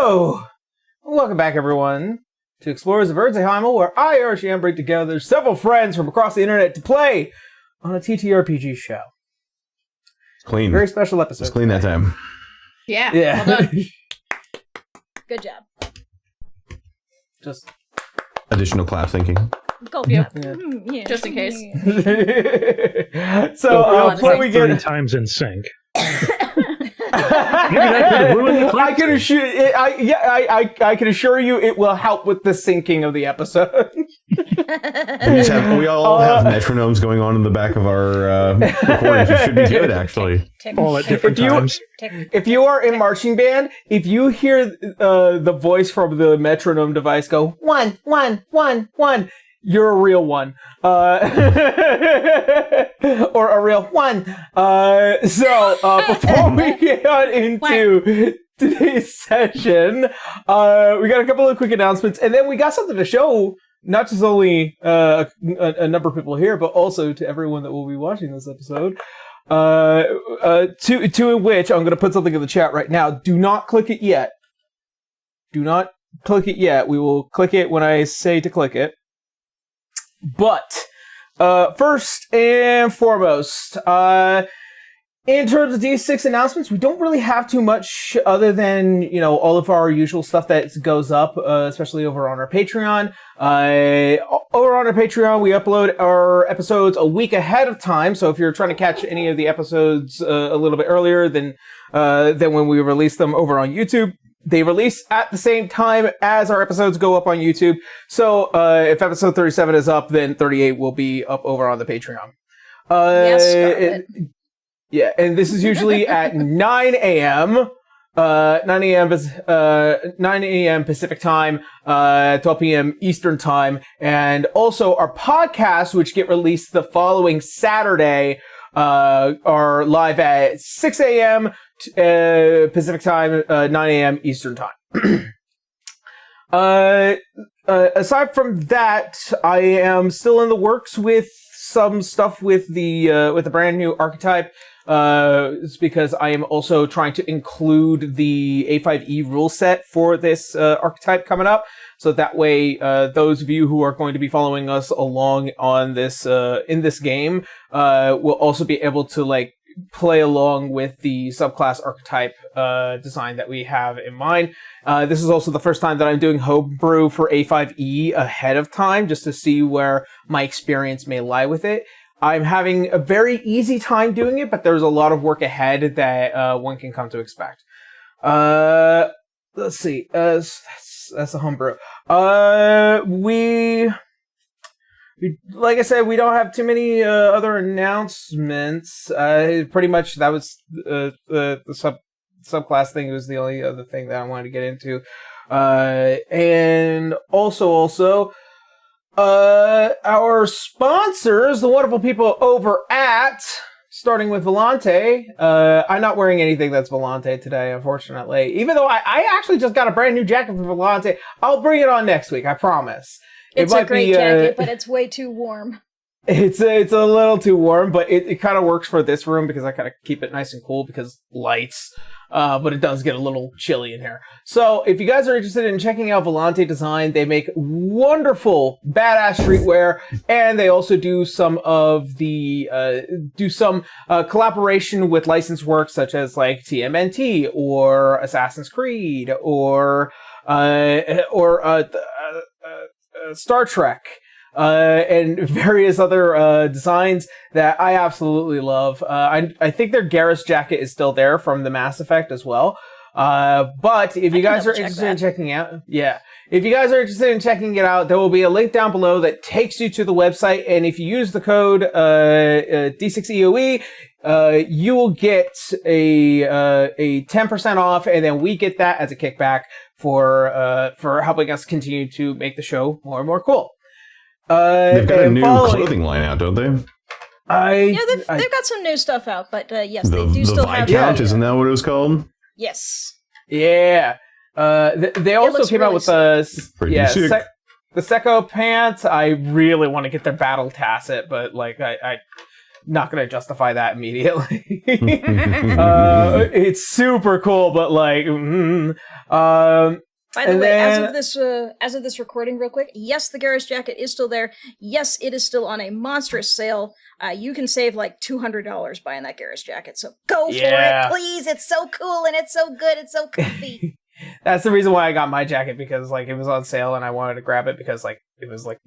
Hello! Welcome back, everyone, to Explorers of Erdzeheimel, where I, Arshian, bring together several friends from across the internet to play on a TTRPG show. Clean. Very special episode. Just clean that time. Yeah. Yeah. Well done. Good job. Just additional clap thinking. Go. Yeah. Yeah. Just in case. So, before we get 30 times in sync. I can assure you it will help with the syncing of the episode. We all have metronomes going on in the back of our recordings. It should be good, actually. All at different times. If you are in marching band, if you hear the voice from the metronome device go 1, 1, 1, 1, you're a real one. Or a real one. Before we get on into today's session, we got a couple of quick announcements, and then we got something to show, not just only a number of people here, but also to everyone that will be watching this episode. To which I'm going to put something in the chat right now. Do not click it yet. Do not click it yet. We will click it when I say to click it. But first and foremost, in terms of D6 announcements, we don't really have too much other than, all of our usual stuff that goes up, especially over on our Patreon. Over on our Patreon, we upload our episodes a week ahead of time. So if you're trying to catch any of the episodes a little bit earlier than when we release them over on YouTube, they release at the same time as our episodes go up on YouTube. So if episode 37 is up, then 38 will be up over on the Patreon. Yeah, and this is usually at 9 a.m. 9 a.m. Pacific time, 12 p.m. Eastern time, and also our podcasts, which get released the following Saturday, are live at 6 a.m. Pacific time, 9 a.m. Eastern time. Aside from that, I am still in the works with some stuff with the brand new archetype. It's because I am also trying to include the A5E rule set for this archetype coming up. So that way, those of you who are going to be following us along on this in this game will also be able to play along with the subclass archetype design that we have in mind. This is also the first time that I'm doing homebrew for A5E ahead of time, just to see where my experience may lie with it. I'm having a very easy time doing it, but there's a lot of work ahead that one can come to expect. Let's see. That's a homebrew. Like I said, we don't have too many other announcements. Pretty much that was the subclass thing was the only other thing that I wanted to get into. And also, our sponsors, the wonderful people over at, starting with Volante. I'm not wearing anything that's Volante today, unfortunately. Even though I actually just got a brand new jacket from Volante. I'll bring it on next week, I promise. It's a great jacket, but it's way too warm. It's a little too warm, but it kind of works for this room because I kind of keep it nice and cool because lights. But it does get a little chilly in here. So if you guys are interested in checking out Volante Design, they make wonderful, badass streetwear, and they also do some of the collaboration with licensed works such as TMNT or Assassin's Creed or Star Trek. And various other designs that I absolutely love. I think their Garrus jacket is still there from the Mass Effect as well. But if you guys are interested in checking out, if you guys are interested in checking it out, there will be a link down below that takes you to the website. And if you use the code D6EOE, you will get a 10% off, and then we get that as a kickback for helping us continue to make the show more and more cool. They've got a new clothing line out, don't they? They've got some new stuff out, but yes, they do still have. Viscount, isn't that what it was called? Yes. Yeah. They also came out with the Secco pants. I really want to get their battle tacet, but not going to justify that immediately. It's super cool, but like, by the way, as of this recording, real quick, yes, the Garrus jacket is still there. Yes, it is still on a monstrous sale. You can save like $200 buying that Garrus jacket. So go for it, please. It's so cool and it's so good. It's so comfy. That's the reason why I got my jacket, because like it was on sale and I wanted to grab it because like it was like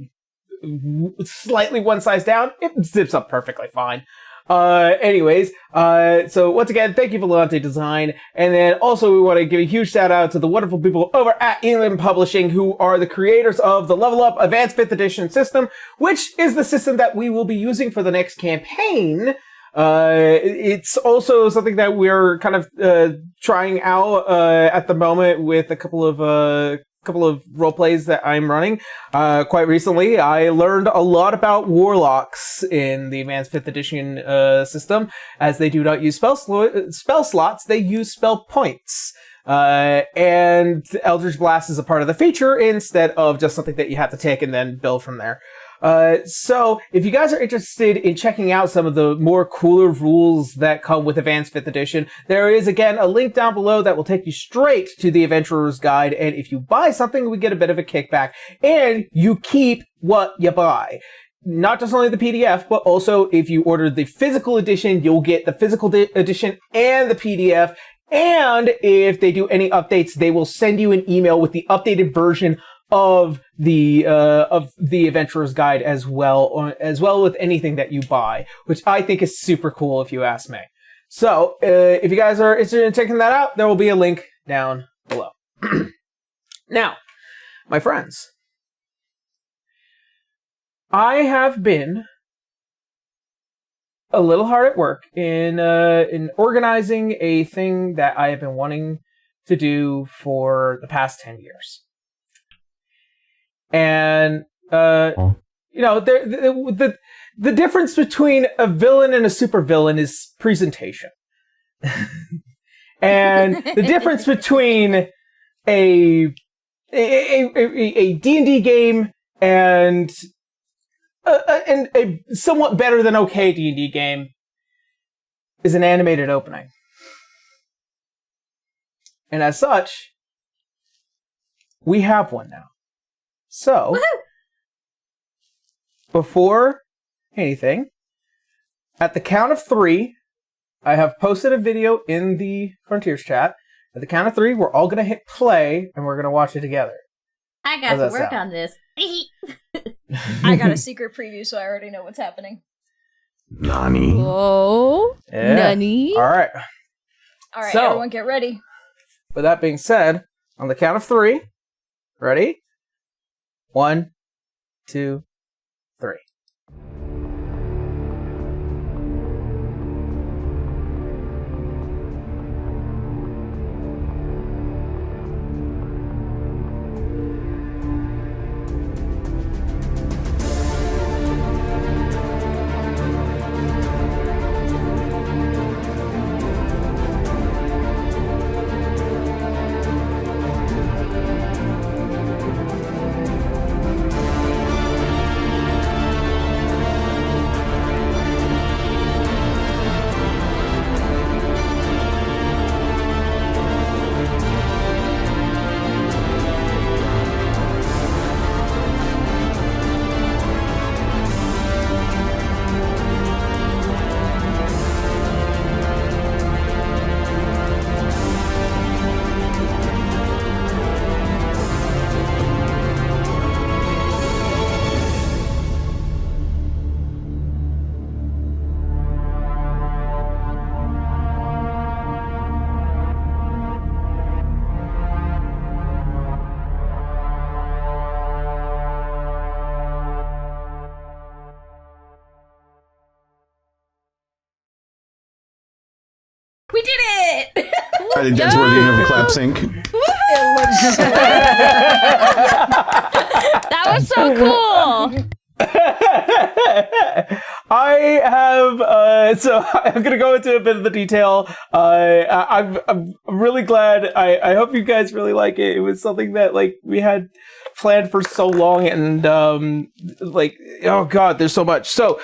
slightly one size down. It zips up perfectly fine. Anyways, so once again, thank you, Volante Design. And then also we want to give a huge shout out to the wonderful people over at Elam Publishing, who are the creators of the Level Up Advanced 5th Edition system, which is the system that we will be using for the next campaign. It's also something that we're kind of, trying out, at the moment with a couple of role plays that I'm running. Quite recently, I learned a lot about warlocks in the Advanced 5th Edition system, as they do not use spell slots, they use spell points. And Eldritch Blast is a part of the feature instead of just something that you have to take and then build from there. So if you guys are interested in checking out some of the more cooler rules that come with Advanced 5th Edition, there is again a link down below that will take you straight to the Adventurer's Guide, and if you buy something, we get a bit of a kickback, and you keep what you buy. Not just only the PDF, but also if you order the physical edition, you'll get the physical edition and the PDF. And if they do any updates, they will send you an email with the updated version of the Adventurer's Guide as well with anything that you buy, which I think is super cool if you ask me. So, if you guys are interested in checking that out, there will be a link down below. Now, my friends, I have been a little hard at work in organizing a thing that I have been wanting to do for the past 10 years. And, you know, the difference between a villain and a supervillain is presentation. And the difference between a D&D game and a somewhat better than okay D&D game is an animated opening. And as such, we have one now. So, before anything, at the count of 3, I have posted a video in the Frontiers chat. At the count of 3, we're all going to hit play, and we're going to watch it together. I got to work on this. I got a secret preview, so I already know what's happening. Nani? Whoa. Yeah. Nani? All right. All right, So, everyone get ready. with that being said, on the count of 3, ready? 1, 2, 3. We did it! I think that's worthy of a clap sync. That was so cool! I have, so I'm going to go into a bit of the detail. I'm really glad. I hope you guys really like it. It was something that, like, we had planned for so long, and, like, oh god, there's so much. So,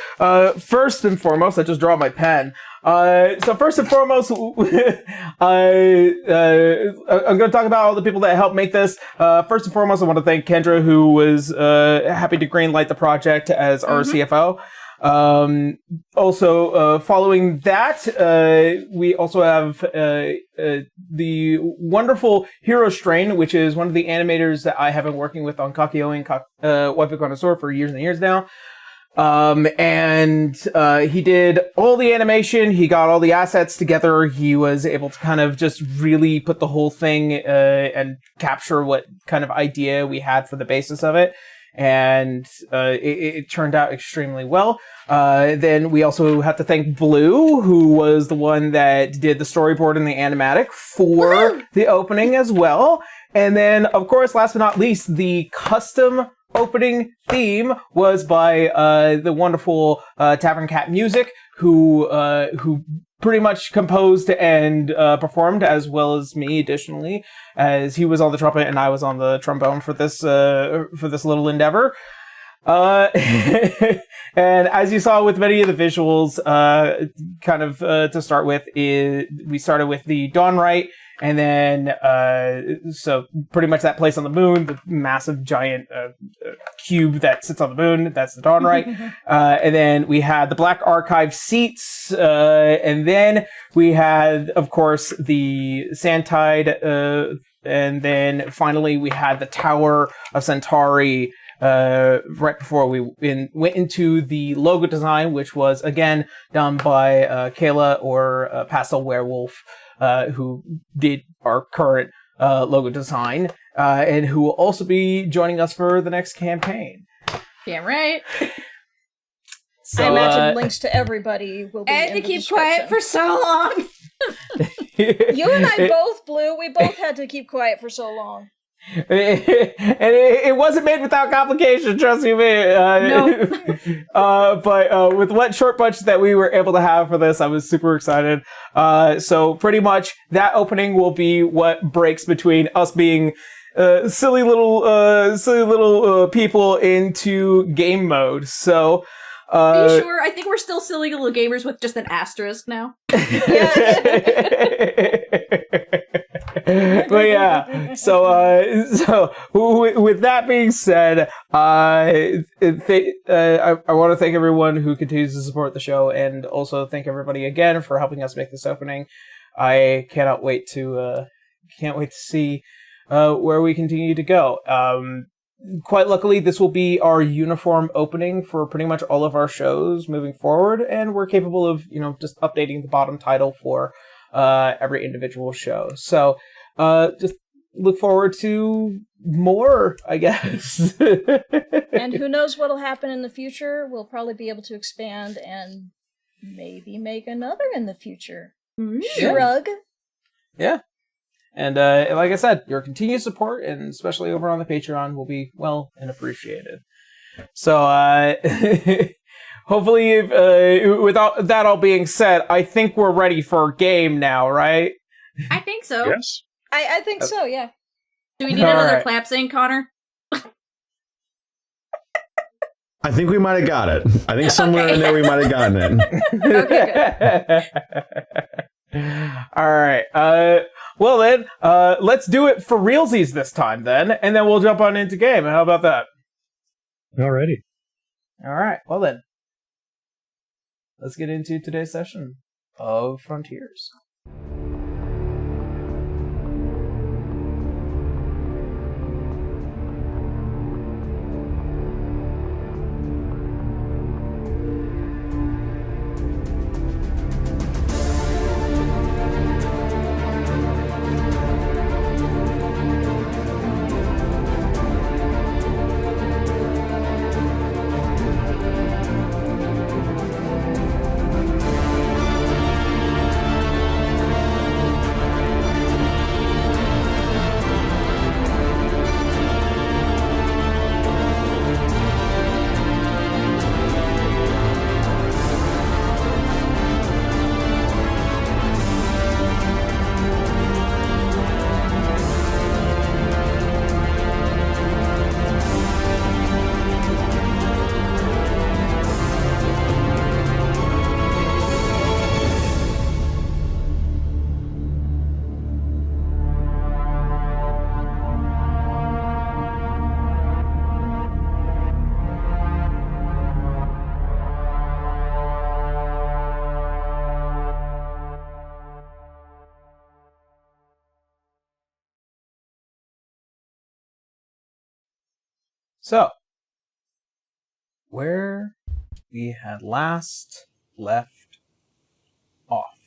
first and foremost, I just draw my pen. So first and foremost, I'm going to talk about all the people that helped make this. First and foremost, I want to thank Kendra, who was happy to greenlight the project as our CFO. Also, following that, we also have the wonderful Hero Strain, which is one of the animators that I have been working with on Kakyo and Waifu Connoisseur for years and years now. And he did all the animation, he got all the assets together, he was able to kind of just really put the whole thing and capture what kind of idea we had for the basis of it. And it turned out extremely well. Then we also have to thank Blue, who was the one that did the storyboard and the animatic for the opening as well. And then, of course, last but not least, the custom opening theme was by the wonderful Tavern Cat Music, who pretty much composed and performed, as well as me, additionally, as he was on the trumpet and I was on the trombone for this little endeavor. And as you saw with many of the visuals, to start with, we started with the Dawn Rite, and then so pretty much that place on the moon, the massive giant cube that sits on the moon, that's the Dawn Rite. And then we had the Black Archive seats, and then we had, of course, the Sandtide, and then finally we had the Tower of Centauri, right before we went into the logo design, which was again done by Kayla, or Pastel Werewolf, who did our current logo design, and who will also be joining us for the next campaign. Damn right. I imagine links to everybody will be I had in to the keep description. quiet for so long. You and I both, Blue, we both had to keep quiet for so long. And it wasn't made without complication, trust you me. No. But with what short bunch that we were able to have for this, I was super excited. So pretty much that opening will be what breaks between us being silly little people into game mode. So. Are you sure? I think we're still silly little gamers with just an asterisk now. But yeah, so with that being said, I want to thank everyone who continues to support the show, and also thank everybody again for helping us make this opening. I cannot wait to see where we continue to go. Quite luckily, this will be our uniform opening for pretty much all of our shows moving forward, and we're capable of, just updating the bottom title for every individual show. So just look forward to more, I guess. And who knows what'll happen in the future. We'll probably be able to expand and maybe make another in the future. Shrug. Yeah. And like I said, your continued support, and especially over on the Patreon, will be well and appreciated. So hopefully, without that all being said, I think we're ready for a game now, right? I think so. Yes. I think so, yeah. Do we need another clap sync, Connor? I think we might have got it. I think somewhere in there we might have gotten it. Okay, good. All right. Well then, let's do it for realsies this time then, and then we'll jump on into game. How about that? Alrighty. All right. Well then, let's get into today's session of Frontiers. So, where we had last left off.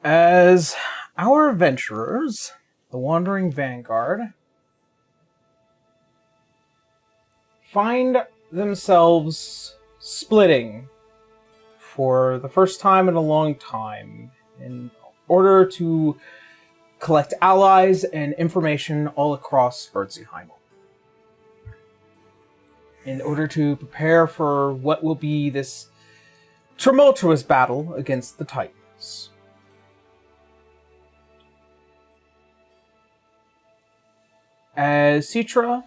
As our adventurers, the Wandering Vanguard, find themselves splitting for the first time in a long time in order to collect allies and information all across Earthsheim. In order to prepare for what will be this tumultuous battle against the Titans. As Citra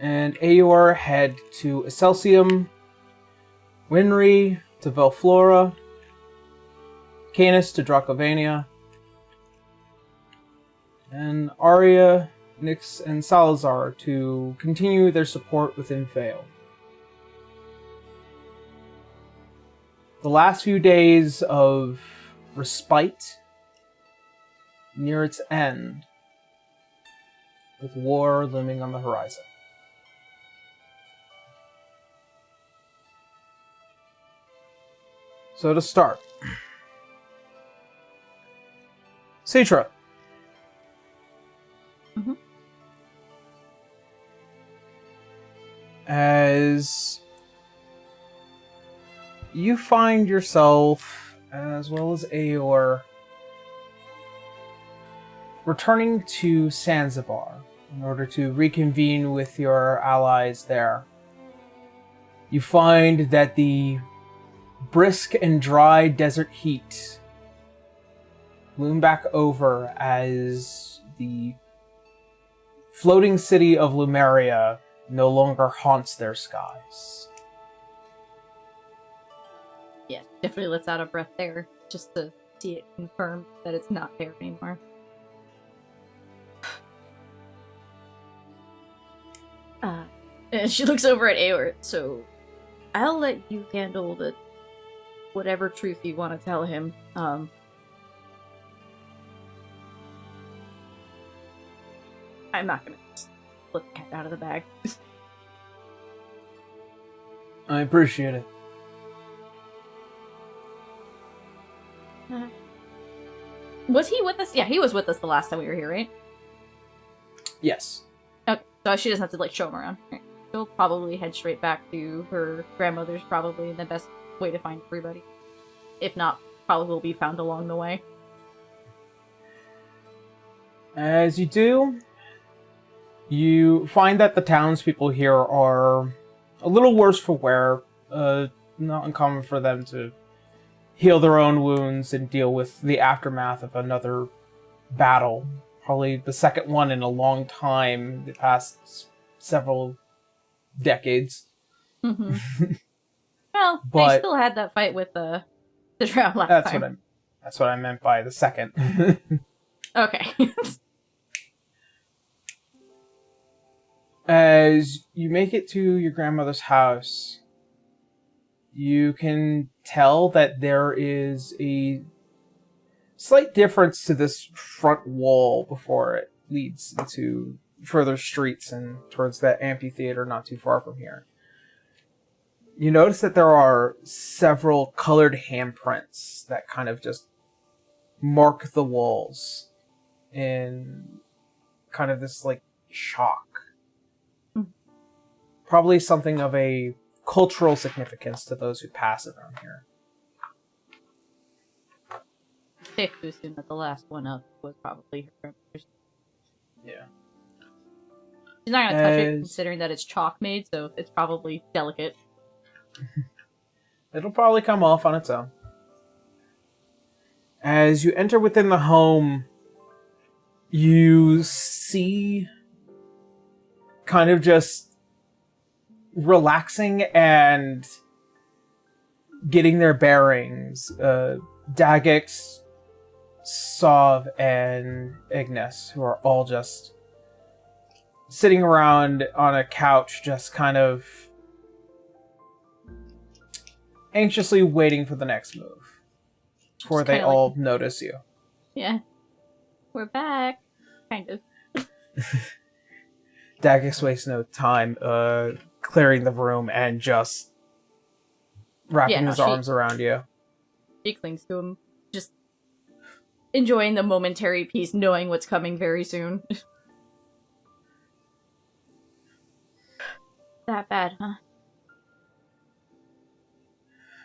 and Aeor head to Excelsium, Winry to Velflora, Canis to Dracovania, and Arya, Nyx, and Salazar to continue their support within Vale. The last few days of respite near its end, with war looming on the horizon. So to start, Citra. As you find yourself, as well as Aeor, returning to Zanzibar in order to reconvene with your allies there. You find that the brisk and dry desert heat loom back over as the floating city of Lumeria no longer haunts their skies. Yeah, definitely lets out a breath there, just to see it confirmed that it's not there anymore. And she looks over at Aort, so I'll let you handle the whatever truth you want to tell him. I'm not gonna let the cat out of the bag. I appreciate it. Was he with us? Yeah, he was with us the last time we were here, right? Yes. Okay, so she doesn't have to, like, show him around. Right. She'll probably head straight back to her grandmother's, probably the best way to find everybody. If not, probably will be found along the way. As you do, you find that the townspeople here are a little worse for wear. Not uncommon for them to heal their own wounds and deal with the aftermath of another battle. Probably the second one in a long time, the past several decades. Mm-hmm. Well, But they still had that fight with the drow last time. That's what I meant by the second. Okay. As you make it to your grandmother's house, you can tell that there is a slight difference to this front wall before it leads into further streets and towards that amphitheater not too far from here. You notice that there are several colored handprints that kind of just mark the walls in kind of this, like, chalk. Probably something of a cultural significance to those who pass around here. Safe to assume that the last one up was probably her grandmother's. Yeah. She's not gonna touch it, considering that it's chalk made, so it's probably delicate. It'll probably come off on its own. As you enter within the home, you see kind of just relaxing and getting their bearings. Dagix, Sov, and Ignis, who are all just sitting around on a couch, just kind of anxiously waiting for the next move before they all notice you. Yeah. We're back. Kind of. Daggix wastes no time clearing the room and just wrapping his arms around you. She clings to him, just enjoying the momentary peace, knowing what's coming very soon. That bad, huh?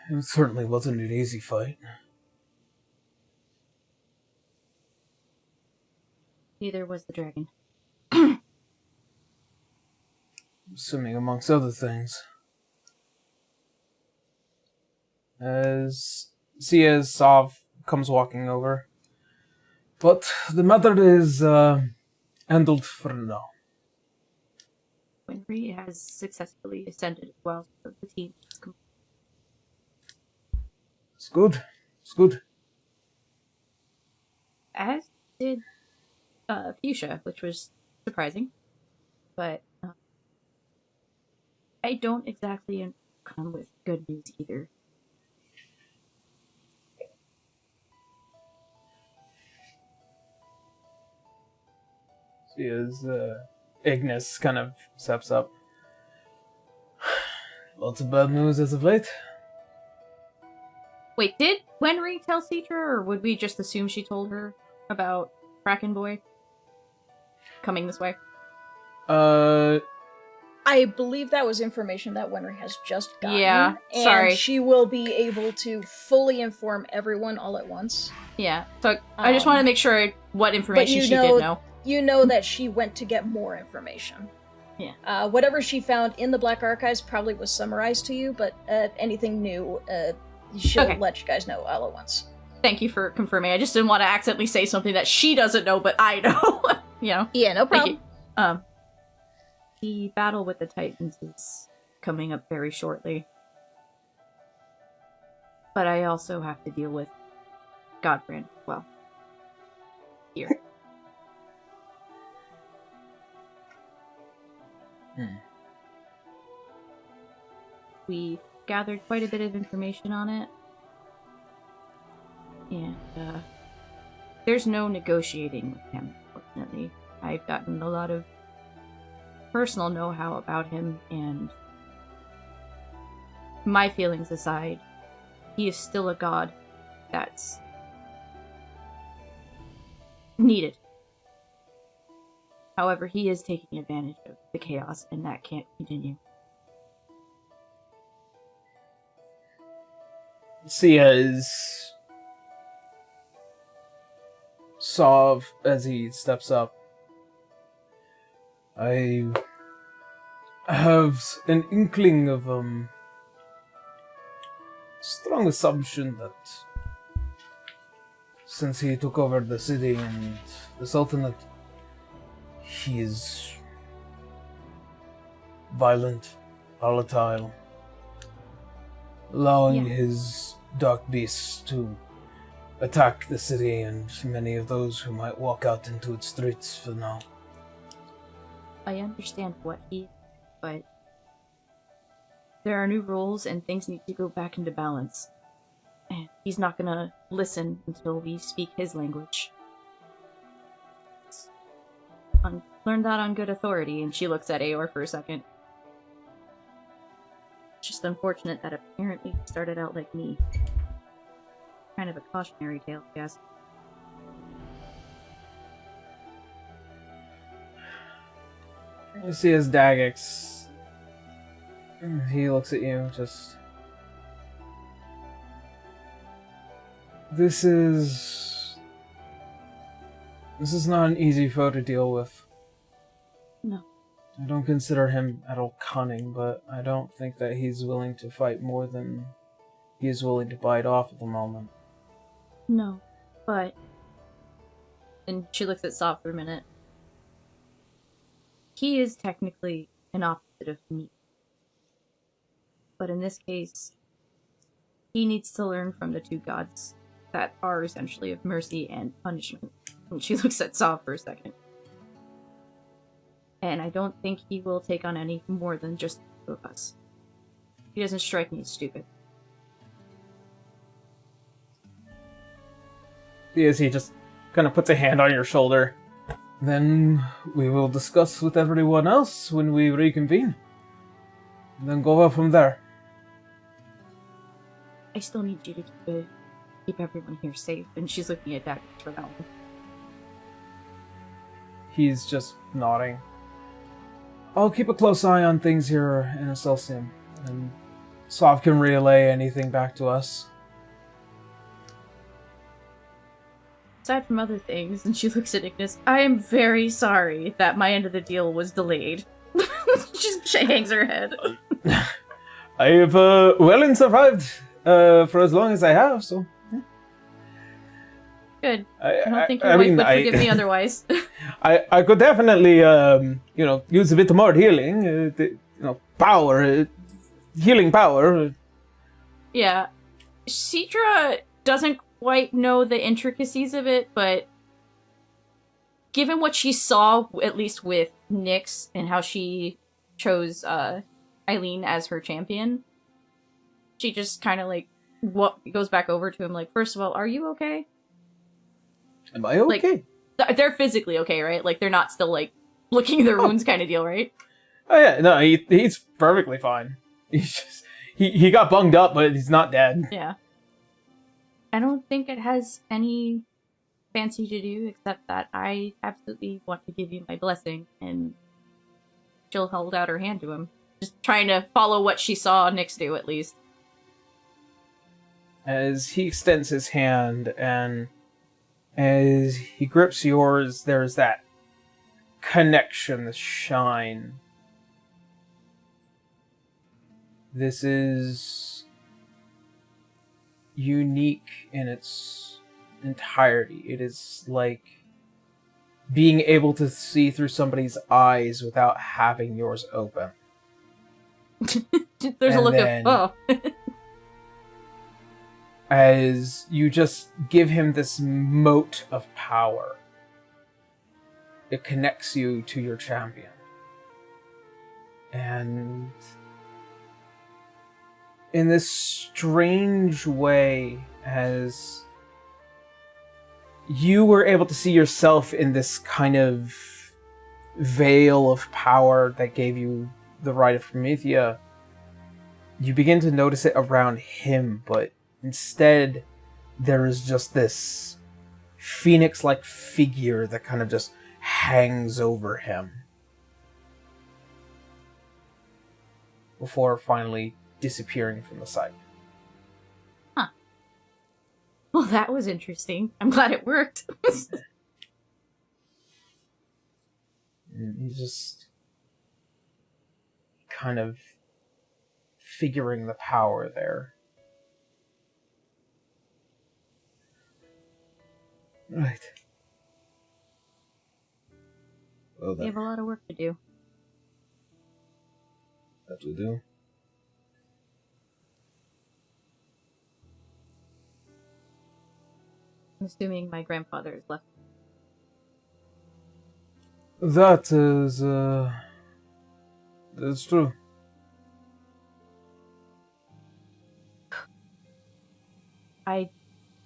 It certainly wasn't an easy fight. Neither was the dragon. Assuming amongst other things. As Sav comes walking over. But the matter is handled for now. Winry has successfully ascended as well, so the team is complete. It's good. It's good. As did Fuchsia, which was surprising. But I don't exactly come with good news either. See as Ignis kind of steps up. Lots of bad news as of late. Wait, did Wenry tell Citra, or would we just assume she told her about Kraken Boy coming this way? I believe that was information that Wenry has just gotten. Yeah, and sorry. she will be able to fully inform everyone all at once. Yeah, so I just want to make sure what information she did know. You know that she went to get more information. Yeah. Whatever she found in the Black Archives probably was summarized to you, but anything new, she'll let you guys know all at once. Thank you for confirming. I just didn't want to accidentally say something that she doesn't know, but I know. You know? Yeah, no problem. The battle with the Titans is coming up very shortly. But I also have to deal with Godbrand as well. Here. We gathered quite a bit of information on it. And, there's no negotiating with him, unfortunately. I've gotten a lot of personal know-how about him, and my feelings aside, he is still a god that's needed. However, he is taking advantage of the chaos, and that can't continue. See as Sav, as he steps up, I have an inkling of strong assumption that since he took over the city and the Sultanate, he is violent, volatile, allowing his dark beasts to attack the city and many of those who might walk out into its streets for now. I understand what he is, but there are new rules and things need to go back into balance. And he's not gonna listen until we speak his language. Learned that on good authority, and she looks at Aor for a second. It's just unfortunate that apparently he started out like me. Kind of a cautionary tale, I guess. You see as Daggix, he looks at you, just... This is not an easy foe to deal with. No. I don't consider him at all cunning, but I don't think that he's willing to fight more than he is willing to bite off at the moment. No, but... And she looks at Saw for a minute. He is technically an opposite of me. But in this case, he needs to learn from the two gods that are essentially of mercy and punishment. And she looks at Saw for a second. And I don't think he will take on any more than just the two of us. He doesn't strike me as stupid. As he just kind of puts a hand on your shoulder. Then we will discuss with everyone else when we reconvene. And then go out from there. I still need you to keep everyone here safe. And she's looking at Dax for that one. He's just nodding. I'll keep a close eye on things here in Excelsium, and Sov can relay anything back to us. Aside from other things, and she looks at Ignis, I am very sorry that my end of the deal was delayed. she hangs her head. I have well and survived for as long as I have, so... Good. I don't think your wife would forgive me otherwise. I could definitely, use a bit more healing, power, healing power. Yeah. Cedra doesn't quite know the intricacies of it, but given what she saw, at least with Nyx, and how she chose Eileen as her champion, she just kind of goes back over to him like, first of all, are you okay? Am I okay? They're physically okay, right? Like, they're not still, licking their wounds kind of deal, right? Oh yeah, no, he's perfectly fine. He's just, he got bunged up, but he's not dead. Yeah. I don't think it has any fancy to do, except that I absolutely want to give you my blessing, and she'll hold out her hand to him. Just trying to follow what she saw Nyx do, at least. As he extends his hand, and as he grips yours, there's that connection, the shine. This is unique in its entirety. It is like being able to see through somebody's eyes without having yours open. There's a look of, oh. As you just give him this mote of power. It connects you to your champion. And in this strange way, as you were able to see yourself in this kind of veil of power that gave you the right of Promethea, you begin to notice it around him, but instead, there is just this phoenix-like figure that kind of just hangs over him. Before finally disappearing from the sight. Huh. Well, that was interesting. I'm glad it worked. And he's just kind of figuring the power there. Right. Well then. We have a lot of work to do. That will do. I'm assuming my grandfather is left. That is, that's true. I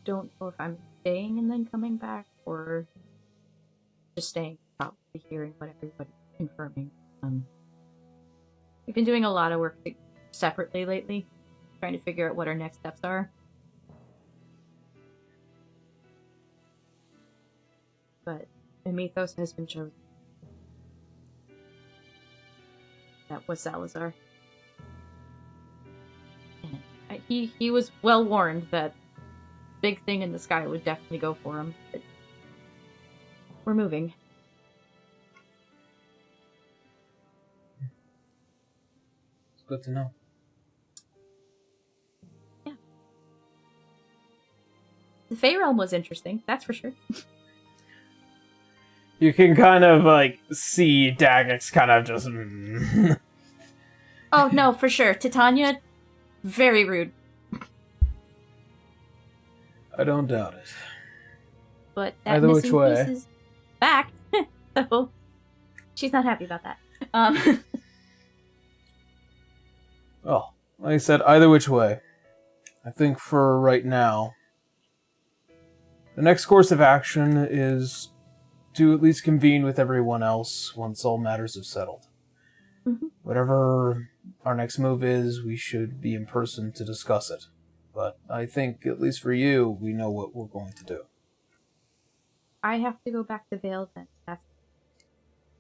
don't know if I'm staying and then coming back, or just staying, probably hearing what everybody's confirming. We've been doing a lot of work separately lately, trying to figure out what our next steps are. But Amethos has been chosen. That was Salazar. And he was well warned that big thing in the sky would definitely go for him. But we're moving. It's good to know. Yeah. The Fey Realm was interesting, that's for sure. You can kind of, see Dagex kind of just... Oh, no, for sure. Titania, very rude. I don't doubt it. But that Either which missing way. piece is back. So, she's not happy about that. Well, like I said, either which way. I think for right now, the next course of action is to at least convene with everyone else once all matters have settled. Mm-hmm. Whatever our next move is, we should be in person to discuss it. But I think, at least for you, we know what we're going to do. I have to go back to Vale then.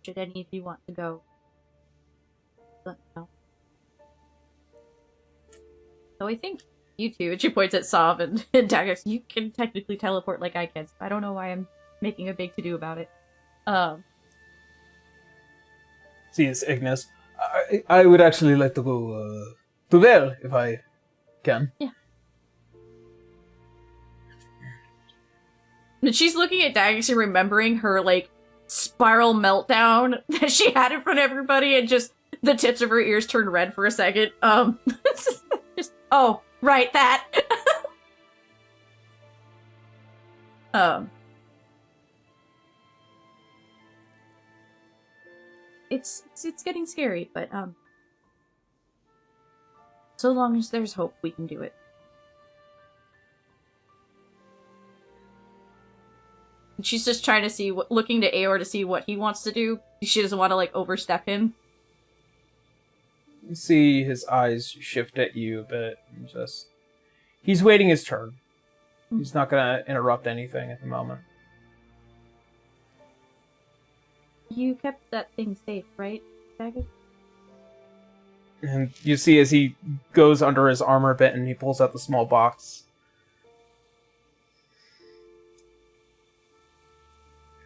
Should any of you want to go, let me know. So I think you two, and she points at Sav and Daggers, you can technically teleport like I can, so I don't know why I'm making a big to-do about it. See, it's Ignis. I would actually like to go to Vale, if I can. Yeah. And she's looking at Daggers and remembering her, like, spiral meltdown that she had in front of everybody, and just the tips of her ears turned red for a second. Just, oh, right, that. It's getting scary, but, so long as there's hope, we can do it. She's just trying to see, looking to Aor to see what he wants to do. She doesn't want to, like, overstep him. You see his eyes shift at you a bit. And just, he's waiting his turn. He's not going to interrupt anything at the moment. You kept that thing safe, right, Daggett? And you see as he goes under his armor a bit and he pulls out the small box.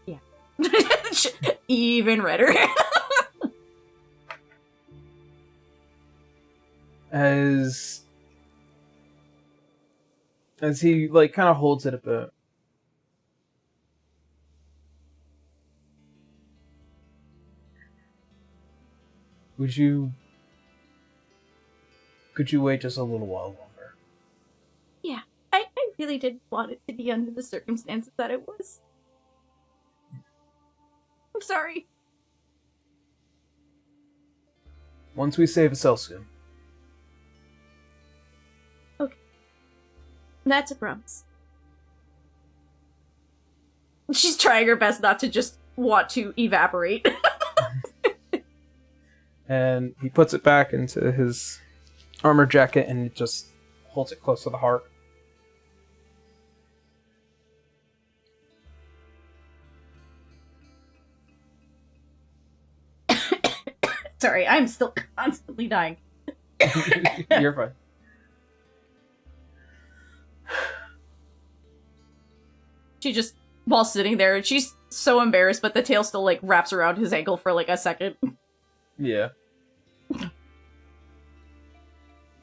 Yeah. Even redder. As he, like, kind of holds it a bit. Could you wait just a little while longer? Yeah, I really didn't want it to be under the circumstances that it was. I'm sorry. Once we save Excelsior. Okay. That's a promise. She's trying her best not to just want to evaporate. And he puts it back into his armor jacket and just holds it close to the heart. Sorry, I'm still constantly dying. You're fine. She just, while sitting there, she's so embarrassed, but the tail still, like, wraps around his ankle for, like, a second. Yeah.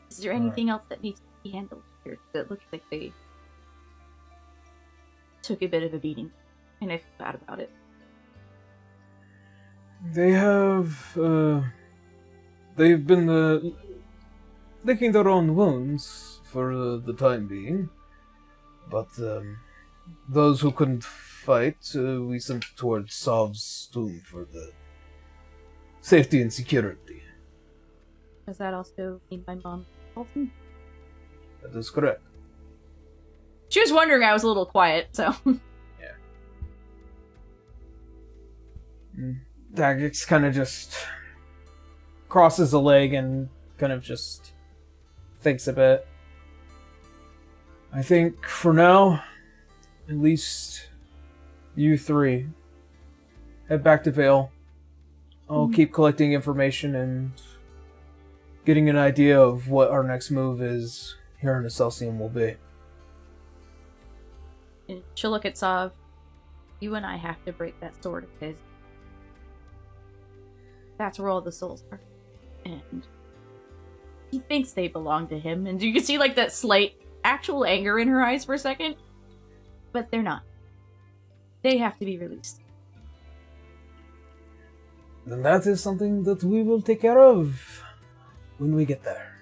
Is there anything else that needs to be handled here? That looks like they took a bit of a beating, and I feel bad about it. They have, they've been, licking their own wounds for the time being. But, those who couldn't fight, we sent towards Sav's tomb for the safety and security. Does that also mean my mom called him? That is correct. She was wondering I was a little quiet, so... Yeah. Daggix kind of just crosses a leg and kind of just thinks a bit. I think for now, at least you three head back to Vale. I'll keep collecting information and getting an idea of what our next move is here in Excelsium will be. And she'll look at Sav. You and I have to break that sword of his. That's where all the souls are. And he thinks they belong to him. And you can see, like, that slight actual anger in her eyes for a second. But they're not. They have to be released. Then that is something that we will take care of when we get there.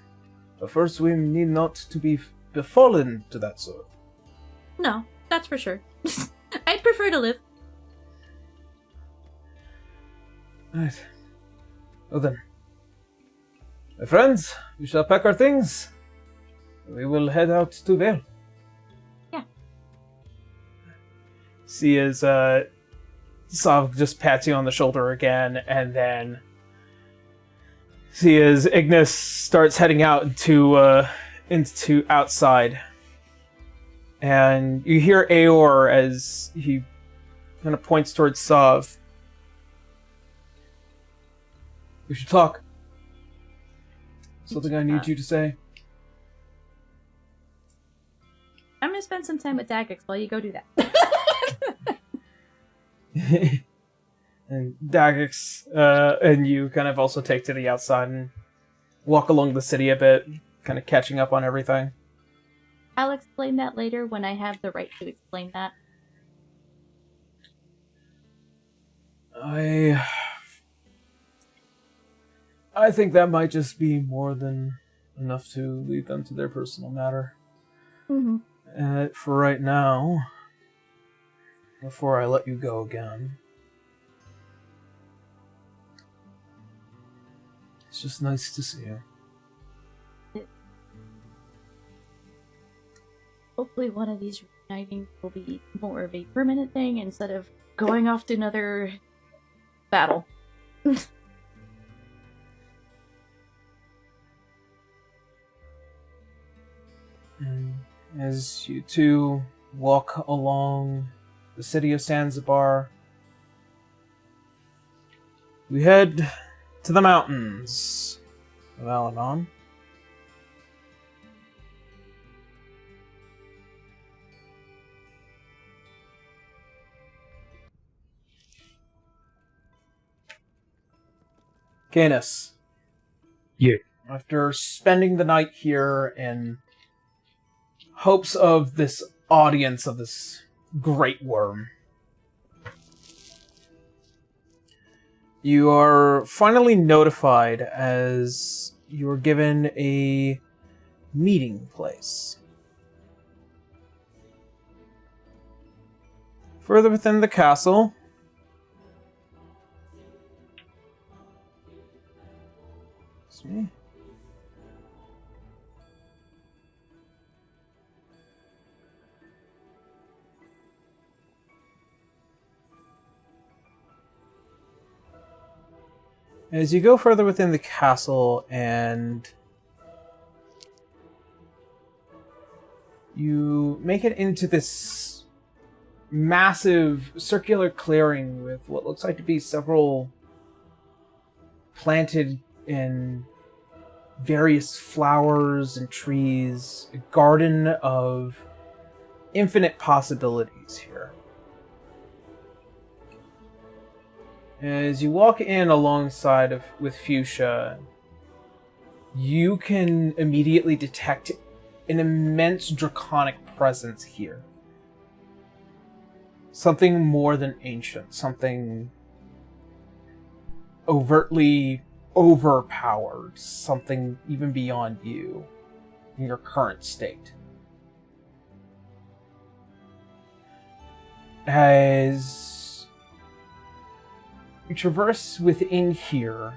But first we need not to be befallen to that sword. No, that's for sure. I'd prefer to live. Right. Well then. My friends, we shall pack our things. We will head out to Vale. Yeah. See as Sav just pats you on the shoulder again, and then see as Ignis starts heading out into outside. And you hear Aor as he kind of points towards Sav. We should talk. Something I need you to say. I'm gonna spend some time with Dagex while you go do that. And Dagex and you kind of also take to the outside and walk along the city a bit, kind of catching up on everything. I'll explain that later when I have the right to explain that. I think that might just be more than enough to lead them to their personal matter. Mm-hmm. For right now, before I let you go again, it's just nice to see you. Hopefully one of these reuniting will be more of a permanent thing instead of going off to another battle. And as you two walk along the city of Zanzibar, we head to the mountains of Alanon. Canis. Yeah. After spending the night here in hopes of this audience of this great worm, you are finally notified as you are given a meeting place. Further within the castle, me. As you go further within the castle and you make it into this massive circular clearing with what looks like to be several planted in various flowers and trees, a garden of infinite possibilities here. As you walk in alongside with Fuchsia, you can immediately detect an immense draconic presence here. Something more than ancient, something overtly overpowered, something even beyond you in your current state. As you traverse within here,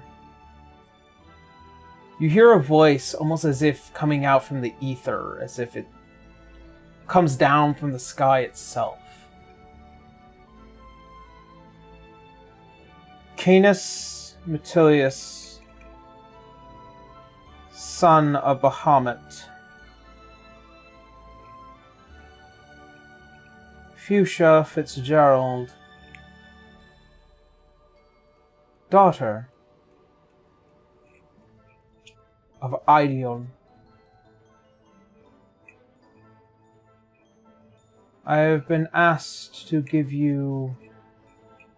you hear a voice almost as if coming out from the ether, as if it comes down from the sky itself. Canis Metilius, son of Bahamut, Fuchsia Fitzgerald, daughter of Ideon. I have been asked to give you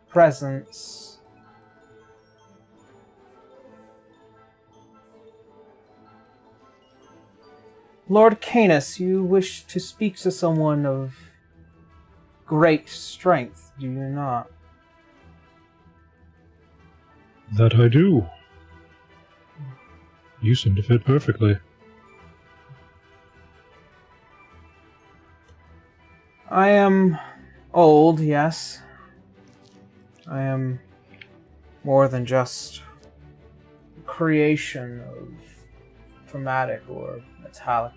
presents. Lord Canis, you wish to speak to someone of great strength, do you not? That I do. You seem to fit perfectly. I am old, yes. I am more than just creation of chromatic or metallic.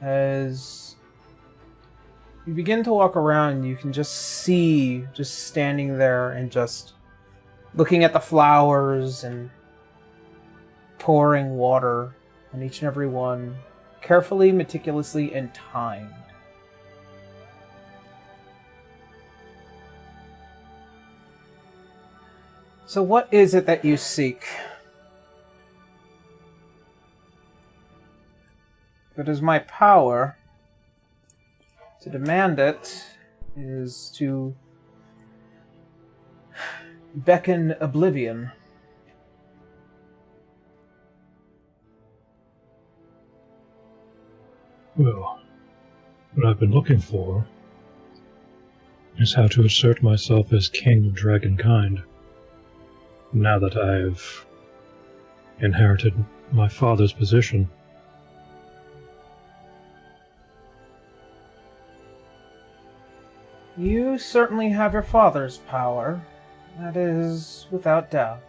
As You begin to walk around, you can just see, just standing there and just looking at the flowers and pouring water on each and every one, carefully, meticulously, and timed. So what is it that you seek? If it is my power, to demand it is to beckon oblivion. Well, what I've been looking for is how to assert myself as king of dragonkind, now that I've inherited my father's position. You certainly have your father's power. That is without doubt.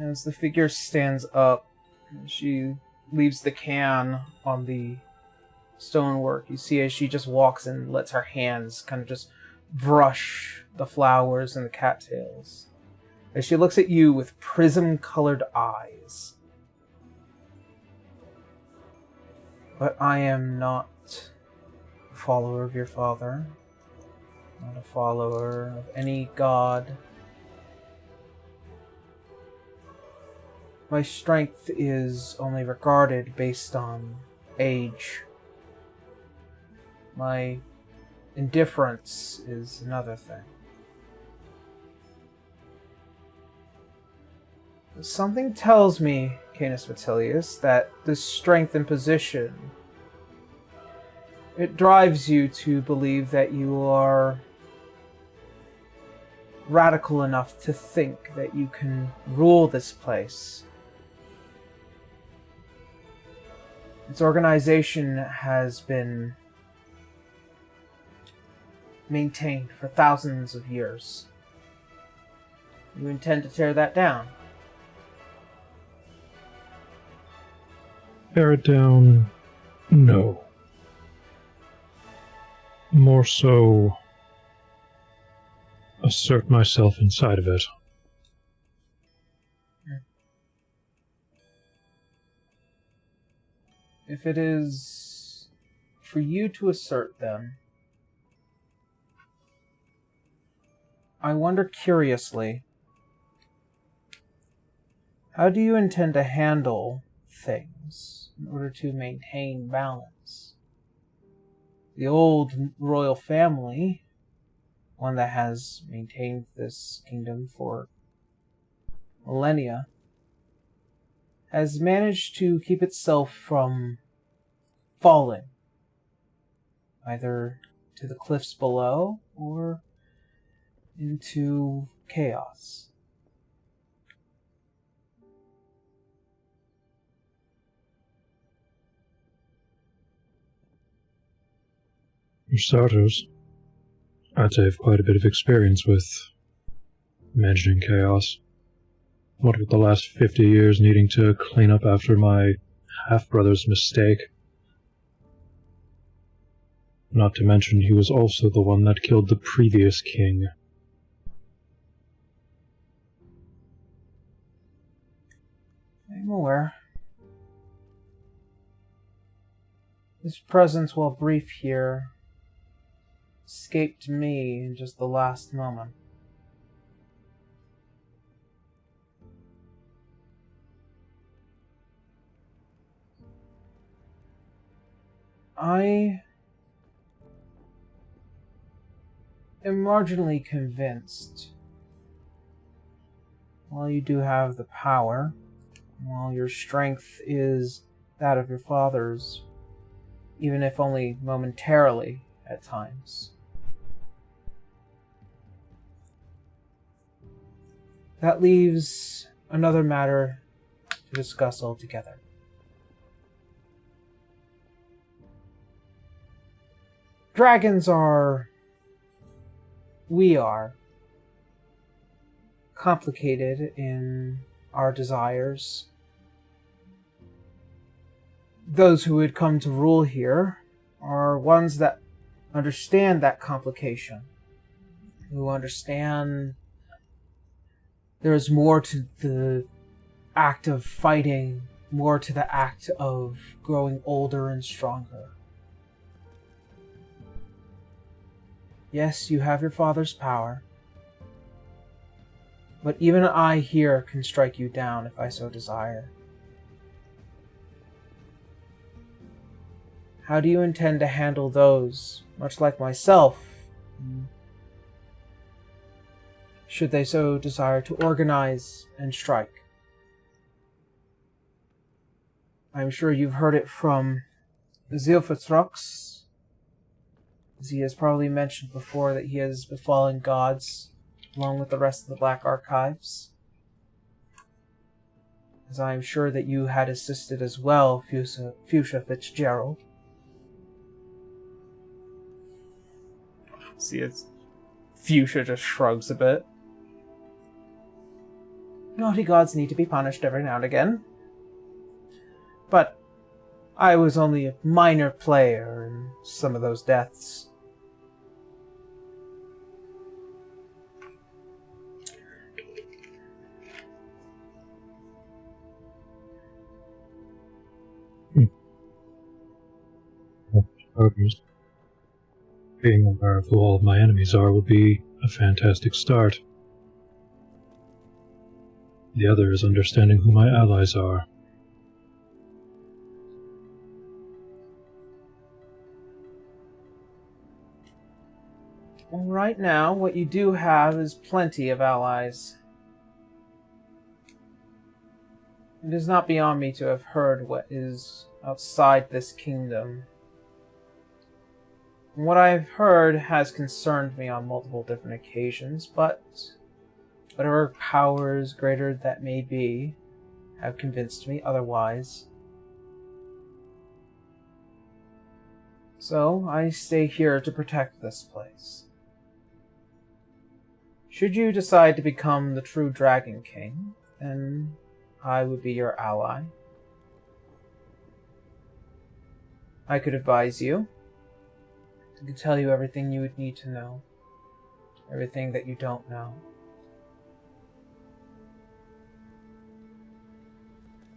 As the figure stands up, she leaves the can on the stonework. You see as she just walks and lets her hands kind of just brush the flowers and the cattails. As she looks at you with prism-colored eyes. But I am not a follower of your father. Not a follower of any god. My strength is only regarded based on age. My indifference is another thing. Something tells me, Canis Vitellius, that this strength and position, it drives you to believe that you are radical enough to think that you can rule this place. Its organization has been maintained for thousands of years. You intend to tear that down? Tear it down? No. More so, assert myself inside of it. If it is for you to assert them, I wonder curiously, how do you intend to handle things in order to maintain balance? The old royal family, one that has maintained this kingdom for millennia, has managed to keep itself from falling, either to the cliffs below or into chaos. For starters, I'd say I've quite a bit of experience with managing chaos. What with the last 50 years needing to clean up after my half-brother's mistake. Not to mention he was also the one that killed the previous king. I'm aware. His presence, while brief here, escaped me in just the last moment. I am marginally convinced, while you do have the power, while your strength is that of your father's, even if only momentarily at times, that leaves another matter to discuss altogether. Dragons are, we are, complicated in our desires. Those who would come to rule here are ones that understand that complication, who understand there is more to the act of fighting, more to the act of growing older and stronger. Yes, you have your father's power, but even I here can strike you down if I so desire. How do you intend to handle those, much like myself, should they so desire to organize and strike? I'm sure you've heard it from Zilfatrox, as he has probably mentioned before that he has befallen gods along with the rest of the Black Archives. As I am sure that you had assisted as well, Fuchsia Fitzgerald. See, it's Fuchsia just shrugs a bit. Naughty gods need to be punished every now and again. But I was only a minor player in some of those deaths. Being aware of who all of my enemies are would be a fantastic start. The other is understanding who my allies are. Well, right now, what you do have is plenty of allies. It is not beyond me to have heard what is outside this kingdom. What I've heard has concerned me on multiple different occasions, but whatever powers greater that may be have convinced me otherwise. So I stay here to protect this place. Should you decide to become the true Dragon King, then I would be your ally. I could advise you. I could tell you everything you would need to know. Everything that you don't know.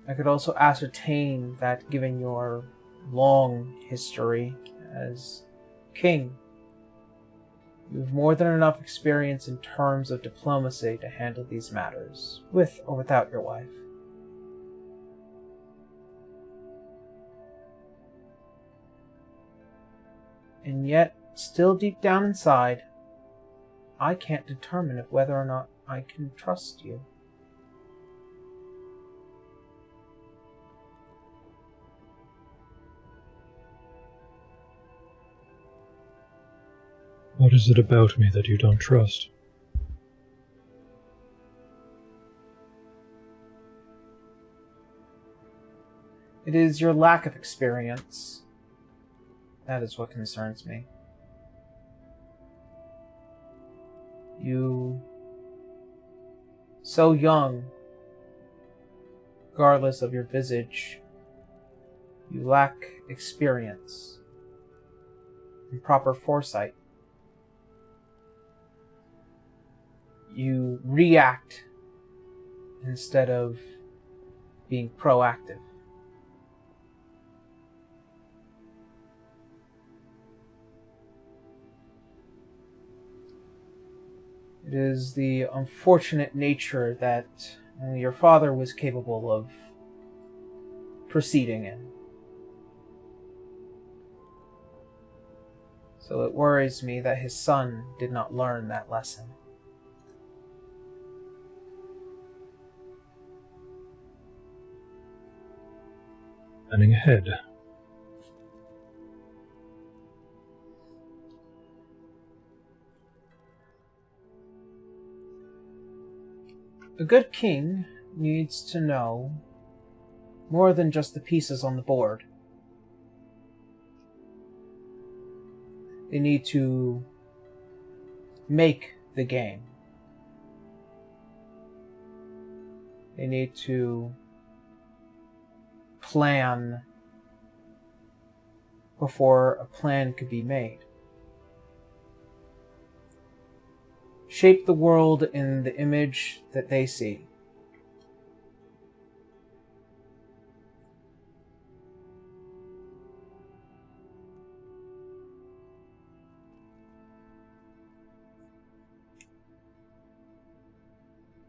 I could also ascertain that given your long history as king, you have more than enough experience in terms of diplomacy to handle these matters, with or without your wife. And yet, still deep down inside, I can't determine if whether or not I can trust you. What is it about me that you don't trust? It is your lack of experience. That is what concerns me. You, so young, regardless of your visage, you lack experience and proper foresight. You react instead of being proactive. It is the unfortunate nature that only your father was capable of proceeding in. So it worries me that his son did not learn that lesson. Planning ahead. A good king needs to know more than just the pieces on the board. They need to make the game. They need to plan before a plan could be made. shape the world in the image that they see.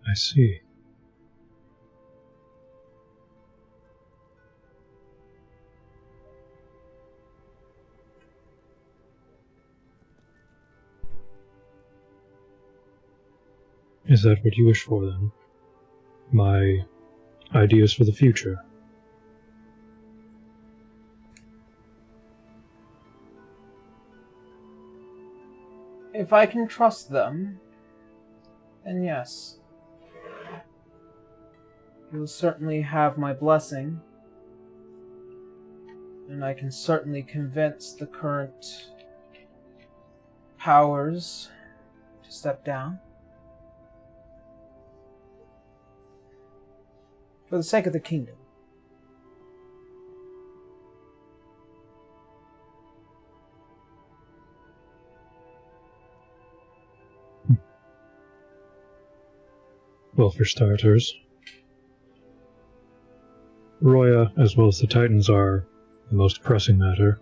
I see. Is that what you wish for, then? My ideas for the future? If I can trust them, then yes. You will certainly have my blessing, and I can certainly convince the current powers to step down. For the sake of the kingdom. Well, for starters, Roya, as well as the Titans, are the most pressing matter,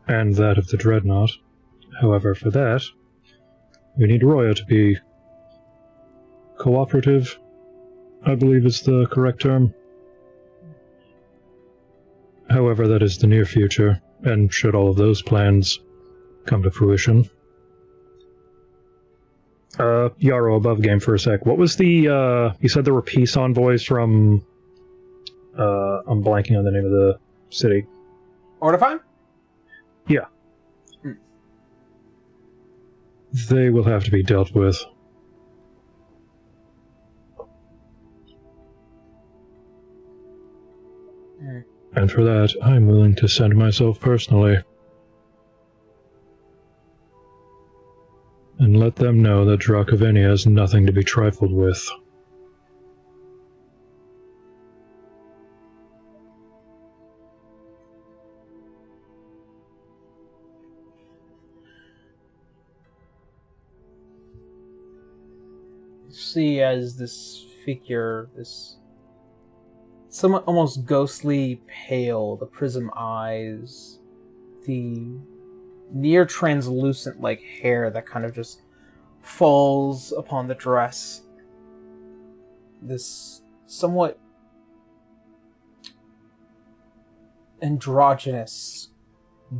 and that of the Dreadnought. However, for that, we need Roya to be cooperative, I believe is the correct term. However, that is the near future, and should all of those plans come to fruition. Yarrow, above game for a sec. What was the, you said there were peace envoys from, I'm blanking on the name of the city. Ortifine? Yeah. They will have to be dealt with. And for that, I'm willing to send myself personally. And let them know that Drakavenia is nothing to be trifled with. See as this figure, this somewhat almost ghostly pale, the prism eyes, the near translucent like hair that kind of just falls upon the dress. This somewhat androgynous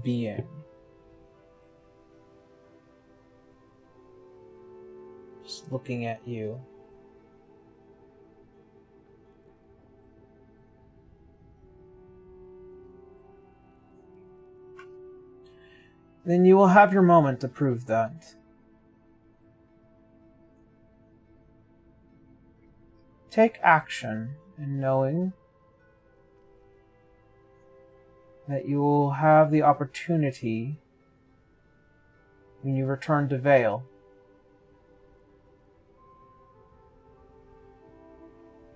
being. Just looking at you. Then you will have your moment to prove that. Take action in knowing that you will have the opportunity when you return to Vale.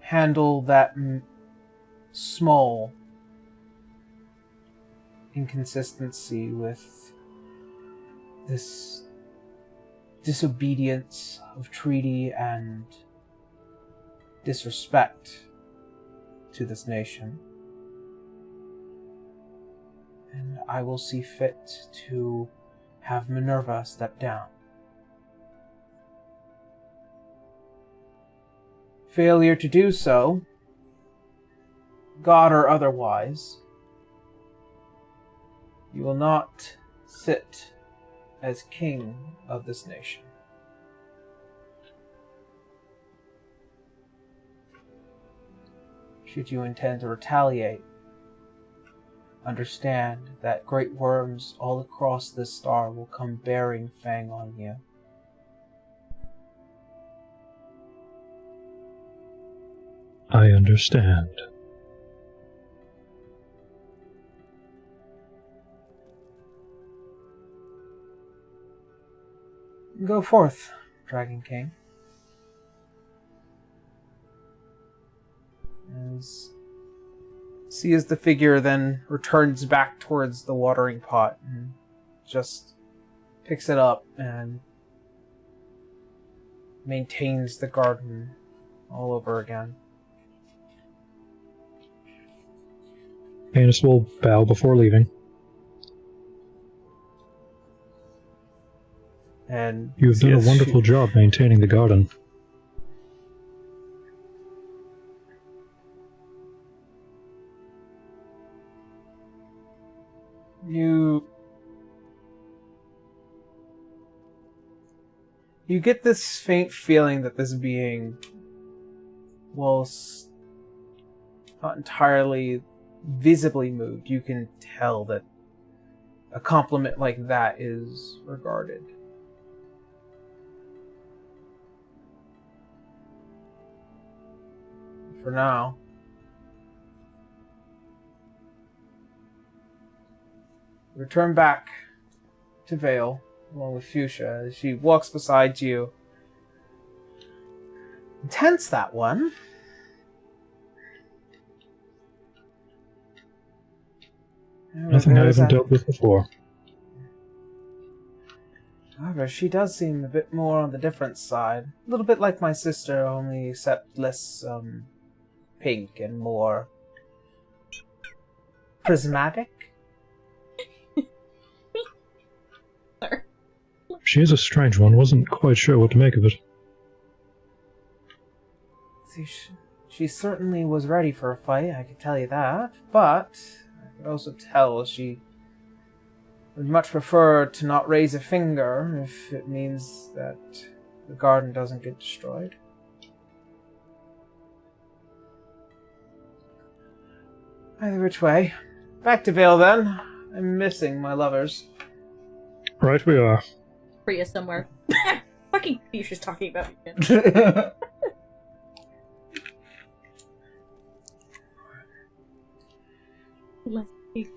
Handle that small inconsistency with this disobedience of treaty and disrespect to this nation. And I will see fit to have Minerva step down. Failure to do so, God or otherwise, you will not sit as king of this nation. Should you intend to retaliate, understand that great worms all across this star will come bearing fang on you. I understand. Go forth, Dragon King. See as the figure then returns back towards the watering pot and just picks it up and maintains the garden all over again. Anus will bow before leaving. And You've done a yes, wonderful job maintaining the garden. You get this faint feeling that this being, whilst not entirely visibly moved, you can tell that a compliment like that is regarded. For now, return back to Vale along with Fuchsia as she walks beside you. Intense, that one. Nothing I haven't dealt with before. However, she does seem a bit more on the different side. A little bit like my sister, only except less pink and more prismatic. She is a strange one. Wasn't quite sure what to make of it. See, she certainly was ready for a fight, I can tell you that. But I could also tell she would much prefer to not raise a finger if it means that the garden doesn't get destroyed. Either which way. Back to Vale then. I'm missing my lovers. Right we are. Priya somewhere. Fucking Fuchsia's talking about me again. Let's see.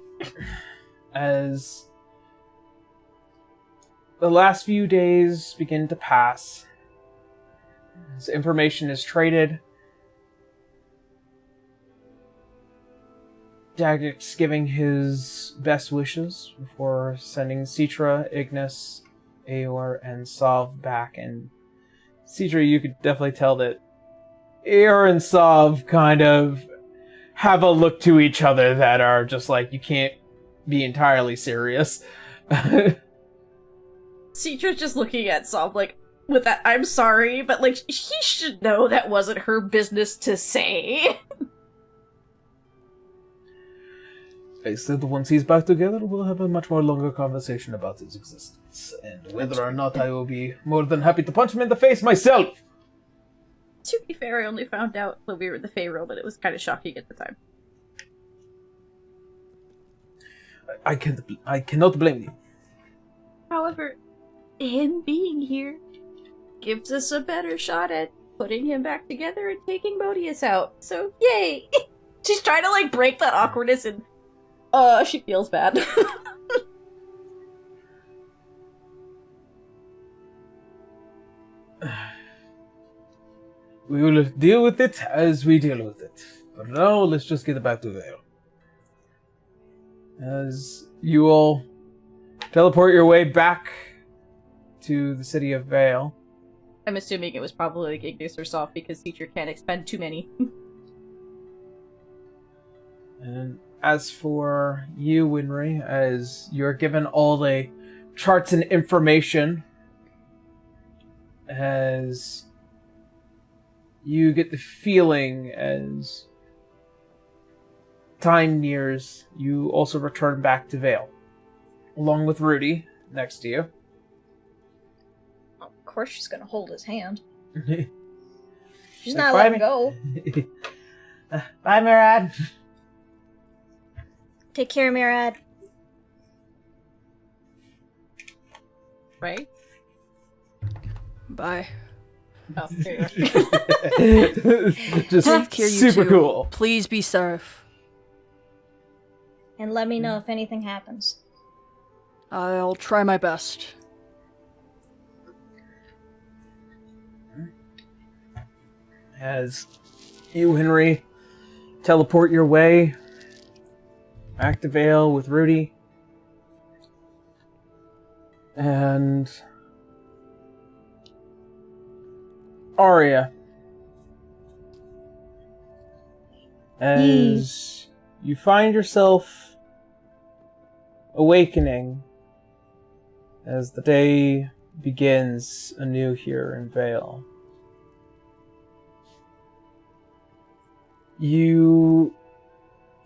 As the last few days begin to pass, as information is traded, Jagex giving his best wishes before sending Citra, Ignis, Aor, and Sov back. And Citra, you could definitely tell that Aor and Sov kind of have a look to each other that are just like, you can't be entirely serious. Citra's just looking at Sov like, with that, I'm sorry, but like, he should know that wasn't her business to say. I said once he's back together, we'll have a much more longer conversation about his existence, and whether or not I will be more than happy to punch him in the face myself! To be fair, I only found out when we were in the Fey Realm, but it was kind of shocking at the time. I cannot blame you. However, him being here gives us a better shot at putting him back together and taking Modius out. So, yay! She's trying to, like, break that awkwardness and, she feels bad. We will deal with it as we deal with it. For now, let's just get back to Vale. As you all teleport your way back to the city of Vale. I'm assuming it was probably like Ignis or Soft because Teacher can't expend too many. And as for you, Winry, as you're given all the charts and information, as you get the feeling as time nears, you also return back to Vale, along with Rudy next to you. Of course she's gonna hold his hand. She's Like, not bye, letting Ma- go. Bye, Murad. Take care, Murad. Right? Bye. Oh, there you are. Just Take care, you super two. cool. Please be safe. And let me know if anything happens. I'll try my best. As you, Henry, teleport your way back to Vale with Rudy. And Arya, as you find yourself awakening as the day begins anew here in Vale, you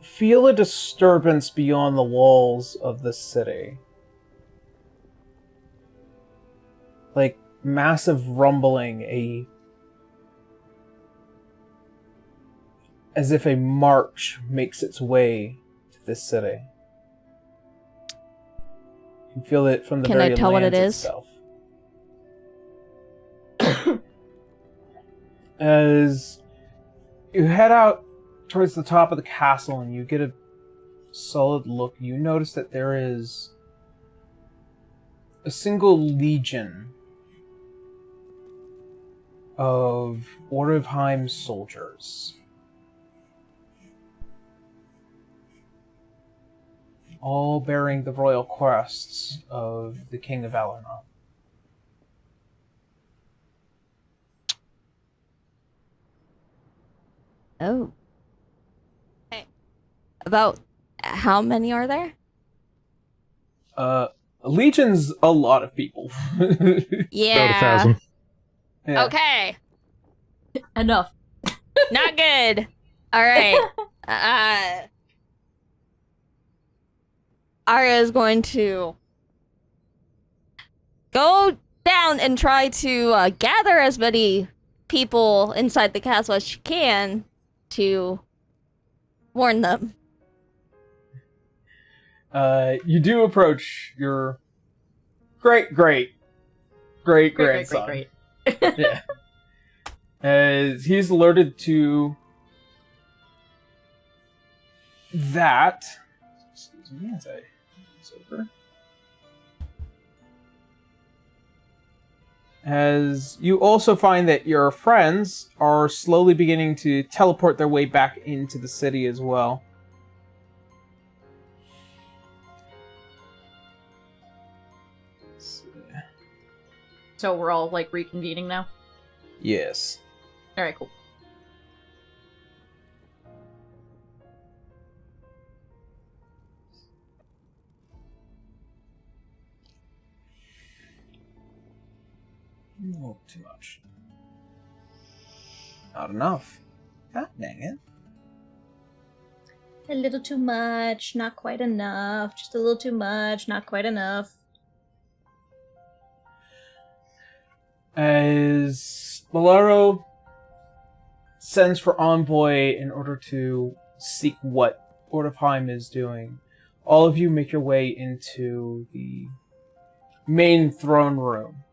feel a disturbance beyond the walls of the city. Like massive rumbling, as if a march makes its way to this city. You feel it from the Can very I tell what lands it is? itself. As you head out towards the top of the castle and you get a solid look, you notice that there is a single legion of Order of Heim soldiers, all bearing the royal crests of the King of Valinor. Oh. About how many are there? Legion's a lot of people. Yeah. About 1,000. Yeah. Okay. Enough. Not good. All right. Arya is going to go down and try to gather as many people inside the castle as she can to warn them. You do approach your great-great-grandson. Great. Yeah. As he's alerted to that. Excuse me as I it's over. As you also find that your friends are slowly beginning to teleport their way back into the city as well. So we're all, like, reconvening now? Yes. Alright, cool. Oh, too much. Not enough. God dang it. A little too much, not quite enough. Just a little too much, not quite enough. As Bolaro sends for Envoy in order to seek what Order of Heim is doing, all of you make your way into the main throne room.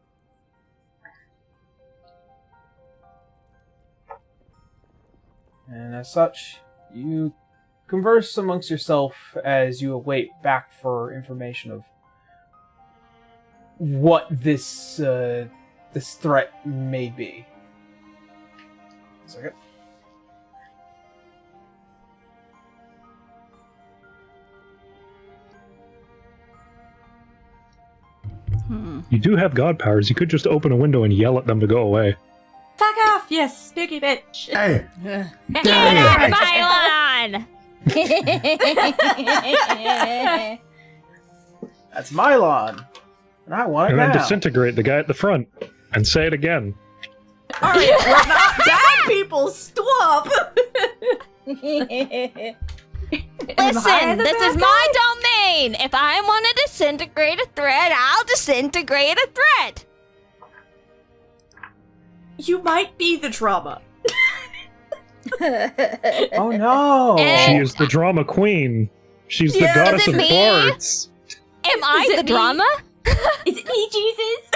And as such, you converse amongst yourself as you await back for information of what this threat may be. A second. You do have god powers. You could just open a window and yell at them to go away. Fuck off, you sticky bitch! Hey, Get out, Mylon! That's Mylon, and I want it And then now. disintegrate the guy at the front. And say it again. Alright, we're not bad people, stop! Listen, this is my domain! If I want to disintegrate a thread, I'll disintegrate a thread! You might be the drama. Oh no! Eh. She is the drama queen. She's the Yeah, goddess is of it me? bards. Am I Is it the me? drama? Is it me, Jesus?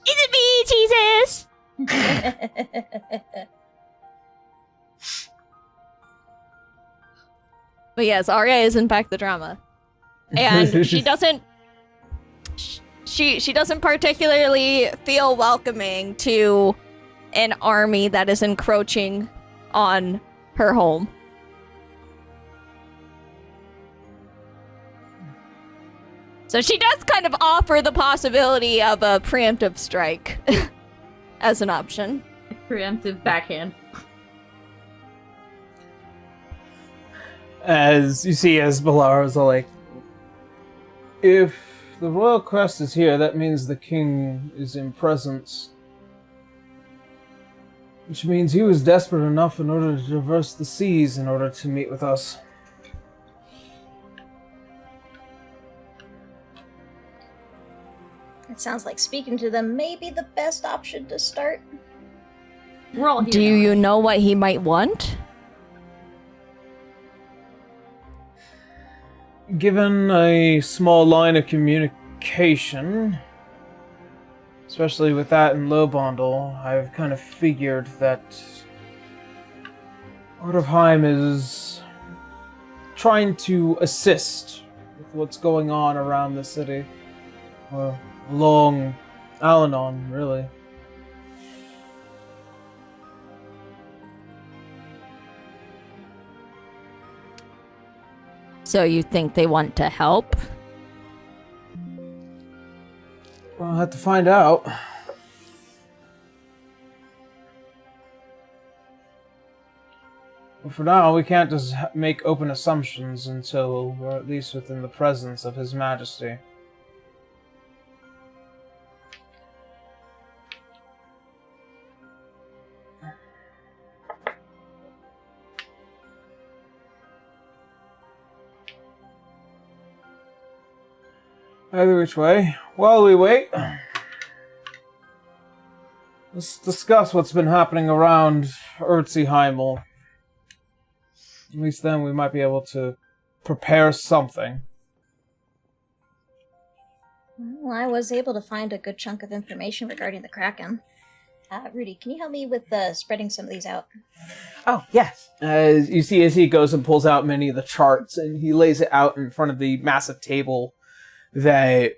Is it me, Jesus? But yes, Arya is in fact the drama. And she doesn't... She doesn't particularly feel welcoming to an army that is encroaching on her home. So she does kind of offer the possibility of a preemptive strike as an option. Preemptive backhand. As you see, as Balara's all like, if the royal crest is here, that means the king is in presence. Which means he was desperate enough in order to traverse the seas in order to meet with us. It sounds like speaking to them may be the best option to start. We're all here. Do now. you know what he might want? Given a small line of communication, especially with that in Lobondel, I've kind of figured that Ordovheim is trying to assist with what's going on around the city. Or along Al-Anon, really. So you think they want to help? Well, I'll have to find out. But for now, we can't just make open assumptions until we're at least within the presence of His Majesty. Either which way, while we wait, let's discuss what's been happening around Urzi-Heimel. At least then we might be able to prepare something. Well, I was able to find a good chunk of information regarding the Kraken. Rudy, can you help me with spreading some of these out? Oh, yes. As you see, as he goes and pulls out many of the charts, and he lays it out in front of the massive table that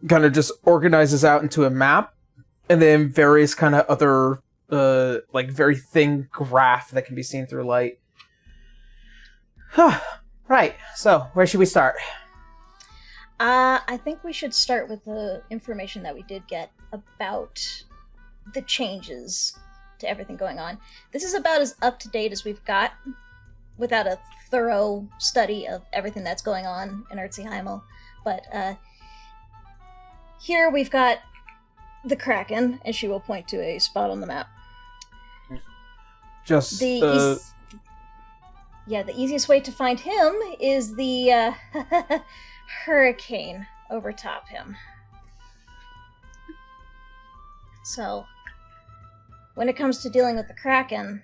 kind of just organizes out into a map, and then various kind of other, like, very thin graph that can be seen through light. Right, so, where should we start? I think we should start with the information that we did get about the changes to everything going on. This is about as up-to-date as we've got, without a thorough study of everything that's going on in Urzi-Heimel. But here we've got the Kraken, and she will point to a spot on the map. Just the easiest way to find him is the hurricane over top him. So, when it comes to dealing with the Kraken,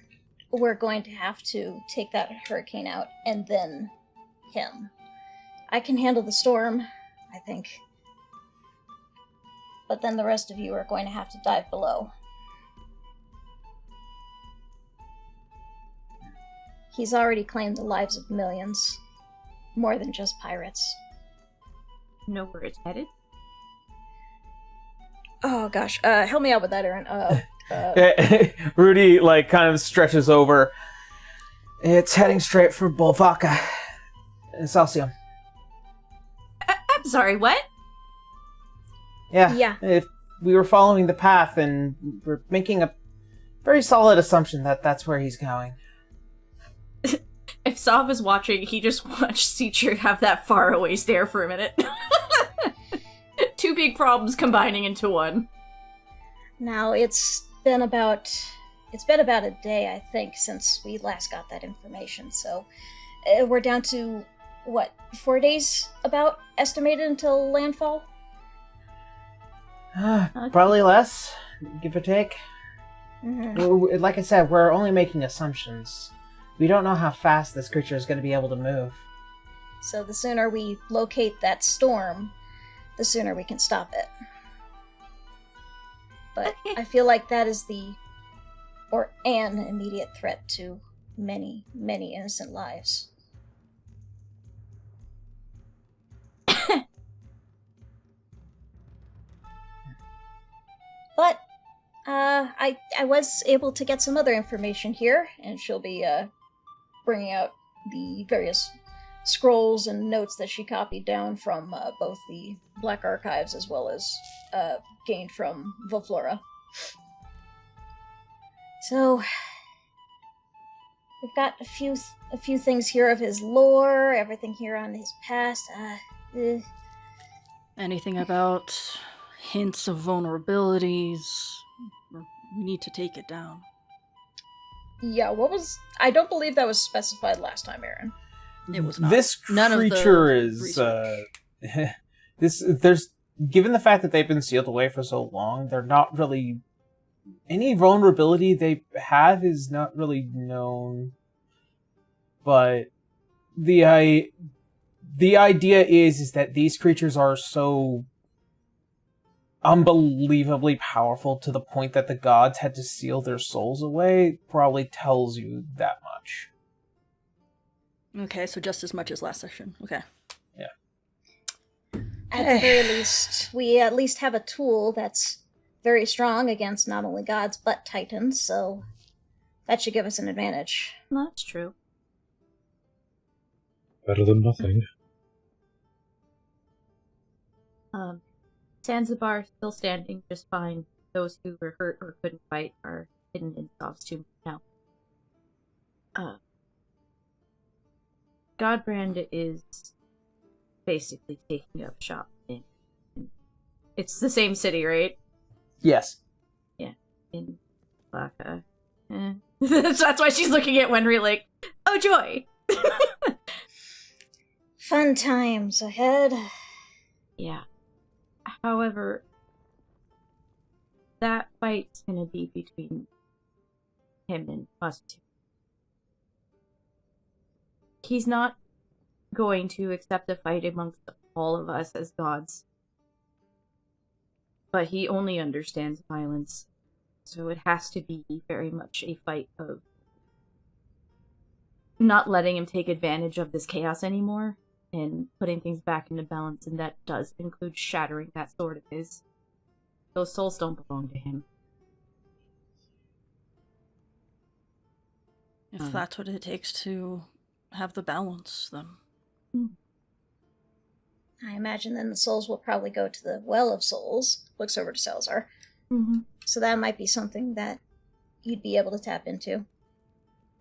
we're going to have to take that hurricane out and then him. I can handle the storm, I think. But then the rest of you are going to have to dive below. He's already claimed the lives of millions. More than just pirates. Know where it's headed? Oh gosh, help me out with that, Aaron. Rudy, like, kind of stretches over. It's heading straight for Bolvaca. Celsium. I'm sorry, what? Yeah. If we were following the path, and we're making a very solid assumption that that's where he's going. If Sav is watching, he just watched Seacher have that faraway stare for a minute. Two big problems combining into one. Now, it's been about a day, I think, since we last got that information, so we're down to, 4 days about estimated until landfall? Probably less, give or take. Mm-hmm. Like I said, we're only making assumptions. We don't know how fast this creature is going to be able to move. So the sooner we locate that storm, the sooner we can stop it. But I feel like that is an immediate threat to many, many innocent lives. But I was able to get some other information here, and she'll be bringing out the various scrolls and notes that she copied down from both the Black Archives as well as gained from Volflora. So, we've got a few things here of his lore, everything here on his past. Anything about hints of vulnerabilities? We need to take it down. Yeah, I don't believe that was specified last time, Aaron. It was not. This None of the creature is research. there's given the fact that they've been sealed away for so long, they're not really any vulnerability they have is not really known. But the idea is that these creatures are so unbelievably powerful to the point that the gods had to seal their souls away probably tells you that much. Okay, so just as much as last session. Okay. Yeah. At the very least, we at least have a tool that's very strong against not only gods but titans, so that should give us an advantage. That's true. Better than nothing. Zanzibar still standing just fine. Those who were hurt or couldn't fight are hidden in Sov's tomb now. Godbrand is basically taking up shop in it's the same city, right? Yes. Yeah, in Laka. That's why she's looking at Wenry like, oh joy! Fun times ahead. Yeah. However, that fight's gonna be between him and us two. He's not going to accept a fight amongst all of us as gods. But he only understands violence. So it has to be very much a fight of not letting him take advantage of this chaos anymore and putting things back into balance, and that does include shattering that sword of his. Those souls don't belong to him. If that's what it takes to have the balance, then... I imagine then the souls will probably go to the Well of Souls. Looks over to Salazar. Mm-hmm. So that might be something that you'd be able to tap into.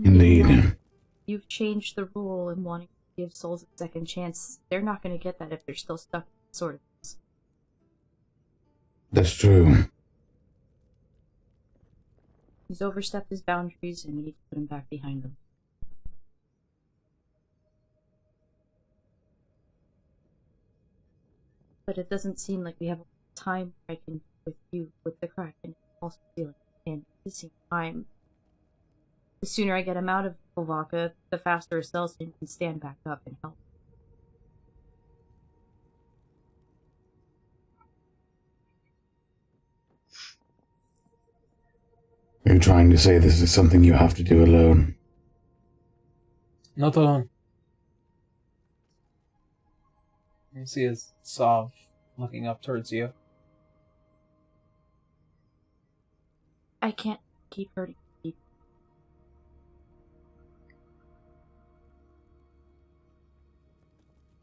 Indeed. You've changed the rule in wanting to give souls a second chance. They're not going to get that if they're still stuck in the sword of his. That's true. He's overstepped his boundaries, and we need to put him back behind them. But it doesn't seem like we have time I can with you with the crack and also feeling. And at the same time, the sooner I get him out of Volvaka, the faster Celsian can stand back up and help. Are you trying to say this is something you have to do alone? Not alone. You see his Sov looking up towards you. I can't keep hurting people.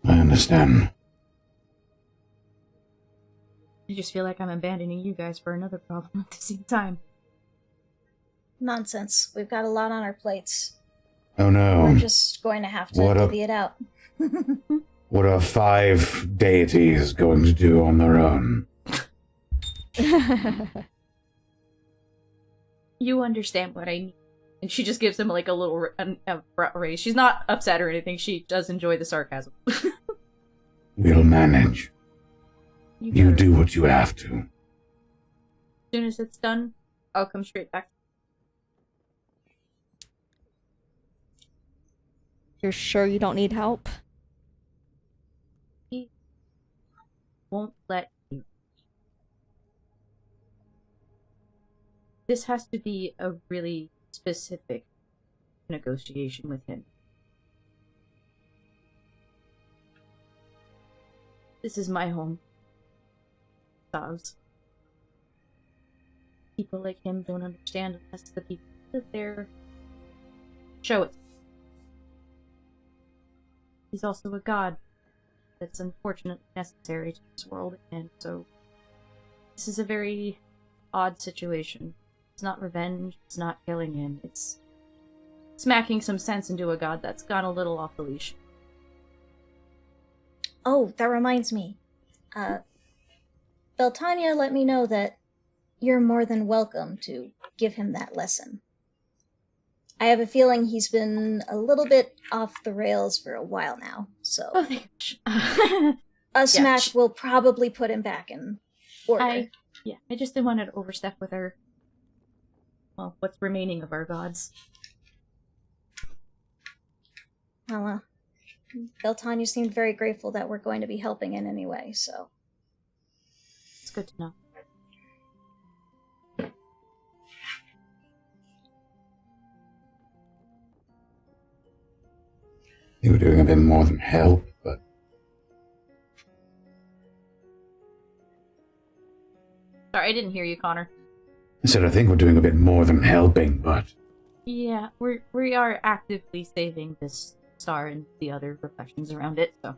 I understand. I just feel like I'm abandoning you guys for another problem at the same time. Nonsense. We've got a lot on our plates. Oh no. We're just going to have to divvy it out. What are 5 deities going to do on their own? You understand what I need. And she just gives him like a little raise. She's not upset or anything. She does enjoy the sarcasm. We'll manage. You better. do what you have to. As soon as it's done, I'll come straight back. You're sure you don't need help? He won't let you. This has to be a really specific negotiation with him. This is my home. Sov's. People like him don't understand unless the people live there show it. he's also a god that's unfortunately necessary to this world, and so this is a very odd situation. It's not revenge, it's not killing him, it's smacking some sense into a god that's gone a little off the leash. Oh, that reminds me. Beltania let me know that you're more than welcome to give him that lesson. I have a feeling he's been a little bit off the rails for a while now, so Oh, thank you. a smack will probably put him back in order. I just didn't want to overstep with our, well, what's remaining of our gods. Well, Beltania seemed very grateful that we're going to be helping in any way, so... It's good to know. You were doing a bit more than help, but Sorry, I didn't hear you, Connor. I said I think we're doing a bit more than helping, but Yeah, we are actively saving this star and the other reflections around it, so.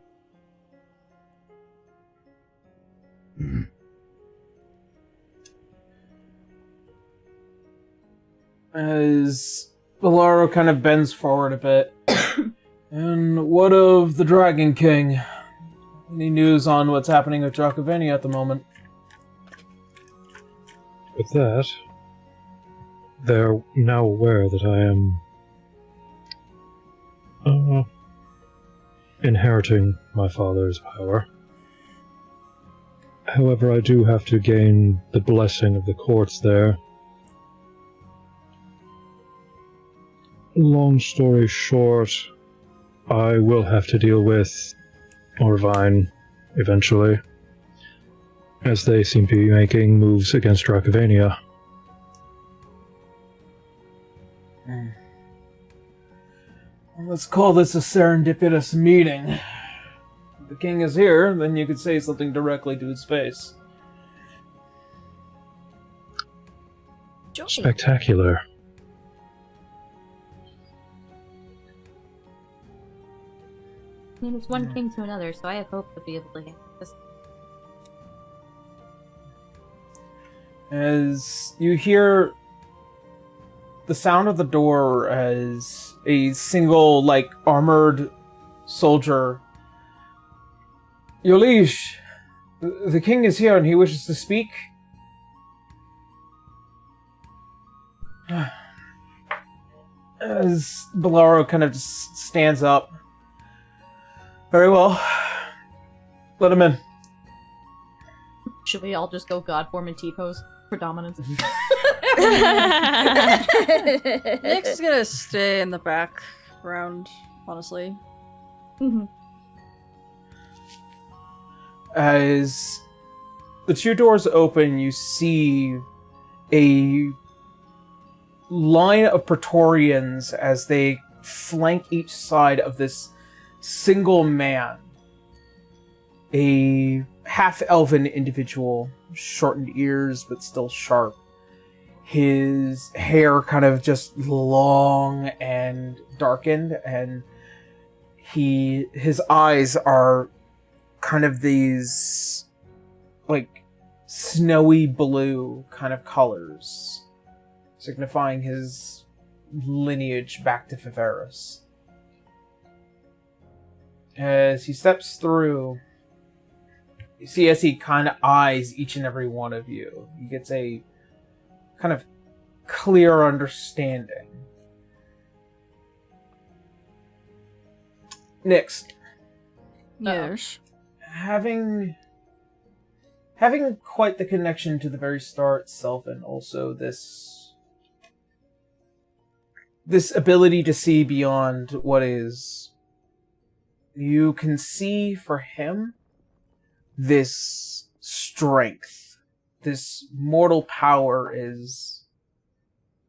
As Valaro kind of bends forward a bit. And what of the Dragon King? Any news on what's happening with Dracovania at the moment? With that, they're now aware that I am inheriting my father's power. However, I do have to gain the blessing of the courts there. Long story short, I will have to deal with Orvine eventually, as they seem to be making moves against Dracovania. Let's call this a serendipitous meeting. If the king is here, then you could say something directly to his face. Joy. Spectacular. I mean, it's one king to another, so I have hope to be able to handle this. As you hear the sound of the door as a single, armored soldier. Your liege, the king is here and he wishes to speak. As Bolaro kind of just stands up. Very well. Let him in. Should we all just go god form and T-pose for dominance? Nick's is gonna stay in the background, honestly. As the two doors open, you see a line of Praetorians as they flank each side of this single man. A half-elven individual, shortened ears but still sharp. His hair kind of just long and darkened, and his eyes are kind of these snowy blue kind of colors, signifying his lineage back to Viveris. As he steps through, you see as he kind of eyes each and every one of you, he gets a kind of clear understanding. Next. Yes. Having quite the connection to the very star itself, and also this ability to see beyond what is, you can see for him this strength, this mortal power is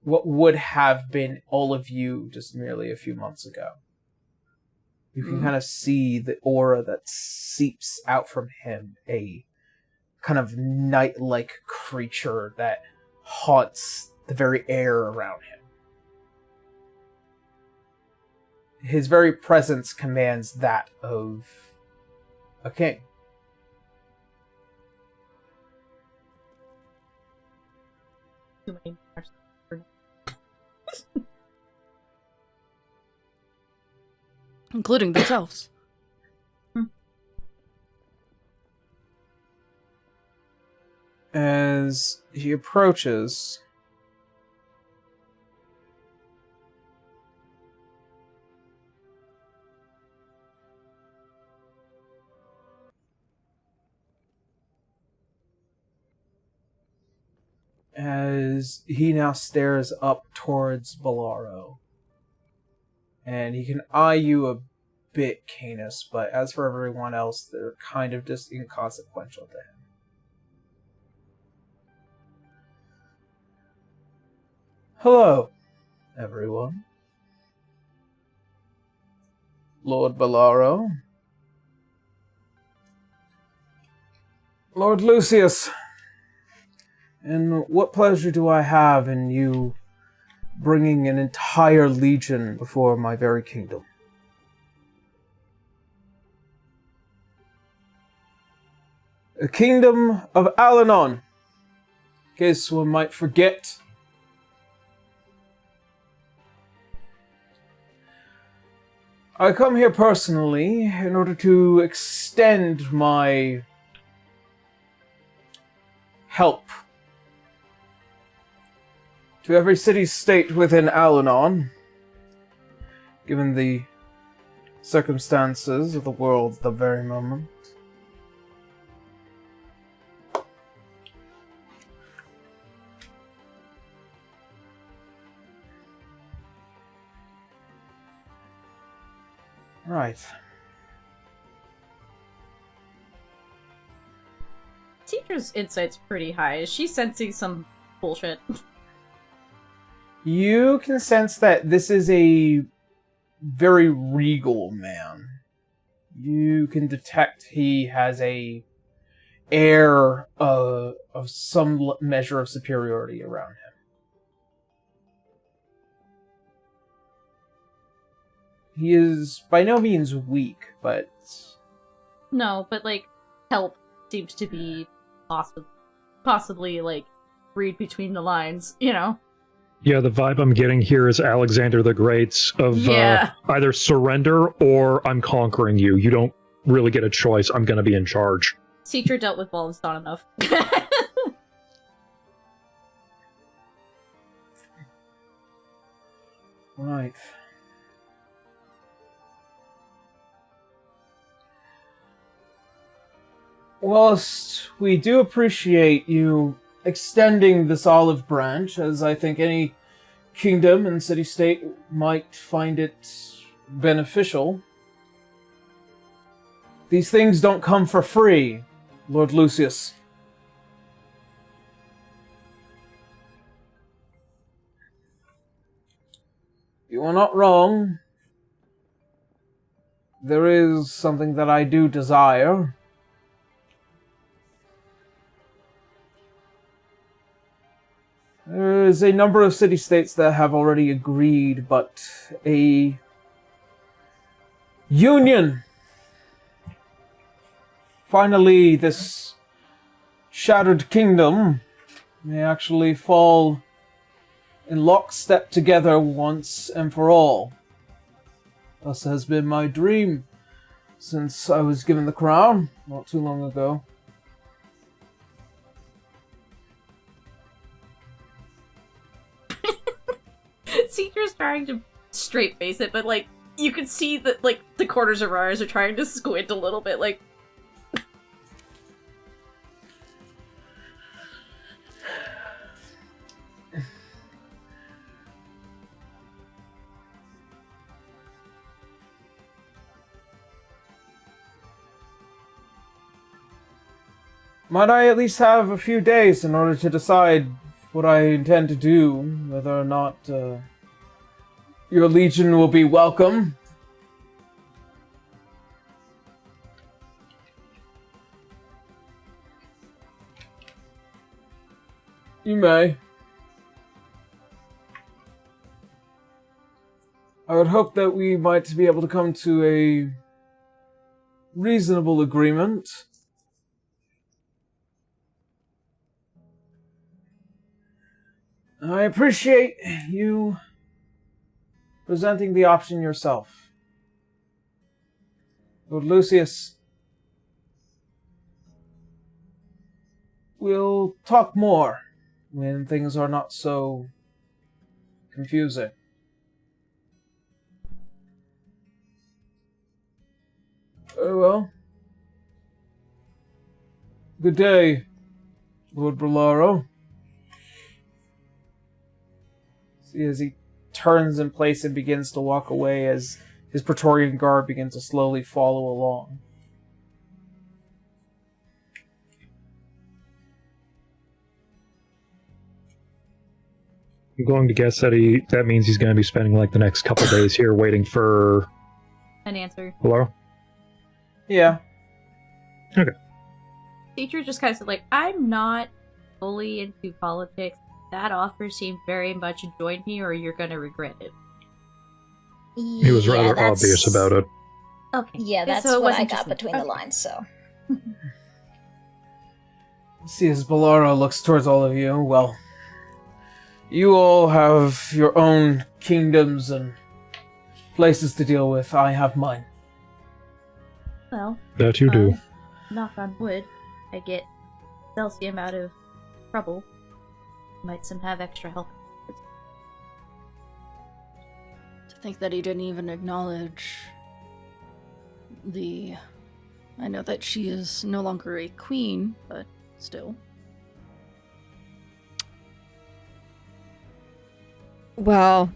what would have been all of you just merely a few months ago. You can kind of see the aura that seeps out from him, a kind of night-like creature that haunts the very air around him. his very presence commands that of a king. Too many Including themselves. As he approaches, as he now stares up towards Bolaro. And he can eye you a bit, Canis, but as for everyone else, they're kind of just inconsequential to him. Hello, everyone. Lord Bolaro. Lord Lucius. And what pleasure do I have in you bringing an entire legion before my very kingdom? The kingdom of Alanon. In case one might forget. I come here personally in order to extend my help to every city-state within Alanon, given the circumstances of the world at the very moment. Right. Teacher's insight's pretty high. Is she sensing some bullshit? You can sense that this is a very regal man. You can detect he has a air of some measure of superiority around him. He is by no means weak, but... No, but, like, help seems to be possibly, like, read between the lines, you know? Yeah, the vibe I'm getting here is Alexander the Great's of either surrender or I'm conquering you. You don't really get a choice. I'm going to be in charge. Citra dealt with Volans not enough. Right. Whilst we do appreciate you extending this olive branch, as I think any kingdom and city-state might find it beneficial, these things don't come for free, Lord Lucius. You are not wrong. There is something that I do desire. There is a number of city-states that have already agreed, but a union. Finally, this shattered kingdom may actually fall in lockstep together once and for all. This has been my dream since I was given the crown not too long ago. Citra's trying to straight face it, but, like, you can see that, like, the corners of her eyes are trying to squint a little bit, like... Might I at least have a few days in order to decide what I intend to do, whether or not your legion will be welcome? You may. I I would hope that we might be able to come to a reasonable agreement. I appreciate you presenting the option yourself. Lord Lucius, we'll talk more when things are not so confusing. Very well. Good day, Lord Bellaro. See, as he turns in place and begins to walk away, as his Praetorian guard begins to slowly follow along. I'm going to guess that that means he's going to be spending like the next couple days here waiting for An answer. Hello? Yeah. Okay. Teacher just kind of said, like, I'm not fully into politics. That offer seemed very much join me or you're going to regret it. He was rather obvious about it. Okay. Yeah, that's So it what I wasn't got just me. between the Okay. lines, so. See, as Bellaro looks towards all of you, well, you all have your own kingdoms and places to deal with. I have mine. Well, That you do. knock on wood, I get Celsium out of trouble. Might some have extra help. To think that he didn't even acknowledge the... I know that she is no longer a queen, but still. Well,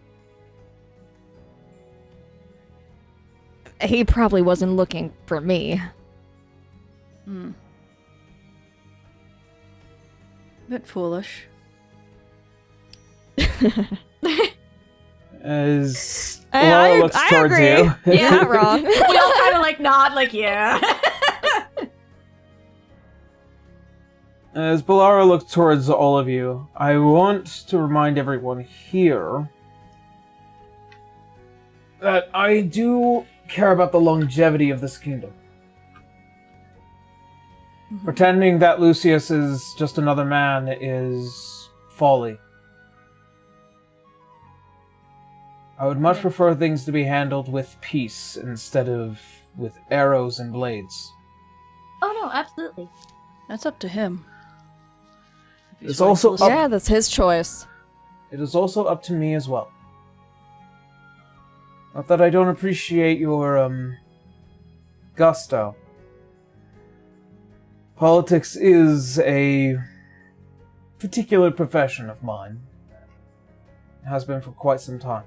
he probably wasn't looking for me. Bit foolish. As I Bellaro looks towards agree. you. Yeah, not wrong. We all kind of like nod, like, yeah. As Bellaro looks towards all of you, I want to remind everyone here that I do care about the longevity of this kingdom. Pretending that Lucius is just another man is folly. I would much prefer things to be handled with peace instead of with arrows and blades. Oh, no, absolutely. That's up to him. If he's It's willing to also listen. up- Yeah, that's his choice. It is also up to me as well. Not that I don't appreciate your, gusto. Politics is a particular profession of mine. It has been for quite some time.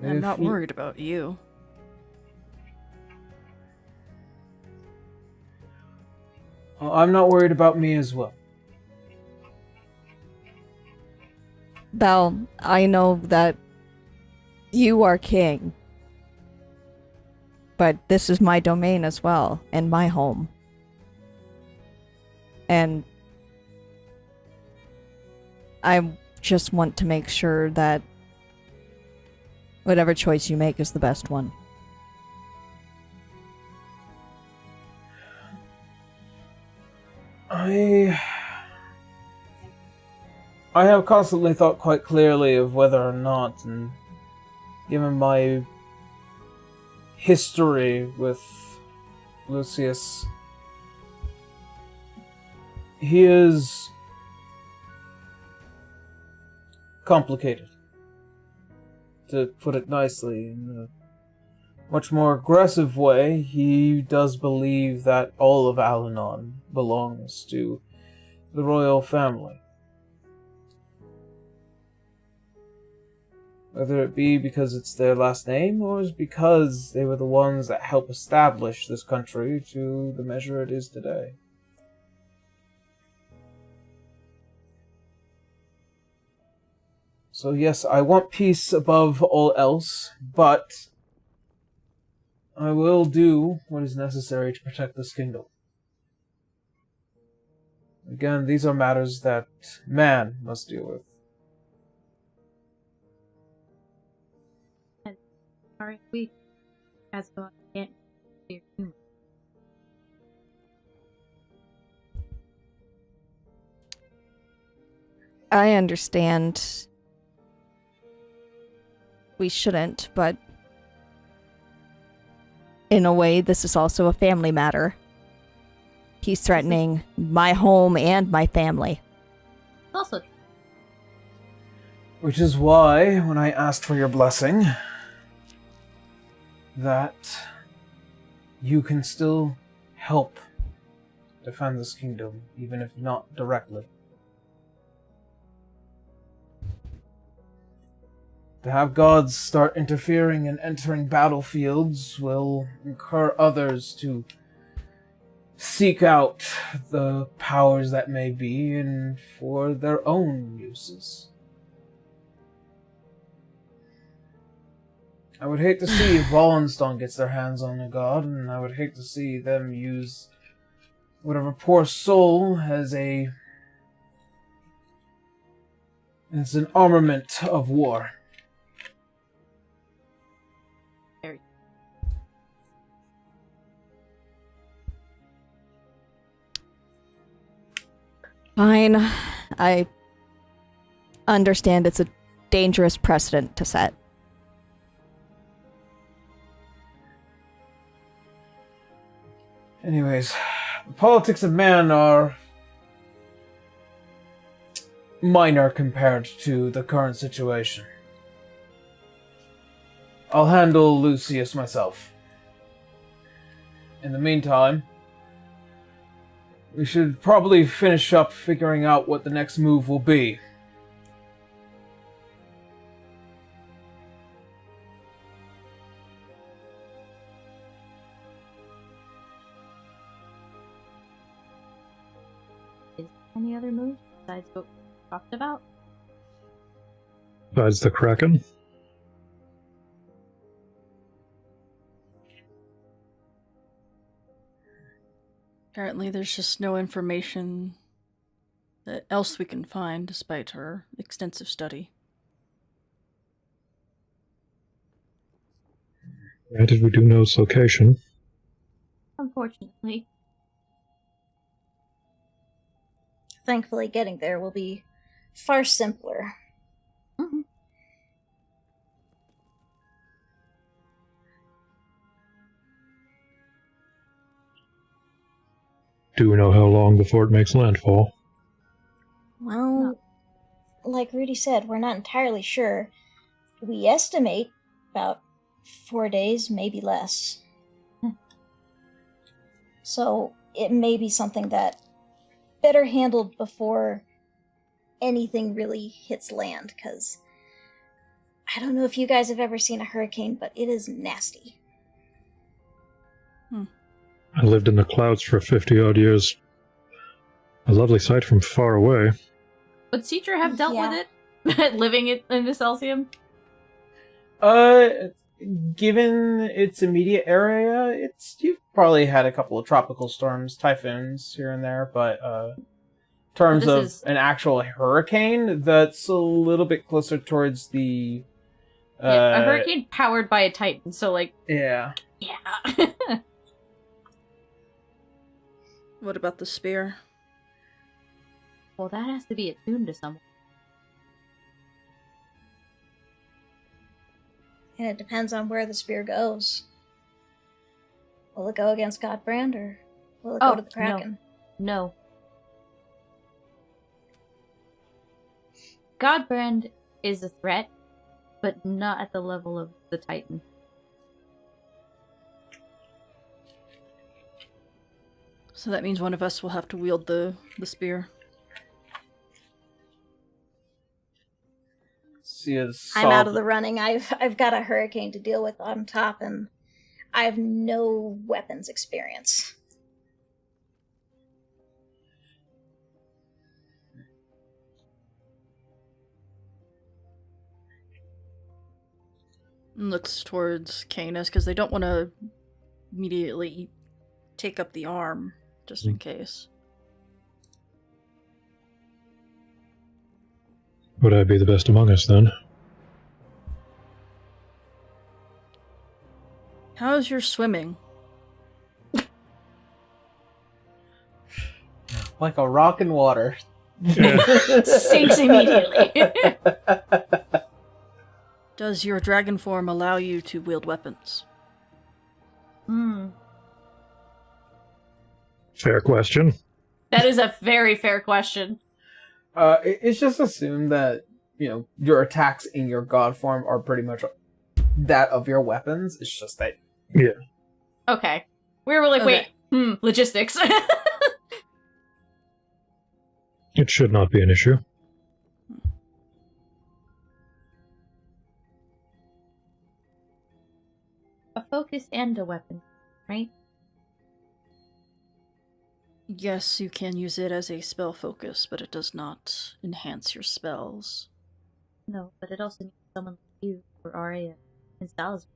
I'm If not you- worried about you. I'm not worried about me as well. Belle, I know that you are king. But this is my domain as well, and my home. And I just want to make sure that whatever choice you make is the best one. I have constantly thought quite clearly of whether or not, and given my history with Lucius, he is complicated, to put it nicely. In a much more aggressive way, he does believe that all of Al-Anon belongs to the royal family. Whether it be because it's their last name, or is because they were the ones that helped establish this country to the measure it is today. So yes, I want peace above all else, but I will do what is necessary to protect this kingdom. Again, these are matters that man must deal with. Alright, we as God can't be human. I understand we shouldn't, but in a way, this is also a family matter. He's threatening my home and my family. Also, Which is why, when I asked for your blessing, that you can still help defend this kingdom, even if not directly. To have gods start interfering and entering battlefields will incur others to seek out the powers that may be and for their own uses. I would hate to see if Wallenstein gets their hands on a god, and I would hate to see them use whatever poor soul as an armament of war. Fine. I understand it's a dangerous precedent to set. Anyways, the politics of man are minor compared to the current situation. I'll handle Lucius myself. In the meantime, we should probably finish up figuring out what the next move will be. is any other moves besides what we talked about? Besides the Kraken? Apparently, there's just no information that else we can find despite her extensive study. Granted, we do know its location. Unfortunately. Thankfully, getting there will be far simpler. Mm-hmm. Do we know how long before it makes landfall? Well, like Rudy said, we're not entirely sure. We estimate about 4 days, maybe less. So it may be something that better handled before anything really hits land, because I don't know if you guys have ever seen a hurricane, but it is nasty. I lived in the clouds for 50-odd years. A lovely sight from far away. Would Citra have dealt Yeah. with it? Living it in this Elysium? Given its immediate area, you've probably had a couple of tropical storms, typhoons here and there, but in terms This of is- an actual hurricane, that's a little bit closer towards the Yeah, a hurricane powered by a Titan, so like, yeah. yeah. What about the spear? Well, that has to be attuned to someone. And it depends on where the spear goes. Will it go against Godbrand, or will it go to the Kraken? No. Godbrand is a threat, but not at the level of the Titan. So that means one of us will have to wield the spear. I'm out of the running. I've got a hurricane to deal with on top, and I have no weapons experience. Looks towards Canis because they don't want to immediately take up the arm, just in case. Would I be the best among us then? How's your swimming? Like a rock in water. Sinks immediately. Does your dragon form allow you to wield weapons? Fair question. That is a very fair question. It's just assumed that, your attacks in your god form are pretty much that of your weapons. It's just that. Yeah. Okay. We were like, Okay. wait, logistics. It should not be an issue. A focus and a weapon, right? Yes, you can use it as a spell focus, but it does not enhance your spells. No, but it also needs someone like you for RA and styles.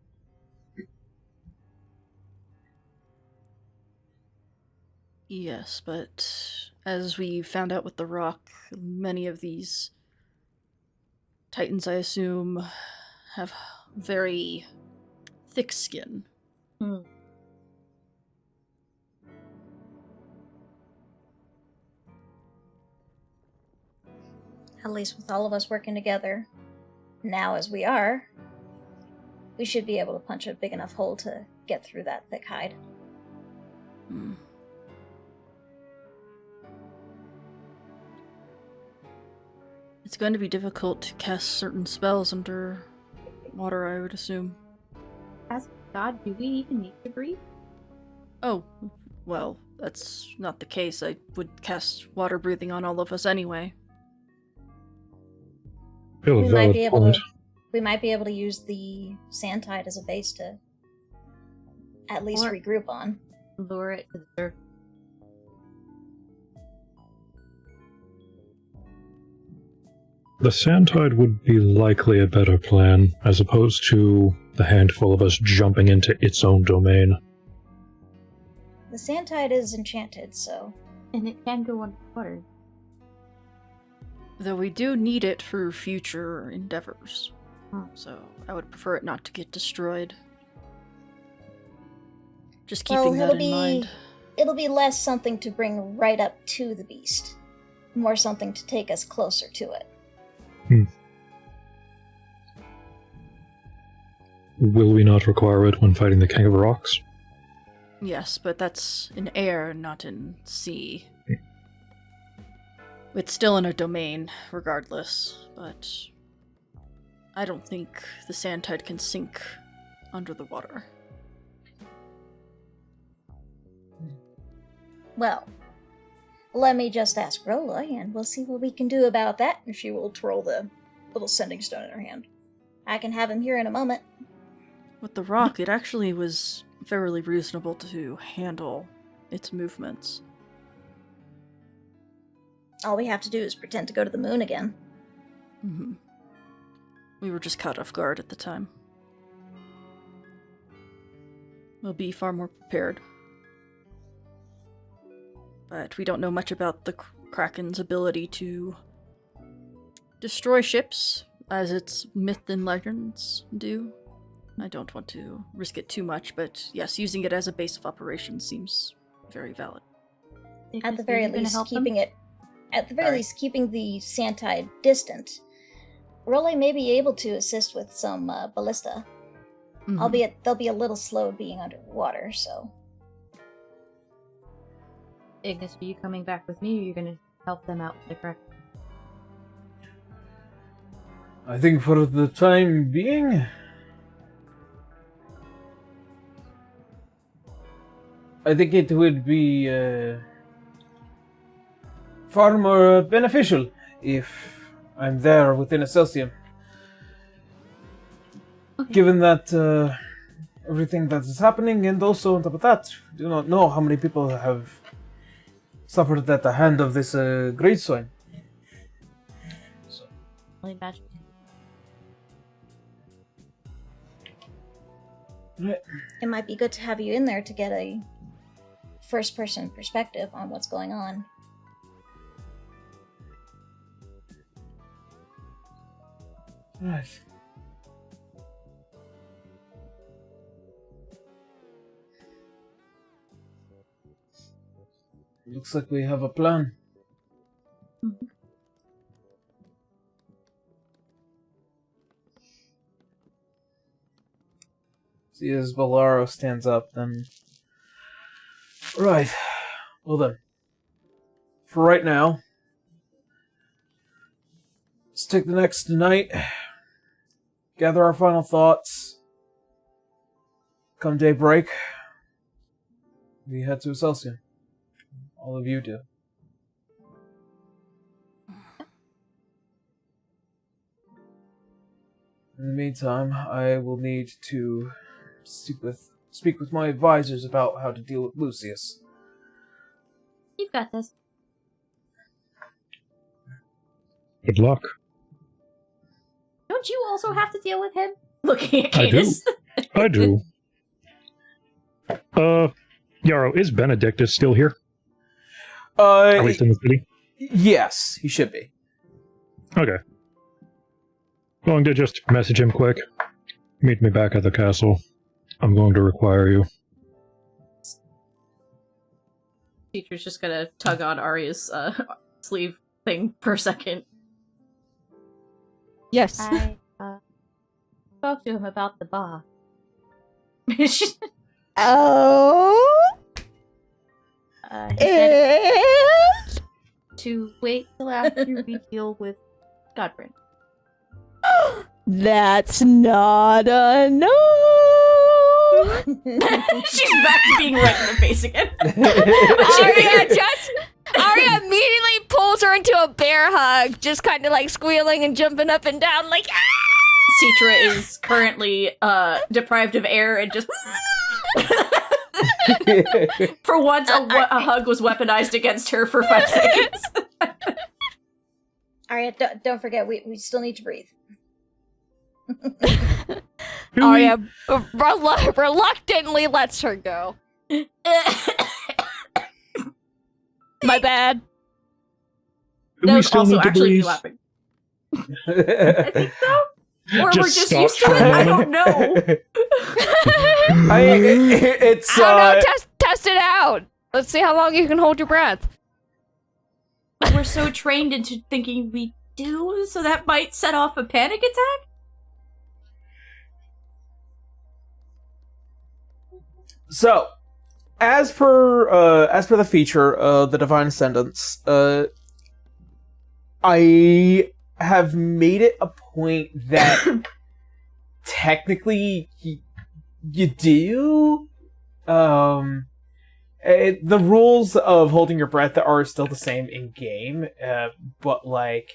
Yes, but as we found out with the rock, many of these titans, I assume, have very thick skin. At least with all of us working together, now as we are, we should be able to punch a big enough hole to get through that thick hide. It's going to be difficult to cast certain spells under water, I would assume. As God, do we even need to breathe? Oh, well, that's not the case. I would cast water breathing on all of us anyway. Still a We might valid be able point. to. We might be able to use the sand tide as a base to at least Or- regroup on. Lure it to the surface. The sand tide would be likely a better plan, as opposed to the handful of us jumping into its own domain. The sand tide is enchanted, so And it can go underwater. Though we do need it for future endeavors. Hmm. So I would prefer it not to get destroyed. Just well, keeping that in mind. it'll be less something to bring right up to the beast, more something to take us closer to it. Will we not require it when fighting the King of Rocks? Yes, but that's in air, not in sea. It's still in a domain, regardless, but I don't think the sand tide can sink under the water. Well, let me just ask Rola, and we'll see what we can do about that. And she will twirl the little sending stone in her hand. I can have him here in a moment. With the rock, it actually was fairly reasonable to handle its movements. All we have to do is pretend to go to the moon again. Mm-hmm. We were just caught off guard at the time. We'll be far more prepared. But we don't know much about the Kraken's ability to destroy ships, as its myth and legends do. I don't want to risk it too much, but yes, using it as a base of operations seems very valid. At the very least, keeping the sand tide distant. Rola may be able to assist with some ballista, Mhm. albeit they'll be a little slow being underwater, so... Ignis, are you coming back with me, or are you going to help them out with the correct? I think for the time being, I think it would be far more beneficial if I'm there within Excelsium. Okay. Given that everything that is happening, and also on top of that, we do not know how many people have suffered at the hand of this great swine. Only imagine. It might be good to have you in there to get a first-person perspective on what's going on. Right. Looks like we have a plan. See, as Bolaro stands up, then... Right. Well then. For right now, let's take the next night, gather our final thoughts. Come daybreak, we head to Excelsior. All of you do. In the meantime, I will need to speak with my advisors about how to deal with Lucius. You've got this. Good luck. Don't you also have to deal with him? Looking at I do. Cadus. I do. Yarrow, is Benedictus still here? At least in the city? Yes, he should be. Okay. Going to just message him quick. Meet me back at the castle. I'm going to require you. Teacher's just gonna tug on Arya's sleeve thing for a second. Yes. I spoke to him about the bar. Oh. He said to wait till after we deal with Godbrand. That's not enough. She's back to being red in the face again. Arya immediately pulls her into a bear hug, just kind of like squealing and jumping up and down, like. Citra is currently deprived of air and just. For once, a hug was weaponized against her for 5 seconds. Arya, don't forget, we still need to breathe. Arya reluctantly lets her go. My bad. Do we still also need to actually breathe? laughing. I think so? Or we're just stop used to for it? a I moment. don't know. It's I don't know, test it out. Let's see how long you can hold your breath. We're so trained into thinking we do, so that might set off a panic attack? So, as per the feature, the Divine Ascendants, I have made it a point that technically you do. The rules of holding your breath are still the same in game, but like.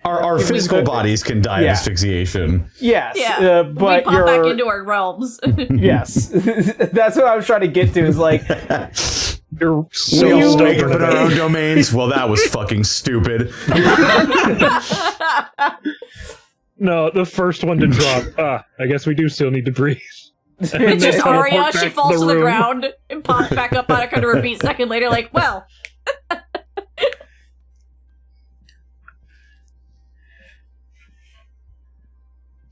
Our physical bodies can die of asphyxiation. Yes, Yeah, but we pop back into our realms. Yes, that's what I was trying to get to. Is like You're We all so wake up in stubborn. our own domains. Well, that was fucking stupid. No, the first one to drop. I guess we do still need to breathe. And It's then just teleport Arya, back she falls to the room. ground and pops back up on under her feet a second later, like, well.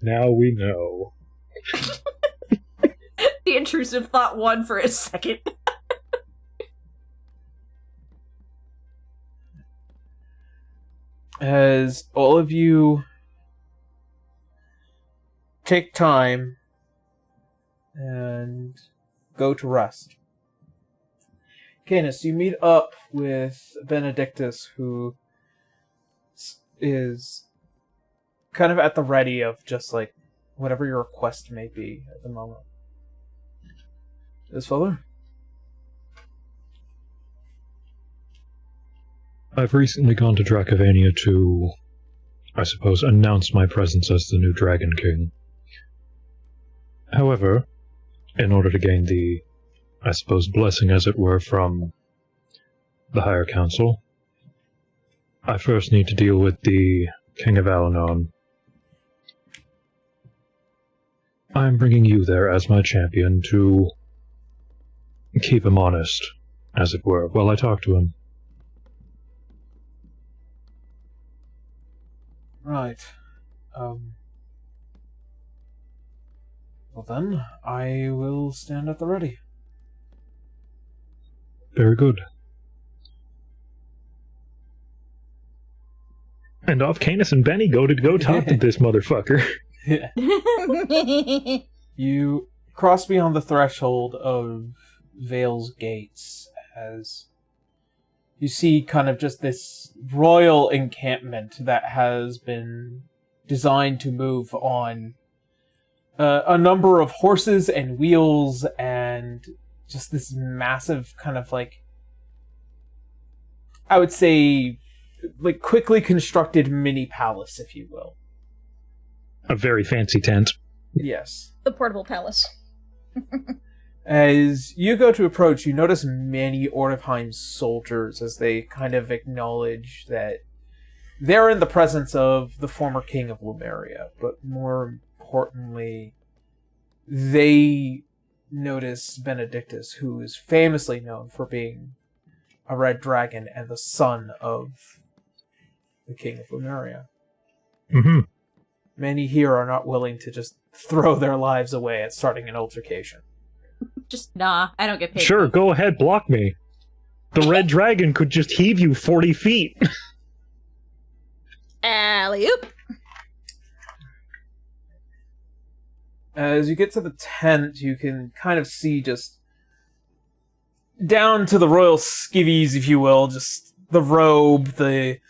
Now we know. The intrusive thought won for a second. as all of you take time and go to rest. Canis, you meet up with Benedictus, who is kind of at the ready of just like whatever your request may be at the moment. Yes, Father? I've recently gone to Dracovania to, I suppose, announce my presence as the new Dragon King. However, in order to gain the, I suppose, blessing as it were from the Higher Council, I first need to deal with the King of Alanon. I'm bringing you there as my champion to keep him honest, as it were, while I talk to him. Right. Well then, I will stand at the ready. Very good. And off Canis and Benny go to go talk to this motherfucker. You cross beyond the threshold of Vale's gates as you see kind of just this royal encampment that has been designed to move on a number of horses and wheels and just this massive kind of like, I would say, like quickly constructed mini palace, if you will. A very fancy tent. Yes. The portable palace. As you go to approach, you notice many Ornheim's soldiers as they kind of acknowledge that they're in the presence of the former king of Lemuria, but more importantly, they notice Benedictus, who is famously known for being a red dragon and the son of the king of Lemuria. Mm-hmm. Many here are not willing to just throw their lives away at starting an altercation. Just, nah, I don't get paid. Sure, go ahead, block me. The red dragon could just heave you 40 feet. Alley-oop! As you get to the tent, you can kind of see just down to the royal skivvies, if you will, just the robe, the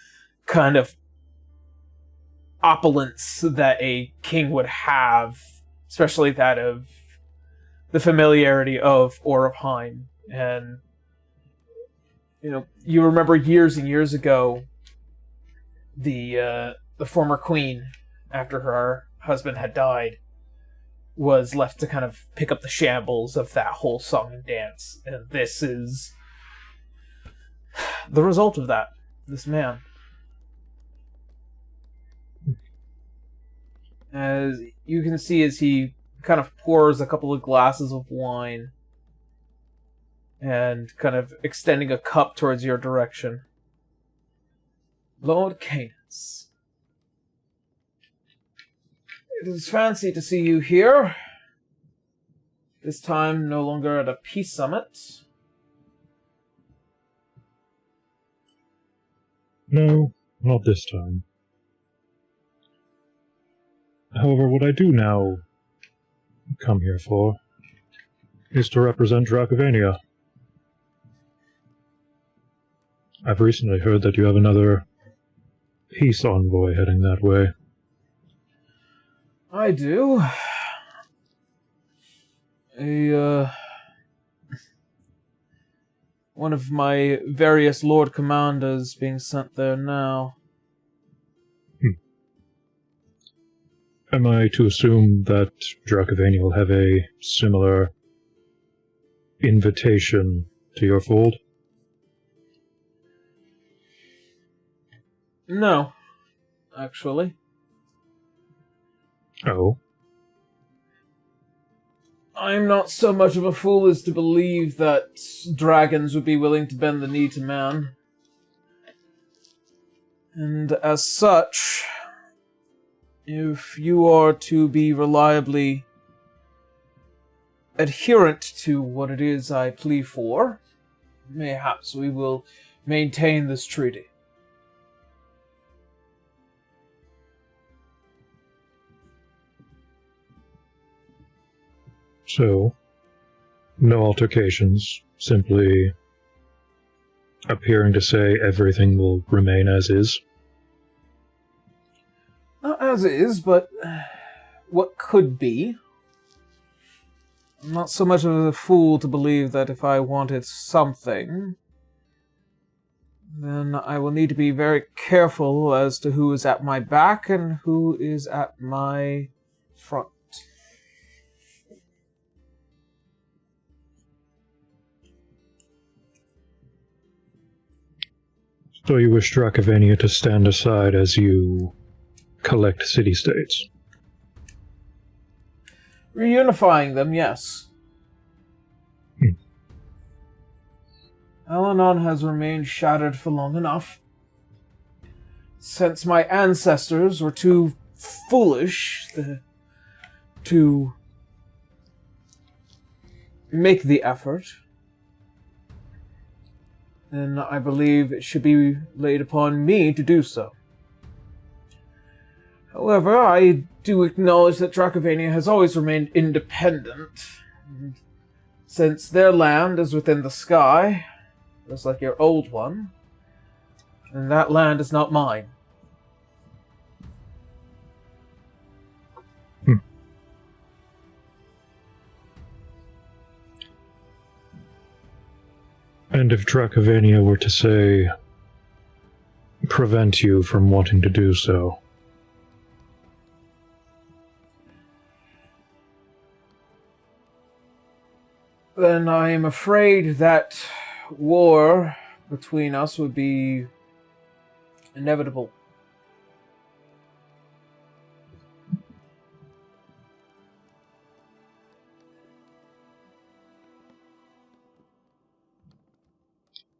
kind of opulence that a king would have, especially that of the familiarity of Ornheim. And, you know, you remember years and years ago, the former queen, after her husband had died, was left to kind of pick up the shambles of that whole song and dance. And this is the result of that. This man. As you can see as he kind of pours a couple of glasses of wine and kind of extending a cup towards your direction. Lord Canis, it is fancy to see you here. This time no longer at a peace summit. No, not this time. However, what I do now come here for is to represent Dracovania. I've recently heard that you have another peace envoy heading that way. I do. One of my various Lord Commanders being sent there now. Am I to assume that Dracovania will have a similar invitation to your fold? No, actually. Oh? I'm not so much of a fool as to believe that dragons would be willing to bend the knee to man. And as such, if you are to be reliably adherent to what it is I plea for, mayhaps we will maintain this treaty. So, no altercations, simply appearing to say everything will remain as is. Not as is, but what could be. I'm not so much of a fool to believe that if I wanted something, then I will need to be very careful as to who is at my back and who is at my front. So you wish Dracovania to stand aside as you collect city-states? Reunifying them, yes. Alanon has remained shattered for long enough. since my ancestors were too foolish to make the effort, then I believe it should be laid upon me to do so. However, I do acknowledge that Dracovania has always remained independent, and since their land is within the sky, just like your old one, then that land is not mine. And if Dracovania were to say, prevent you from wanting to do so, then I am afraid that war between us would be inevitable.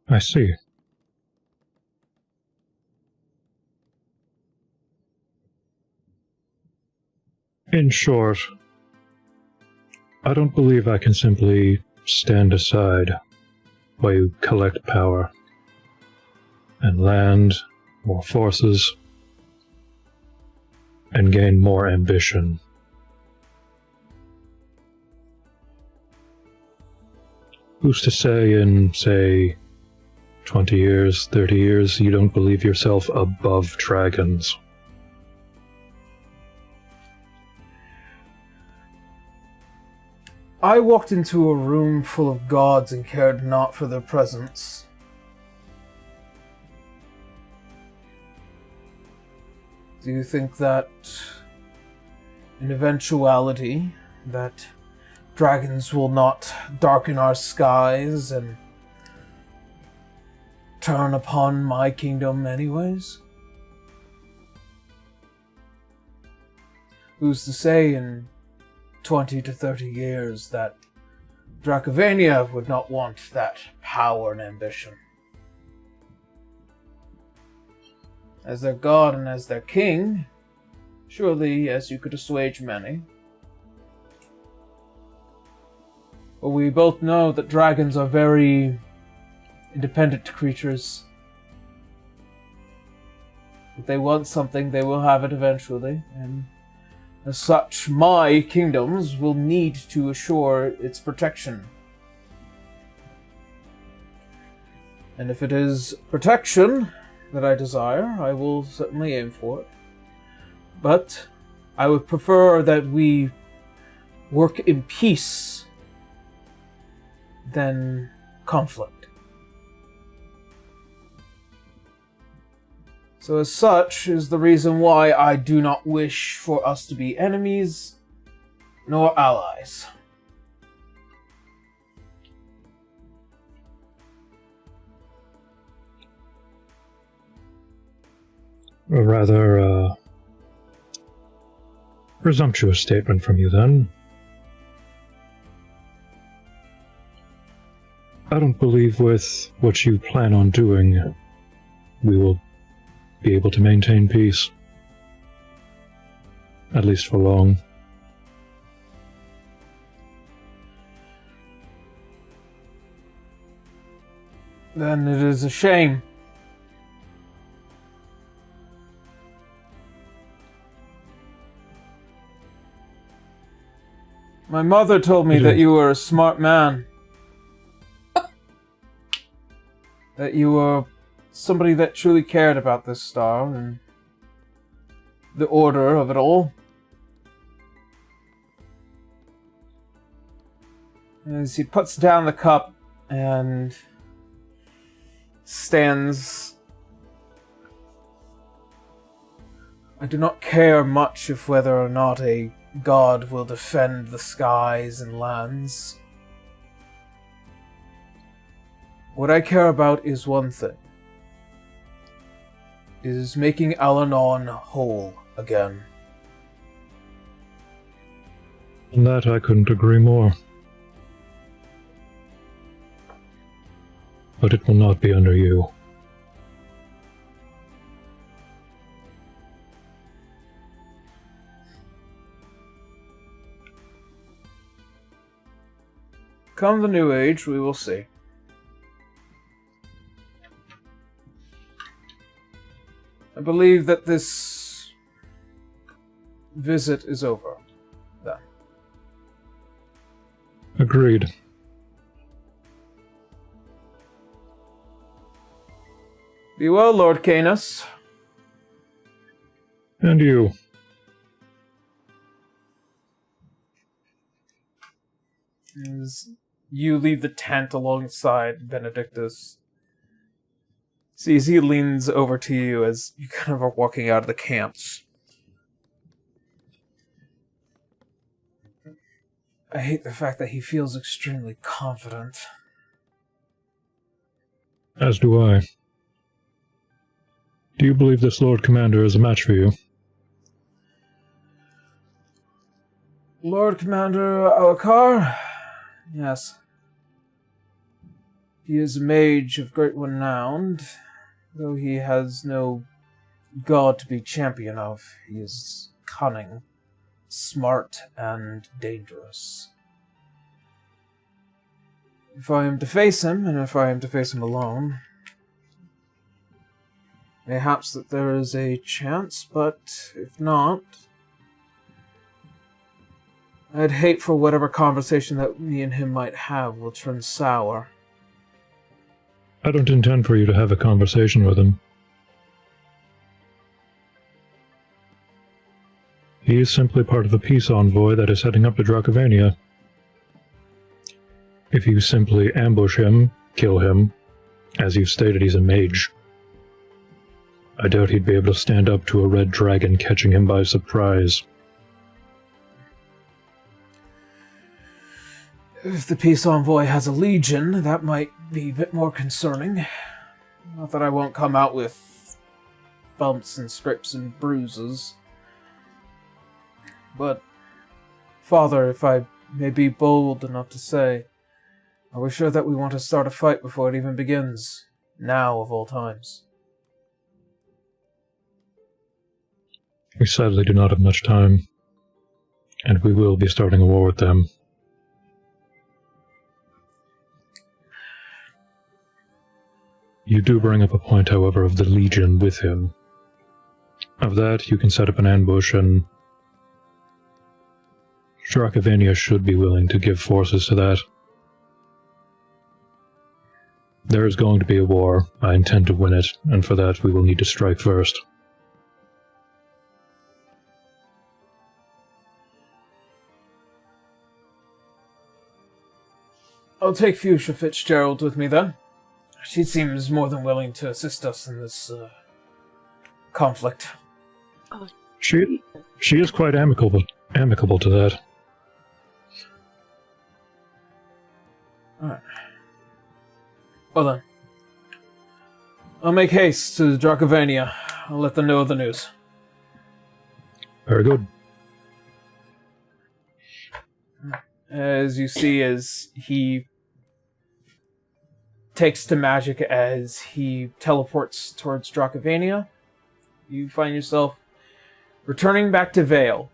I see. In short, I don't believe I can simply stand aside while you collect power and land more forces and gain more ambition. Who's to say in, say, 20 years, 30 years, you don't believe yourself above dragons? I walked into a room full of gods and cared not for their presence. Do you think that, in eventuality, that dragons will not darken our skies and turn upon my kingdom anyways? Who's to say in 20 to 30 years that Dracovania would not want that power and ambition? As their god and as their king, surely, yes, you could assuage many. But we both know that dragons are very independent creatures. If they want something, they will have it eventually, and as such, my kingdoms will need to assure its protection. And if it is protection that I desire, I will certainly aim for it. But I would prefer that we work in peace than conflict. So as such is the reason why I do not wish for us to be enemies nor allies. A rather, presumptuous statement from you, then. I don't believe with what you plan on doing, we will be able to maintain peace. At least for long. Then it is a shame. My mother told me that you were a smart man. That you were somebody that truly cared about this star and the order of it all. As he puts down the cup and stands, I do not care much if whether or not a god will defend the skies and lands. What I care about is one thing. Is making Alanon whole again. On that I couldn't agree more. But it will not be under you. come the new age, we will see. I believe that this visit is over, then. Agreed. Be well, Lord Canis. And you. As you leave the tent alongside Benedictus, see as he leans over to you as you kind of are walking out of the camps. I hate the fact that he feels extremely confident. As do I. Do you believe this Lord Commander is a match for you? Lord Commander Alakar? Yes. He is a mage of great renown, though he has no god to be champion of. He is cunning, smart, and dangerous. If I am to face him, and if I am to face him alone, mayhaps that there is a chance, but if not, I'd hate for whatever conversation that me and him might have will turn sour. I don't intend for you to have a conversation with him. He is simply part of a peace envoy that is heading up to Dracovania. If you simply ambush him, kill him, as you've stated, he's a mage. I doubt he'd be able to stand up to a red dragon catching him by surprise. If the peace envoy has a legion, that might be a bit more concerning. Not that I won't come out with bumps and scrapes and bruises. But, Father, if I may be bold enough to say, are we sure that we want to start a fight before it even begins? Now, of all times. We sadly do not have much time, and we will be starting a war with them. You do bring up a point, however, of the Legion with him. Of that, you can set up an ambush, and Dracovania should be willing to give forces to that. There is going to be a war. I intend to win it, and for that we will need to strike first. I'll take Fuchsia Fitzgerald with me then. She seems more than willing to assist us in this conflict. She is quite amicable to that. Alright. Well then. I'll make haste to Dracovania. I'll let them know the news. Very good. As you see, as he takes to magic as he teleports towards Dracovania, you find yourself returning back to Vale.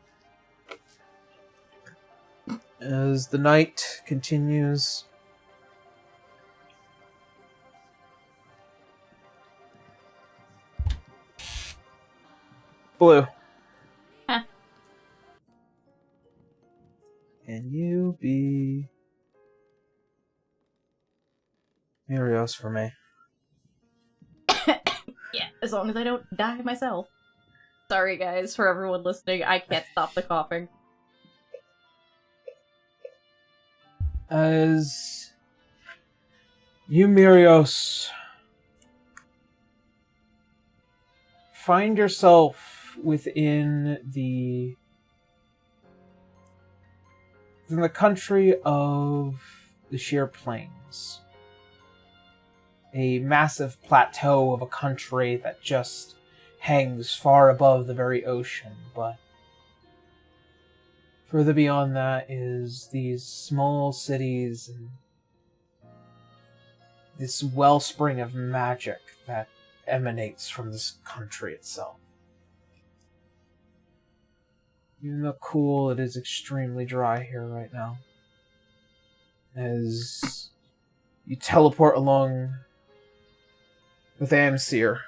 As the night continues, Blue. Huh. Can you be Mirios for me? Yeah, as long as I don't die myself. Sorry guys, for everyone listening, I can't stop the coughing. As you, Mirios, find yourself within the country of the Sheer Plains. A massive plateau of a country that just hangs far above the very ocean, but further beyond that is these small cities and this wellspring of magic that emanates from this country itself. Even though cool, it is extremely dry here right now. as you teleport along with Amsir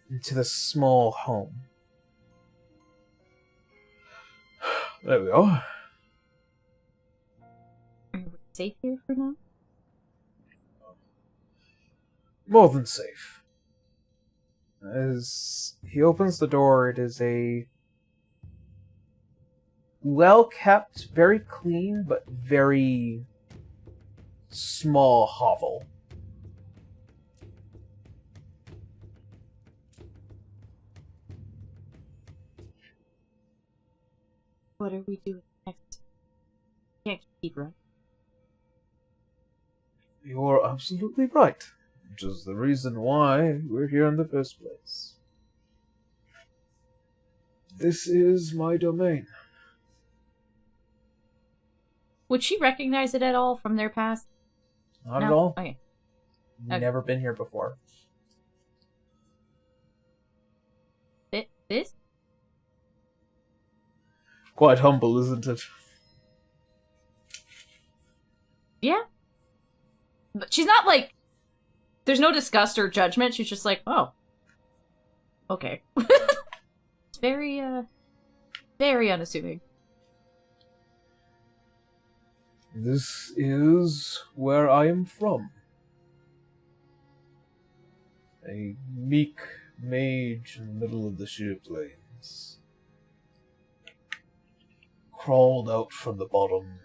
into this small home. There we are. Are we safe here for now? More than safe. As he opens the door, it is a well-kept, very clean, but very small hovel. What are we doing next? Can't keep running. You're absolutely right. Which is the reason why we're here in the first place. This is my domain. Would she recognize it at all from their past? Not at all. Okay. Never been here before. This? Quite humble, isn't it? Yeah. But she's not like... There's no disgust or judgment. She's just like, oh. Okay. It's very, very unassuming. This is where I am from. A meek mage in the middle of the sheer plains. Crawled out from the bottom.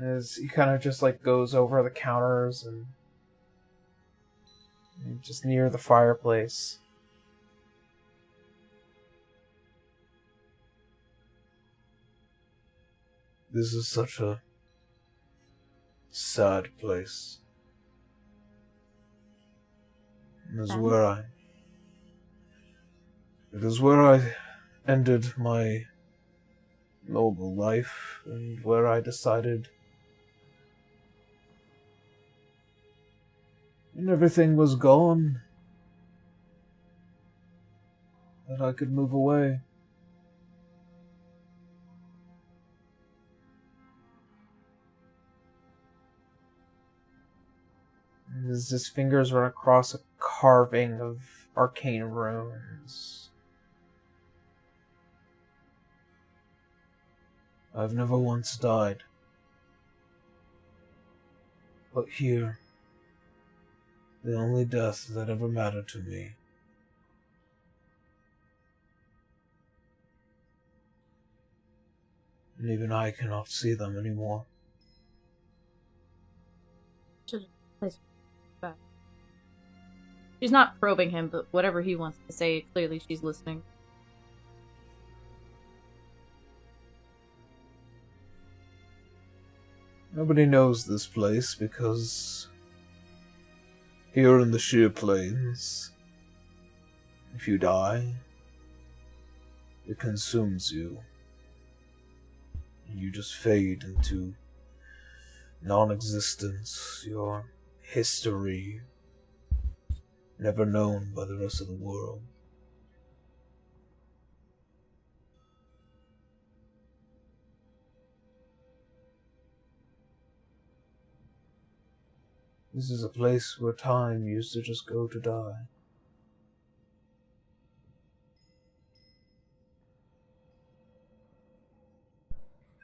As he kind of just like goes over the counters and just near the fireplace. This is such a sad place. It is where I ended my noble life, and where I decided when everything was gone that I could move away. As his fingers run across a carving of arcane runes. I've never once died. But here, the only death that ever mattered to me. And even I cannot see them anymore. She's not probing him, but whatever he wants to say, clearly she's listening. Nobody knows this place because here in the sheer plains, if you die, it consumes you. And you just fade into non-existence, your history never known by the rest of the world. This is a place where time used to just go to die.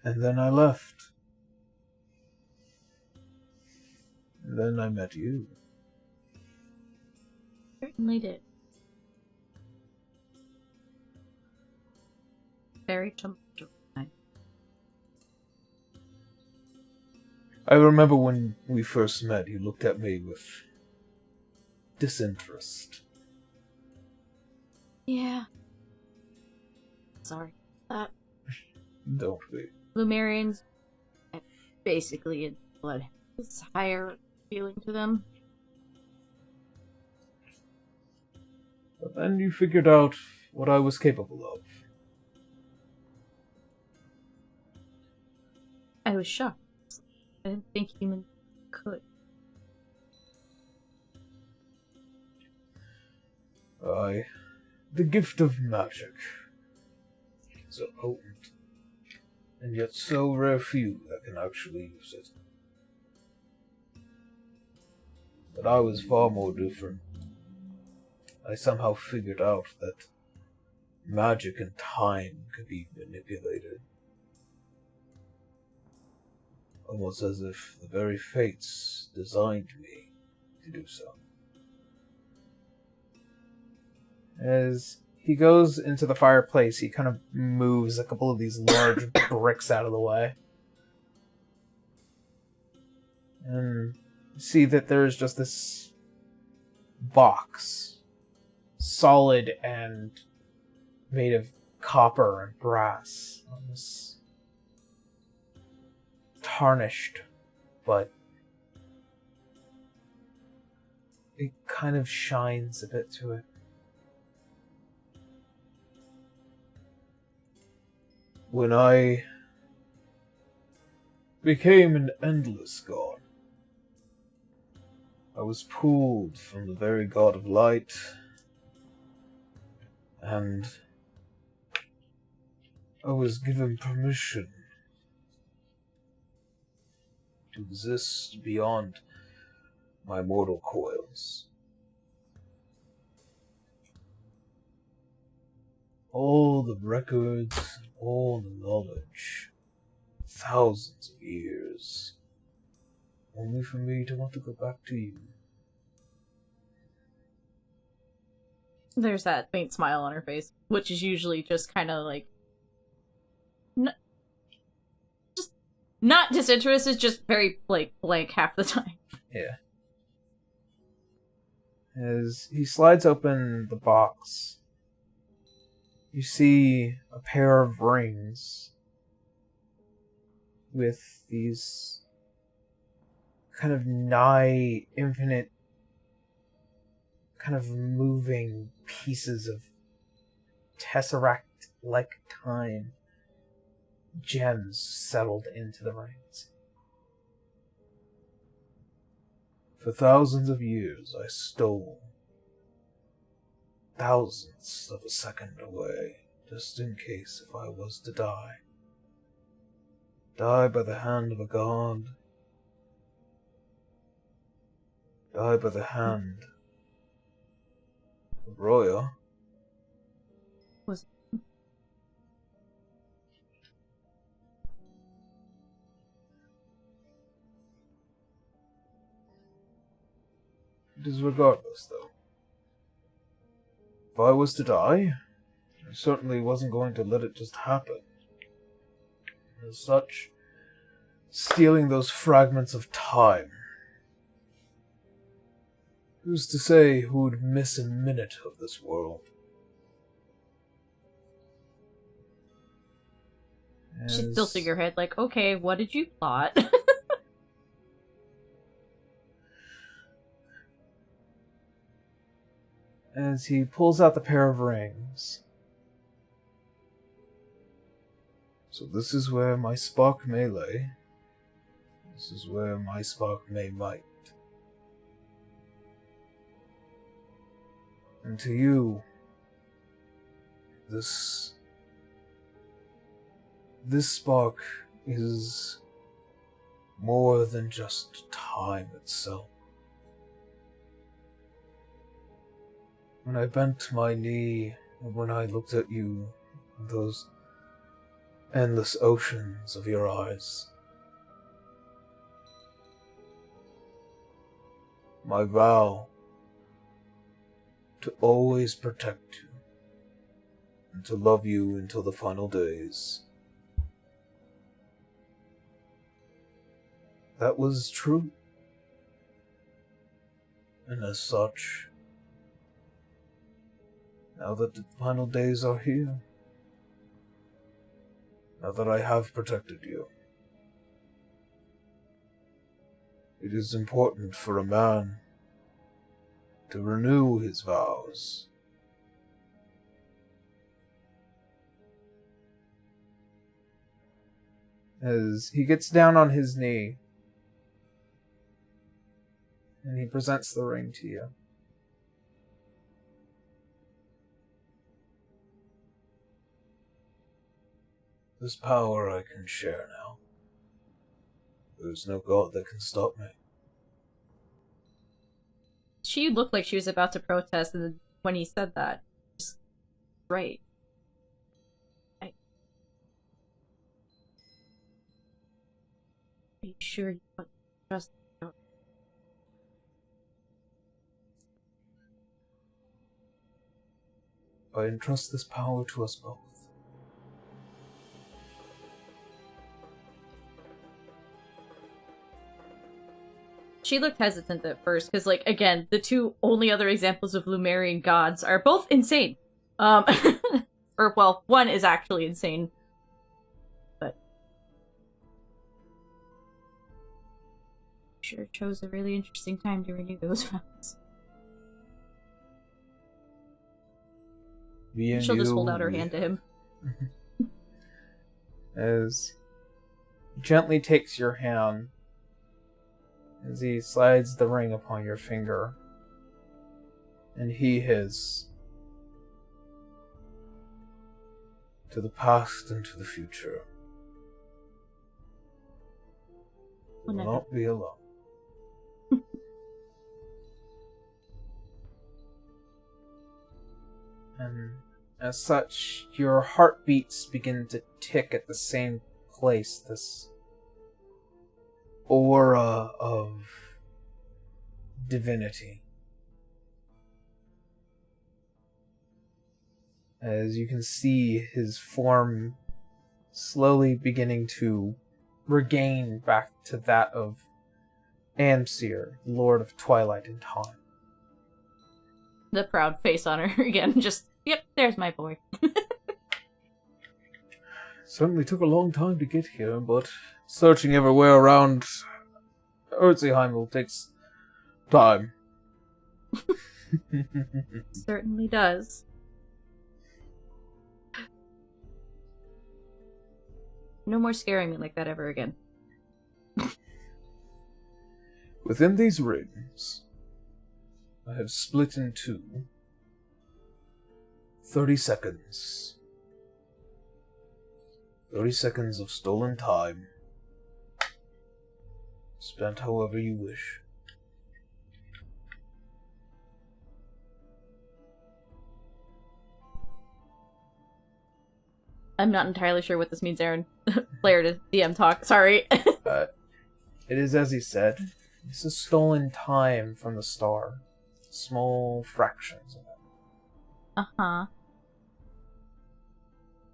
And then I left. And then I met you. Certainly did. Very tumultuous. I remember when we first met, you looked at me with disinterest. Yeah. Sorry. Don't be. Lumerians basically in blood has higher feeling to them. But then you figured out what I was capable of. I was shocked. I didn't think humans could. The gift of magic is a potent and yet so rare few that can actually use it. But I was far more different. I somehow figured out that magic and time could be manipulated. Almost as if the very fates designed me to do so. As he goes into the fireplace, he kind of moves a couple of these large bricks out of the way. And you see that there's just this box, solid and made of copper and brass. Almost tarnished, but it kind of shines a bit to it. When I became an endless god, I was pulled from the very god of light, and I was given permission to exist beyond my mortal coils. All the records, all the knowledge, thousands of years, only for me to want to go back to you. There's that faint smile on her face, which is usually just kind of like... just not disinterested, just very, like, blank half the time. Yeah. As he slides open the box, you see a pair of rings with these kind of nigh infinite, kind of moving pieces of tesseract-like time gems settled into the rings. For thousands of years I stole thousands of a second away, just in case if I was to die. Die by the hand of a god. Die by the hand of Roya. Was It is regardless, though. If I was to die, I certainly wasn't going to let it just happen. As such, stealing those fragments of time. Who's to say who would miss a minute of this world? she tilting her head like, okay, what did you plot? As he pulls out the pair of rings. So this is where my spark may lay. This is where my spark may might. And to you, this spark is more than just time itself. When I bent my knee, and when I looked at you, those endless oceans of your eyes, my vow to always protect you and to love you until the final days. That was true. And as such, now that the final days are here, now that I have protected you, it is important for a man to renew his vows. As he gets down on his knee, and he presents the ring to you. This power I can share now. There's no god that can stop me. She looked like she was about to protest, and then when he said that, just right. Are you sure you want to trust? I entrust this power to us both. She looked hesitant at first, because, like, again, the two only other examples of Lumerian gods are both insane. Or, well, one is actually insane. But... sure chose a really interesting time to renew those vows. She'll just hold out her hand to him. As he gently takes your hand, as he slides the ring upon your finger, and he his. To the past and to the future. You will not be alone. And as such, your heartbeats begin to tick at the same place, this aura of divinity. As you can see his form slowly beginning to regain back to that of Amsir, Lord of Twilight and Time. The proud face on her again, just, yep, there's my boy. Certainly took a long time to get here, but searching everywhere around Erzheim takes time. Certainly does. No more scaring me like that ever again. Within these rings, I have split into 30 seconds. 30 seconds of stolen time. Spent however you wish. I'm not entirely sure what this means, Aaron. Player to DM talk, sorry. It is as he said. This is stolen time from the star. Small fractions of it. Uh-huh.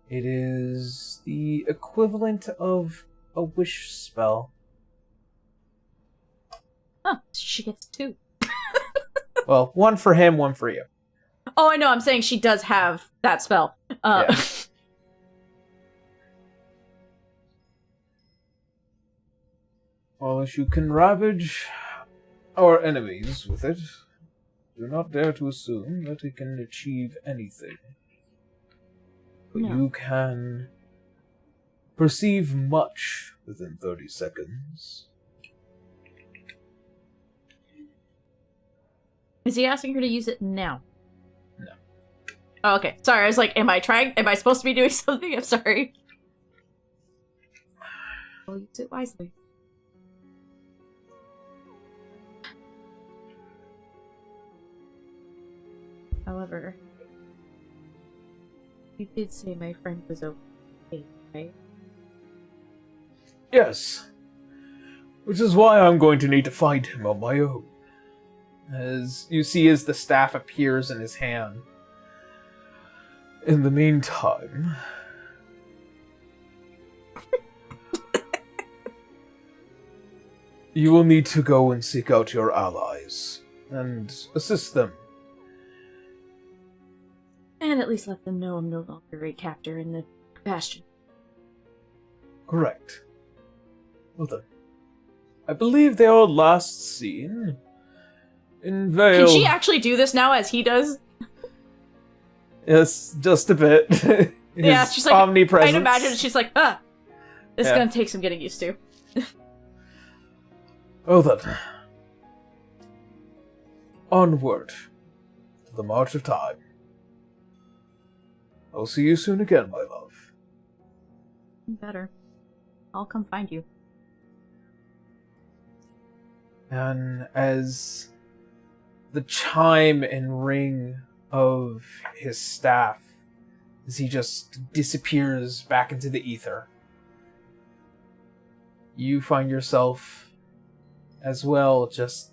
It is the equivalent of a wish spell. Huh, she gets two. Well, one for him, one for you. Oh, I know, I'm saying she does have that spell. Yeah. Well, if you can ravage our enemies with it, do not dare to assume that it can achieve anything. But No. you can perceive much within 30 seconds. Is he asking her to use it now? No. Oh, okay. Sorry, I was like, am I supposed to be doing something? I'm sorry. I'll use it wisely. However, you did say my friend was okay, right? Yes. Which is why I'm going to need to find him on my own. As you see as the staff appears in his hand. In the meantime... you will need to go and seek out your allies. And assist them. And at least let them know I'm no longer a captor in the Bastion. Correct. Well then. I believe they are last seen in Vale. Can she actually do this now as he does? Yes, just a bit. Yeah, she's like, omnipresence. I'd imagine she's like, this is Yeah. gonna take some getting used to. Oh then. Onward to the march of time. I'll see you soon again, my love. Better. I'll come find you. And as the chime and ring of his staff, as he just disappears back into the ether, you find yourself as well just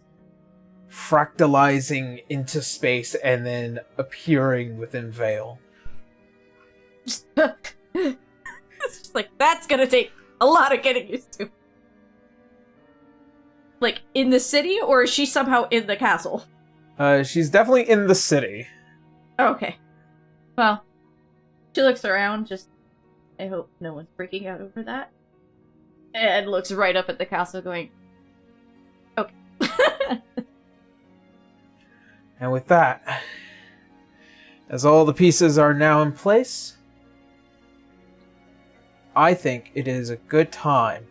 fractalizing into space and then appearing within Vale. It's just like, that's gonna take a lot of getting used to. Like, in the city, or is she somehow in the castle? She's definitely in the city. Okay. Well, she looks around, just, I hope no one's freaking out over that. And looks right up at the castle going, okay. And with that, as all the pieces are now in place, I think it is a good time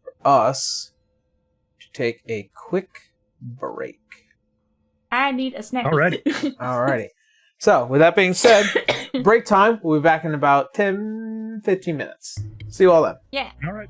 for us to take a quick break. I need a snack. Alrighty. Alrighty. So, with that being said, break time. We'll be back in about 10, 15 minutes. See you all then. Yeah. All right.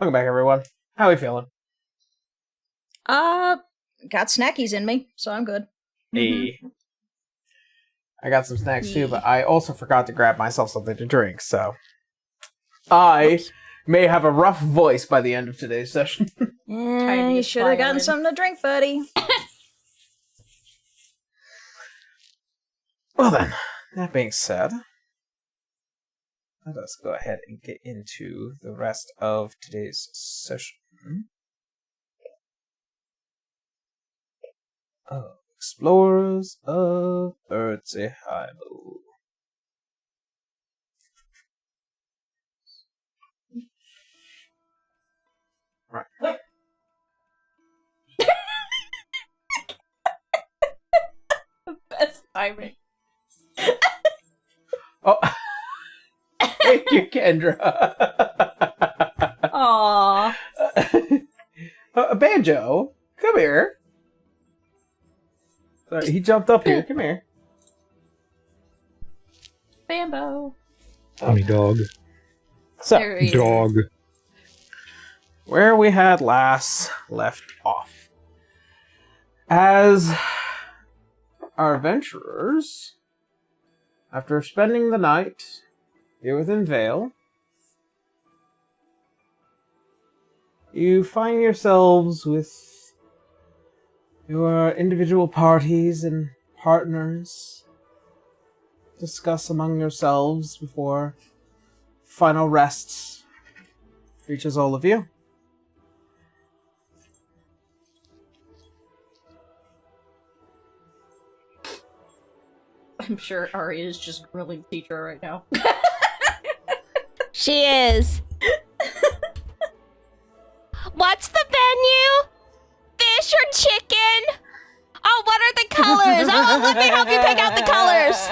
Welcome back, everyone. How we feeling? Got snackies in me, so I'm good. Hey. I got some snacks too, but I also forgot to grab myself something to drink, so I may have a rough voice by the end of today's session. You should have gotten something to drink, buddy. Well then, that being said, let us go ahead and get into the rest of today's session. Explorers of Earthseheimu. Right. Best timing. Oh, thank you, Kendra. Aww. Banjo, come here. Sorry, he jumped up here. Come here. Bambo. Honey dog. So, There he is. Dog. where we had last left off. As our adventurers, after spending the night here within Vale, you find yourselves with your individual parties and partners. Discuss among yourselves before final rest reaches all of you. I'm sure Arya is just grilling teacher right now. She is. What's the menu? Fish or chicken? Oh, what are the colors? Oh, let me help you pick out the colors.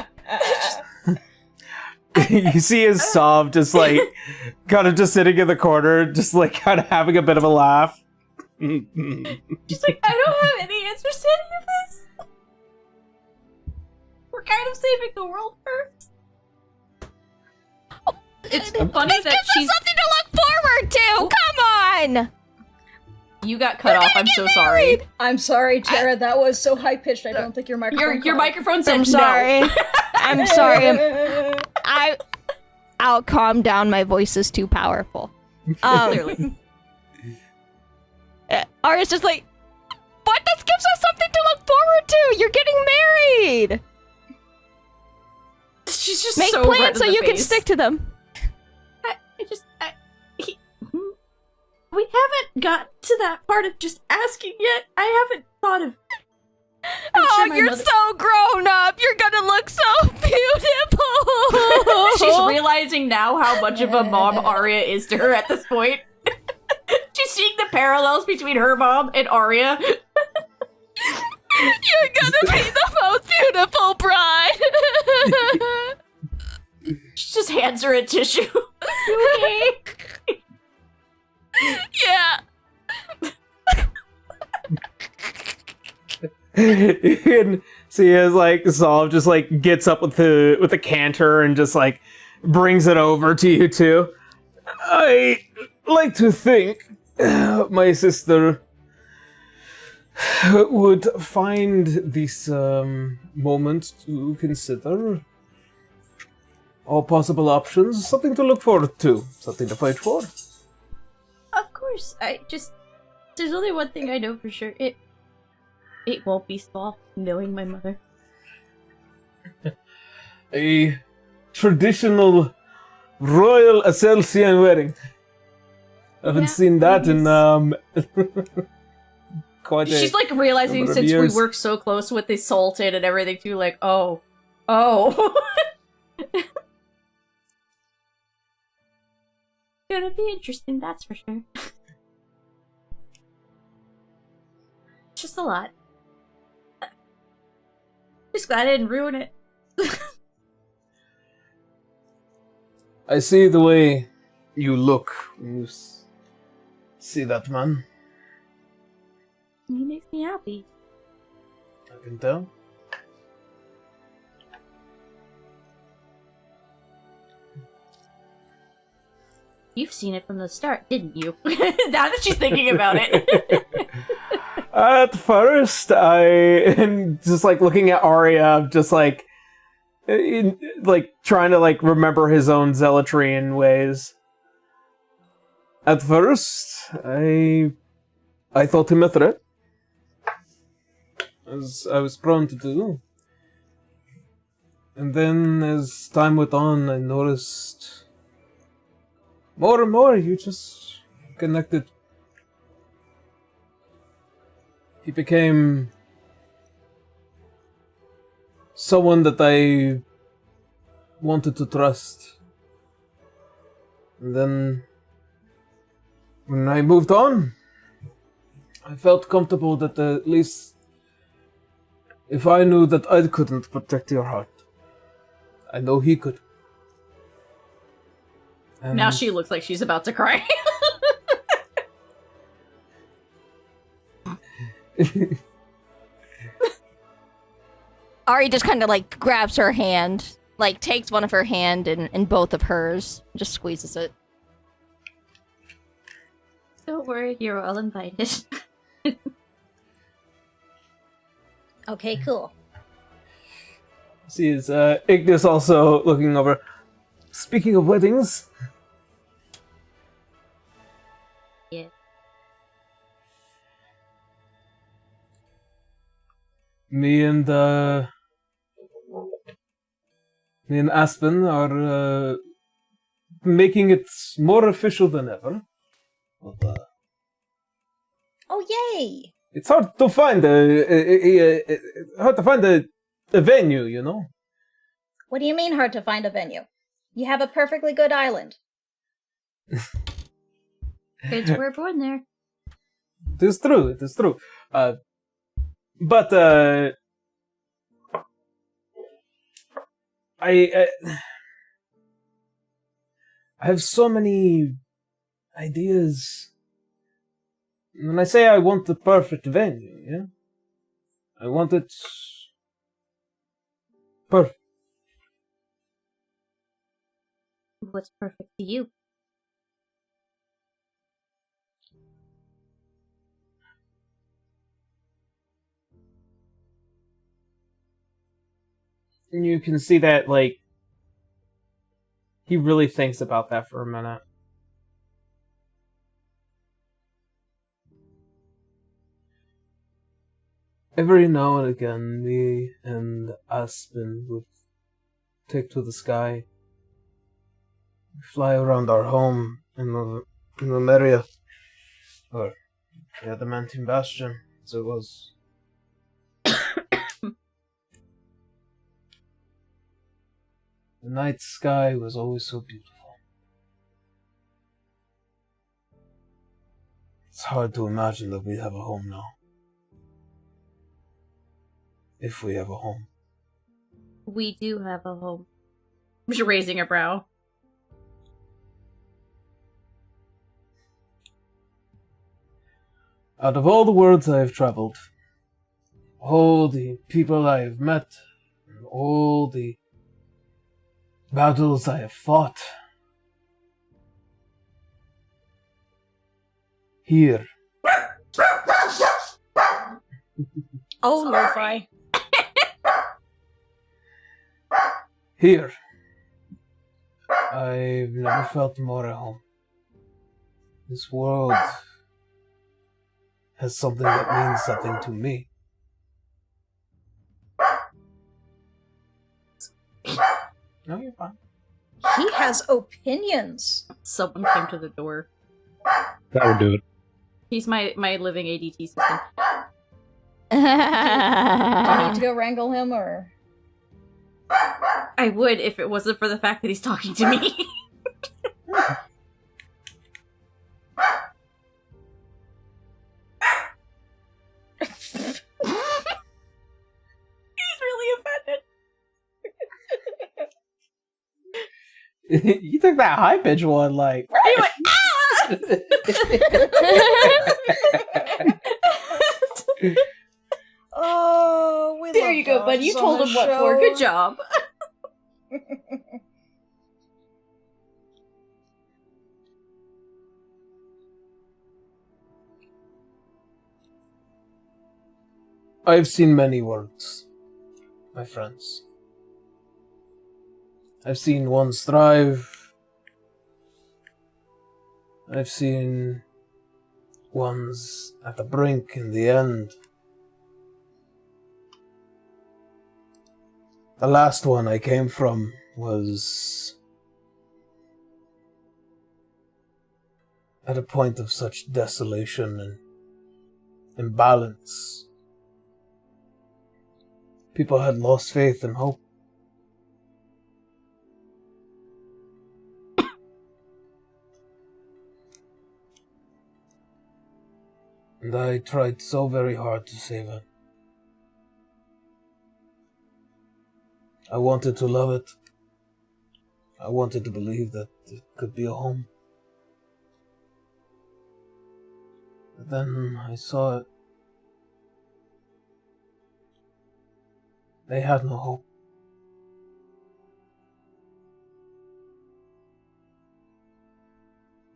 You see his Sov just like kind of just sitting in the corner, just like kind of having a bit of a laugh. She's like, I don't have any answers to any of this. We're kind of saving the world first. It's funny This that gives she's. us something to look forward to. Come on. You got cut off. I'm so sorry. I'm sorry, Tara. That was so high pitched. I don't think your microphone. Your microphone said I'm sorry. no. I'm sorry. I'll calm down. My voice is too powerful. Clearly. Arya's just like, what? This gives us something to look forward to. You're getting married. She's just Make so red plans in so the you can face. stick to them. We haven't got to that part of just asking yet. I haven't thought of. Oh, you're so grown up. You're gonna look so beautiful. She's realizing now how much of a mom Arya is to her at this point. She's seeing the parallels between her mom and Arya. You're gonna be the most beautiful bride. She just hands her a tissue. Okay. Yeah. You can see as like Zolv just like gets up with the canter and just like brings it over to you two. I like to think my sister would find this moment to consider all possible options, something to look forward to, something to fight for. Of course. There's only one thing I know for sure. It won't be soft, knowing my mother. A traditional royal Acelsian wedding. Haven't seen that in quite a She's like realizing number of since we years. work so close with the Sultan and everything too, like, oh. Gonna be interesting, that's for sure. Just a lot. Just glad I didn't ruin it. I see the way you look when you see that man. He makes me happy. I can tell. You've seen it from the start, didn't you? Now that she's thinking about it. At first, and just like looking at Arya, just like trying to like remember his own zealotry in ways. At first, I thought him a threat, as I was prone to do. And then, as time went on, I noticed more and more you just connected. He became someone that I wanted to trust. And then, when I moved on, I felt comfortable that at least if I knew that I couldn't protect your heart, I know he could. And Now she looks like she's about to cry. Ari just kind of like grabs her hand, like takes one of her hand in both of hers, just squeezes it. Don't worry, you're all invited. Okay, cool. See, is Ignis also looking over. Speaking of weddings, Yeah. me and Aspen are making it more official than ever. But, Oh, yay! it's hard to find a venue, you know. What do you mean hard to find a venue? You have a perfectly good island. Kids were born there. It is true. It is true. But I have so many ideas. When I say I want the perfect venue, yeah, I want it perfect. What's perfect to you? And you can see that, like, he really thinks about that for a minute. Every now and again, me and Aspen would take to the sky, fly around our home in Numeria, or the Adamantine Bastion, as it was. The night sky was always so beautiful. It's hard to imagine that we have a home now. If we have a home. We do have a home. She's raising a brow. Out of all the worlds I have traveled, all the people I have met, and all the battles I have fought, here, Oh, lo-fi. here, I've never felt more at home. This world has something that means something to me. No, you're fine. He has opinions. Someone came to the door. That would do it. He's my living ADT system. Do you need to go wrangle him, or...? I would if it wasn't for the fact that he's talking to me. He's really offended. You took that high pitch one, like. He went, ah! Oh, we There love you go, bud. dogs You on told this him what for. show. Good job. I've seen many worlds, my friends. I've seen ones thrive. I've seen ones at the brink in the end. The last one I came from was at a point of such desolation and imbalance. People had lost faith and hope. And I tried so very hard to save it. I wanted to love it. I wanted to believe that it could be a home. But then I saw it. They had no hope.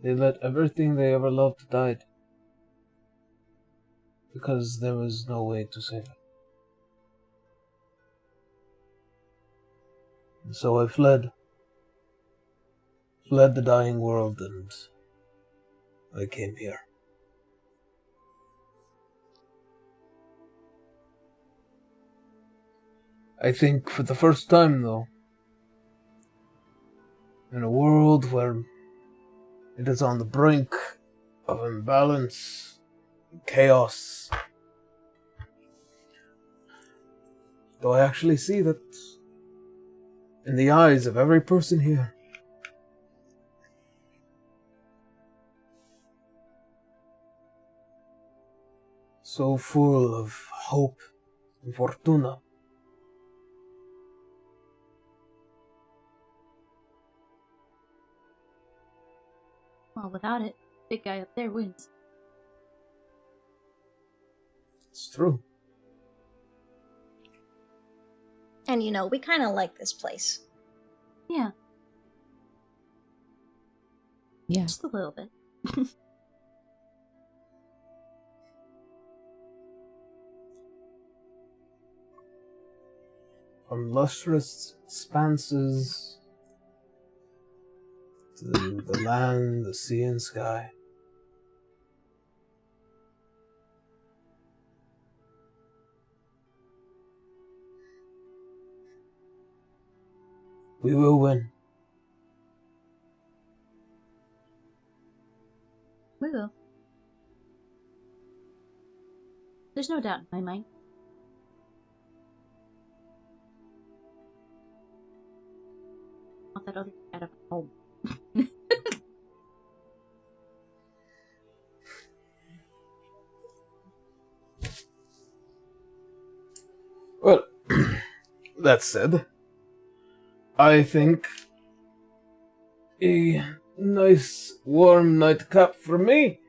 They let everything they ever loved die. Because there was no way to save it. And so I fled. Fled the dying world, and I came here. I think for the first time, though, in a world where it is on the brink of imbalance, chaos, do I actually see that in the eyes of every person here. So full of hope and fortuna. Well, without it, big guy up there wins. It's true. And you know, we kind of like this place. Yeah, Yeah. just a little bit. From lustrous expanses to the land, the sea and sky. We will win. We will. There's no doubt in my mind. Want that other cat up at home. Well, that said, I think a nice warm nightcap for me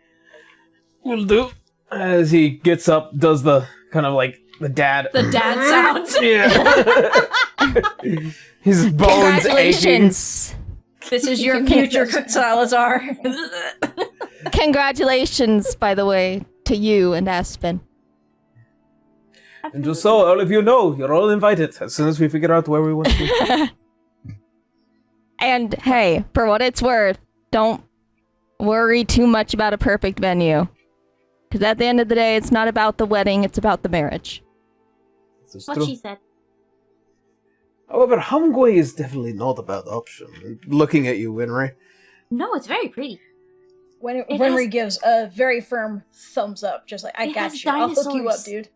will do. As he gets up, does the kind of like the dad. The dad sounds. Yeah. His bones aching. Congratulations! This is your future, Salazar. Congratulations, by the way, to you and Aspen. And just so all of you know, you're all invited as soon as we figure out where we want to be. And hey, for what it's worth, don't worry too much about a perfect venue. Because at the end of the day, it's not about the wedding, it's about the marriage. This is What true. she said. However, Hamgui is definitely not a bad option. Looking at you, Winry. No, it's very pretty. When It Henry has- gives a very firm thumbs up, just like, I It got has you. I'll hook you up, dinosaurs. dude.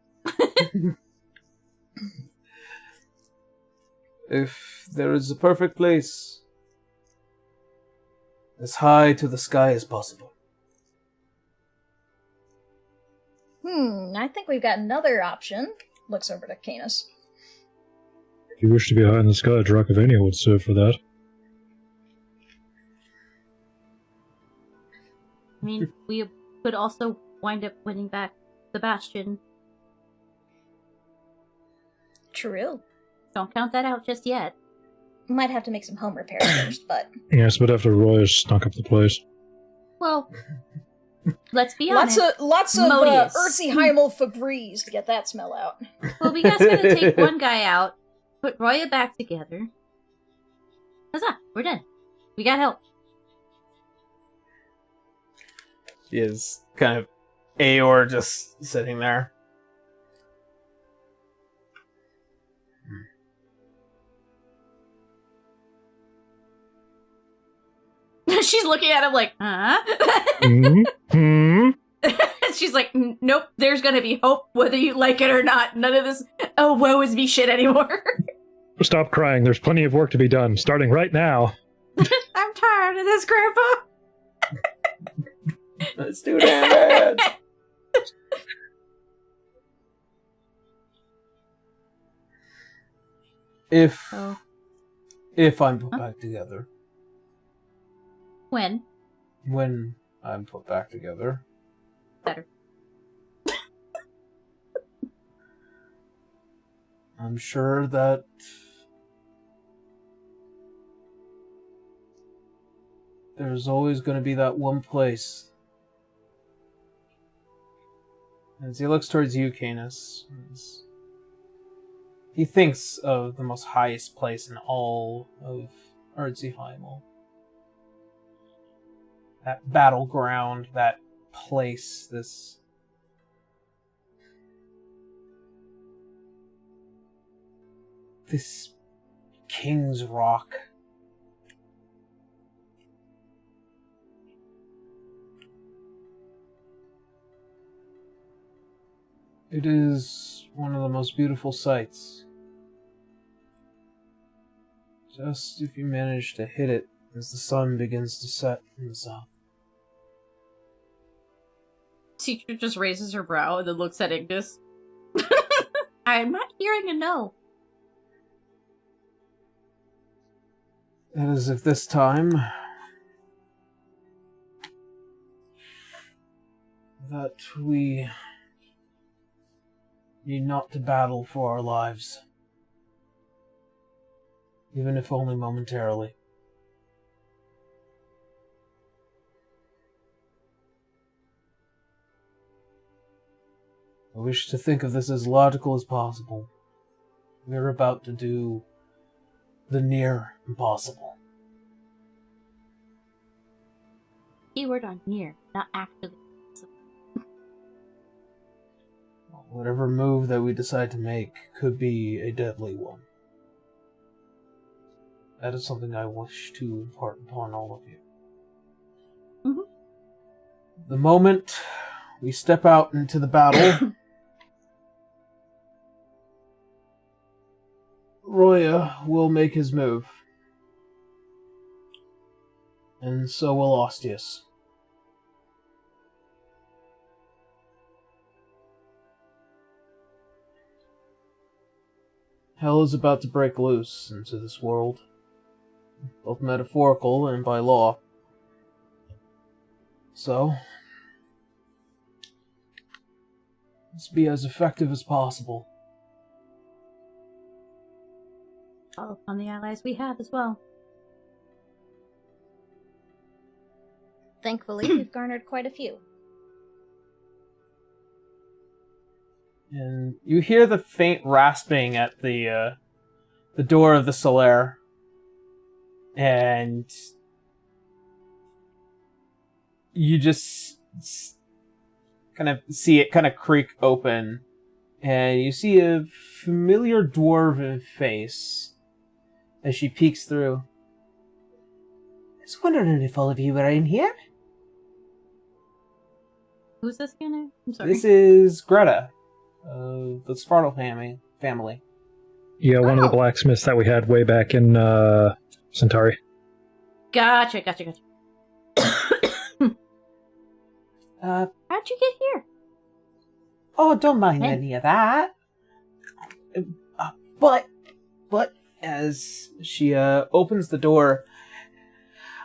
If there is a perfect place, as high to the sky as possible. I think we've got another option. Looks over to Canis. If you wish to be high in the sky, Dracovania would serve for that. I mean, we could also wind up winning back the Bastion. True. Don't count that out just yet. Might have to make some home repairs first, but Yes, but after Roy has stunk up the place. Well, Let's be Lots honest. of Modius. Erziheimel Febreze to get that smell out. Well, we guys gotta take one guy out, put Roya back together. Huzzah, we're done. We got help. She is kind of Aor just sitting there. She's looking at him like, huh? She's like, nope, there's gonna be hope whether you like it or not. None of this, oh, woe is me shit anymore. Stop crying. There's plenty of work to be done, starting right now. I'm tired of this, Grandpa. Let's do that. If I'm put back together. When? When I'm put back together. Better. I'm sure that there's always going to be that one place. As he looks towards you, Canis, he thinks of the most highest place in all of Erziheimel. That battleground, that place, this King's Rock. It is one of the most beautiful sights. Just if you manage to hit it as the sun begins to set in the south. Teacher just raises her brow and then looks at Ignis. I'm not hearing a no. That is if this time that we need not to battle for our lives, even if only momentarily. I wish to think of this as logical as possible. We're about to do the near impossible. Keyword on near, not actually. Whatever move that we decide to make could be a deadly one. That is something I wish to impart upon all of you. Mm-hmm. The moment we step out into the battle, Roya will make his move. And so will Ostius. Hell is about to break loose into this world, both metaphorical and by law. So, let's be as effective as possible. Call upon the allies we have as well. Thankfully, we've garnered quite a few. And you hear the faint rasping at the door of the Solaire. And you just kind of see it kind of creak open. And you see a familiar dwarven face as she peeks through. I was wondering if all of you were in here. Who's this again? I'm sorry. This is Greta. The Svartle family. Yeah, one of the blacksmiths that we had way back in Centauri. Gotcha. How'd How'd you get here? Oh, don't mind Hey. any of that. But as she opens the door,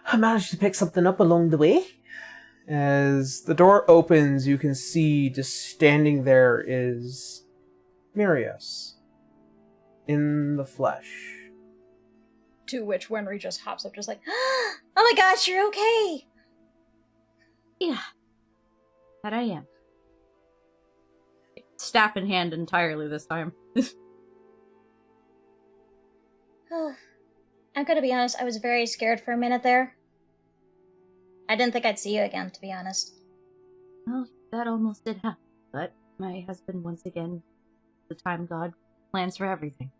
I managed to pick something up along the way. As the door opens, you can see just standing there is Mirios in the flesh. To which Wenry just hops up, just like, oh my gosh, you're okay! Yeah. That I am. Staff in hand entirely this time. I'm gonna be honest, I was very scared for a minute there. I didn't think I'd see you again, to be honest. Well, that almost did happen, but my husband once again, the time god, plans for everything.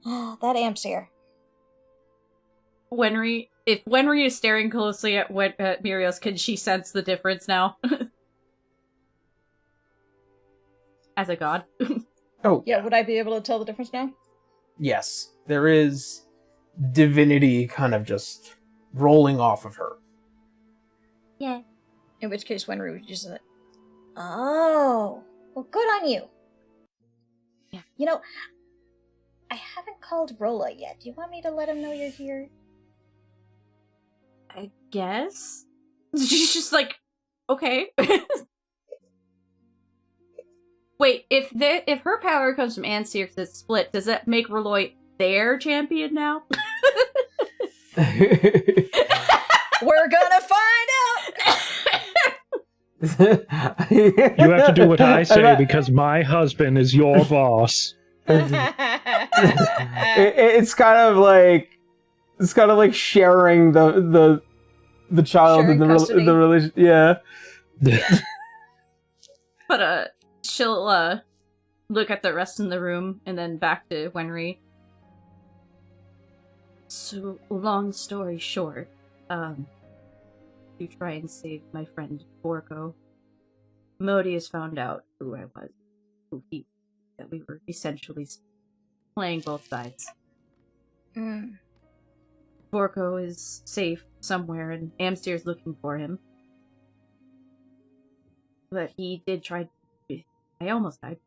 That amp's here. If Wenry is staring closely at Mirios, can she sense the difference now? As a god? Oh, Yeah, would I be able to tell the difference now? yes. There is divinity kind of just rolling off of her. Yeah. In which case, Wenry would just say, "Oh, well, good on you." Yeah. You know, I haven't called Rolla yet. Do you want me to let him know you're here? I guess? She's just like, okay. Wait, if her power comes from Anseer because it's split, does that make Reloy their champion now? We're gonna find out! You have to do what I say because my husband is your boss. It's kind of like sharing the child Sharing in custody. the relation. Yeah. But she'll look at the rest in the room and then back to Wenry. So, long story short, to try and save my friend Borko, Modi has found out who I was, that we were essentially playing both sides. Borko is safe somewhere, and Amsteer's looking for him. But he did try. I almost died.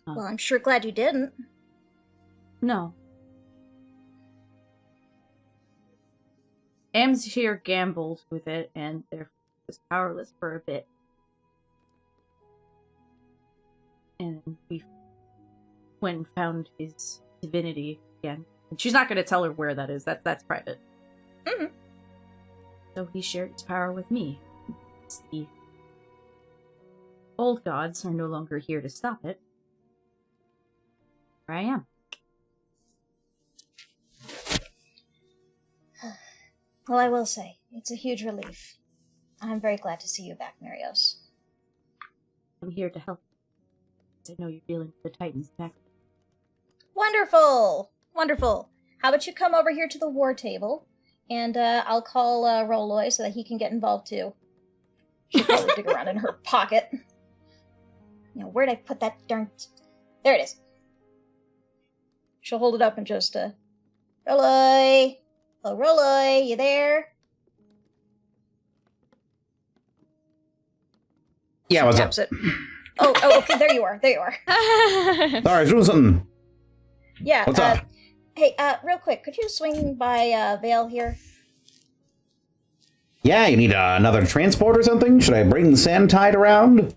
Well, I'm sure glad you didn't. No. Amsteer gambled with it, and therefore was powerless for a bit. And we went and found his divinity again. And she's not going to tell her where that is. That's private. Mm-hmm. So he shared his power with me. It's the old gods are no longer here to stop it. Here I am. Well, I will say, it's a huge relief. I'm very glad to see you back, Mirios. I'm here to help. I know you're dealing with the Titans next. Wonderful! Wonderful. How about you come over here to the war table, and I'll call Roloy so that he can get involved too. She'll probably dig around in her pocket. You know, where'd I put that darn... There it is. She'll hold it up and just, Roloy! Oh, Roloy, you there? Yeah, what's up? Taps it. Oh, okay, there you are. There you are. Sorry, I was doing something. Yeah, What's up? Hey, real quick, could you swing by, Vale here? Yeah, you need another transport or something? Should I bring the sand tide around?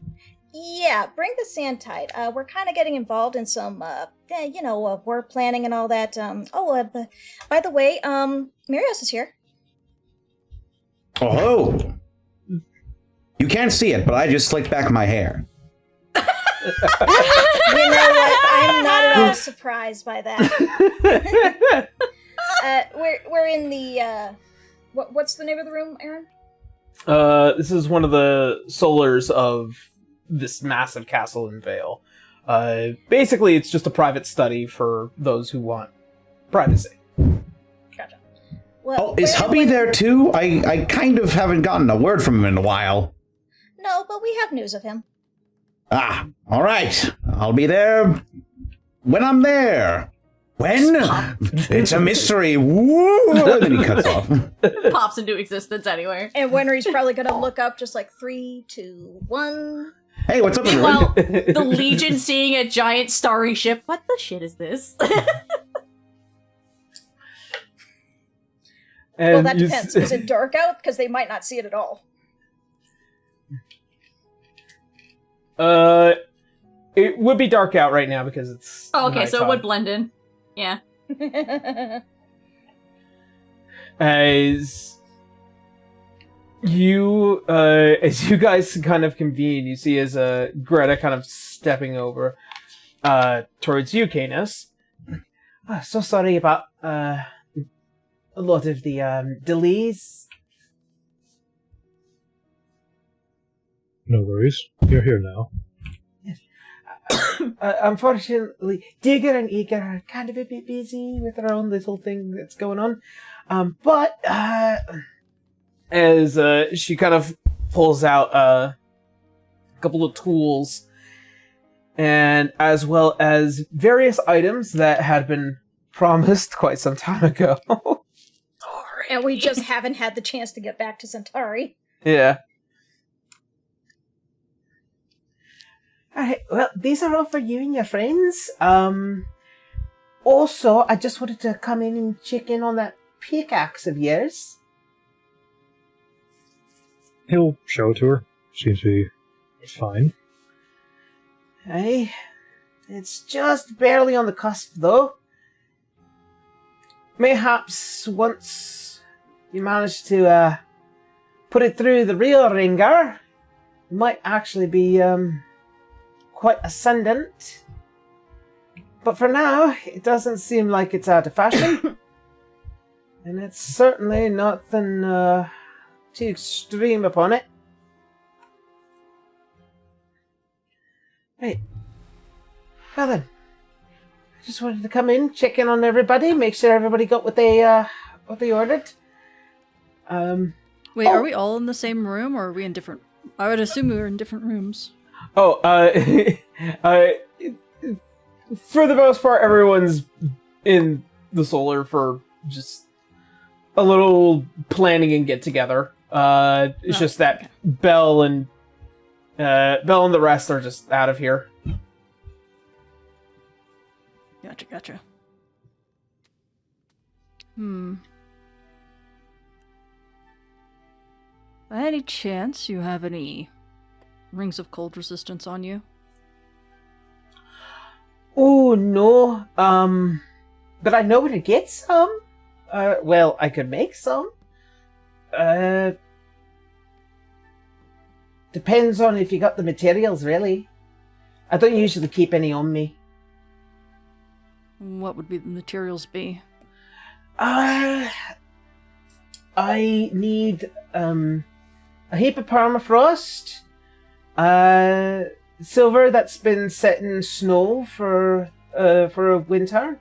Yeah, bring the sand tide. We're kind of getting involved in some, war planning and all that. By the way, Mirios is here. Oh, you can't see it, but I just slicked back my hair. You know what? I'm not at all surprised by that. We're in the, what's the name of the room, Aaron? This is one of the solars of this massive castle in Vale. Basically, it's just a private study for those who want privacy. Gotcha. Well, Oh, is Hubby there too? I kind of haven't gotten a word from him in a while. No, but we have news of him. Ah, all right. I'll be there when I'm there. When? It's a mystery. Woo! And then he cuts off. Pops into existence anywhere. And Wenry's probably gonna look up just like 3, 2, 1. Hey, what's up, Meanwhile, everyone? the Legion seeing a giant starry ship. What the shit is this? Well, that depends. Is it dark out? Because they might not see it at all. It would be dark out right now because it's Oh, okay, so it nighttime. would blend in. Yeah. As you, as you guys kind of convene, you see as Greta kind of stepping over towards you, Canis. Oh, so sorry about a lot of the delays. No worries. You're here now. Unfortunately, Digger and Eager are kind of a bit busy with their own little thing that's going on. But as she kind of pulls out a couple of tools, and as well as various items that had been promised quite some time ago. And we just haven't had the chance to get back to Centauri. Yeah. Alright, well, these are all for you and your friends. Also, I just wanted to come in and check in on that pickaxe of yours. He'll show it to her. Seems to be fine. Hey, it's just barely on the cusp, though. Mayhaps once you manage to put it through the real ringer, it might actually be quite ascendant. But for now, it doesn't seem like it's out of fashion. And it's certainly nothing too extreme upon it. Right. Well then, I just wanted to come in, check in on everybody, make sure everybody got what they ordered. Wait, are we all in the same room, or are we in different... I would assume we were in different rooms. Oh, for the most part, everyone's in the solar for just a little planning and get together. It's just that Belle and the rest are just out of here. Gotcha. By any chance you have any rings of cold resistance on you? Oh, no. But I know where to get some. Well, I could make some. Depends on if you got the materials, really. I don't usually keep any on me. What would the materials be? I need a heap of permafrost, silver that's been set in snow for a winter,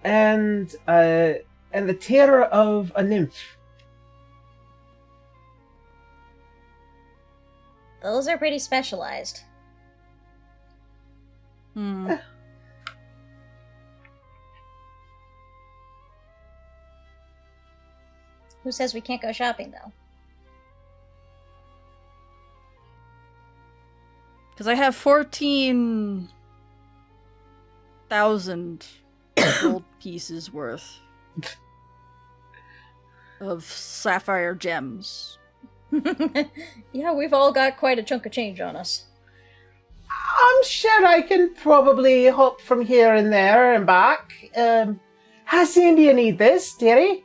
and the tear of a nymph. Those are pretty specialized. Who says we can't go shopping, though? Because I have 14,000 gold pieces worth of sapphire gems. Yeah, we've all got quite a chunk of change on us. I'm sure I can probably hop from here and there and back. How soon do you need this, dearie?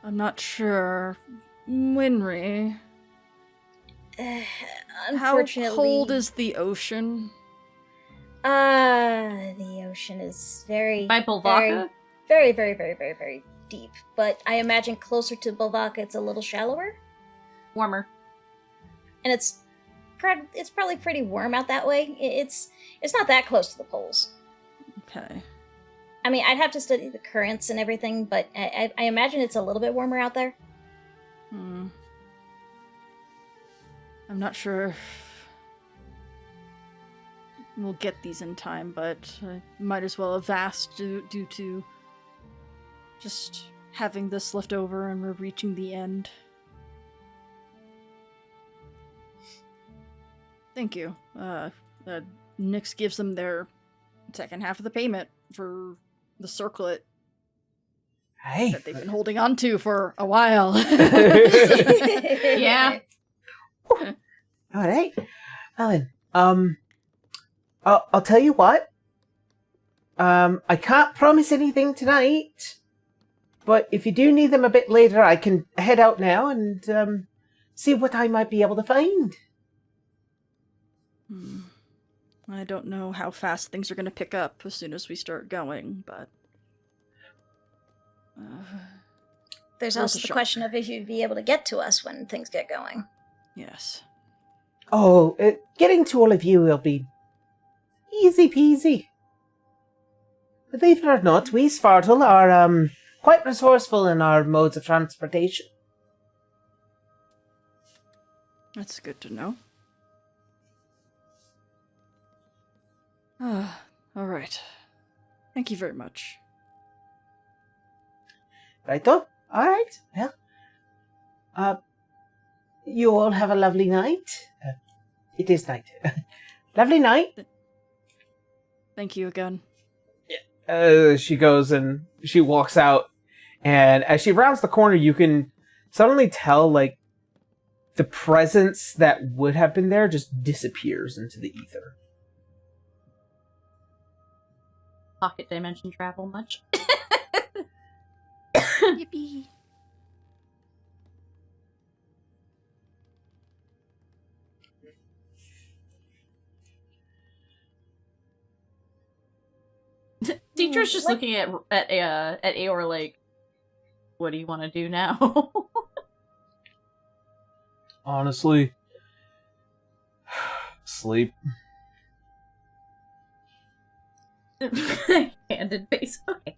I'm not sure. Winry. Unfortunately... How cold is the ocean? The ocean is very... By Bulvaka? Very, very, very, very, very deep. But I imagine closer to Bulvaka it's a little shallower. Warmer. And it's probably pretty warm out that way. It's not that close to the poles. Okay. I mean, I'd have to study the currents and everything, but I imagine it's a little bit warmer out there. I'm not sure if we'll get these in time, but I might as well have asked due to just having this left over and we're reaching the end. Thank you. Nyx gives them their second half of the payment for the circlet that they've been holding on to for a while. Yeah. All right, Alan. I'll tell you what. I can't promise anything tonight, but if you do need them a bit later, I can head out now and see what I might be able to find. I don't know how fast things are going to pick up as soon as we start going, but... There's worth also a the shot. question of if you'd be able to get to us when things get going. Yes. Oh, getting to all of you will be easy peasy. Believe it or not, we Svartal are quite resourceful in our modes of transportation. That's good to know. Alright. Thank you very much. Righto? Alright, well. You all have a lovely night. It is night. Lovely night. Thank you again. She goes and she walks out, and as she rounds the corner, you can suddenly tell, like, the presence that would have been there just disappears into the ether. Pocket dimension travel much? Yippee. Teacher's just looking at Aor like, what do you want to do now? Honestly, sleep. Candid face. Okay.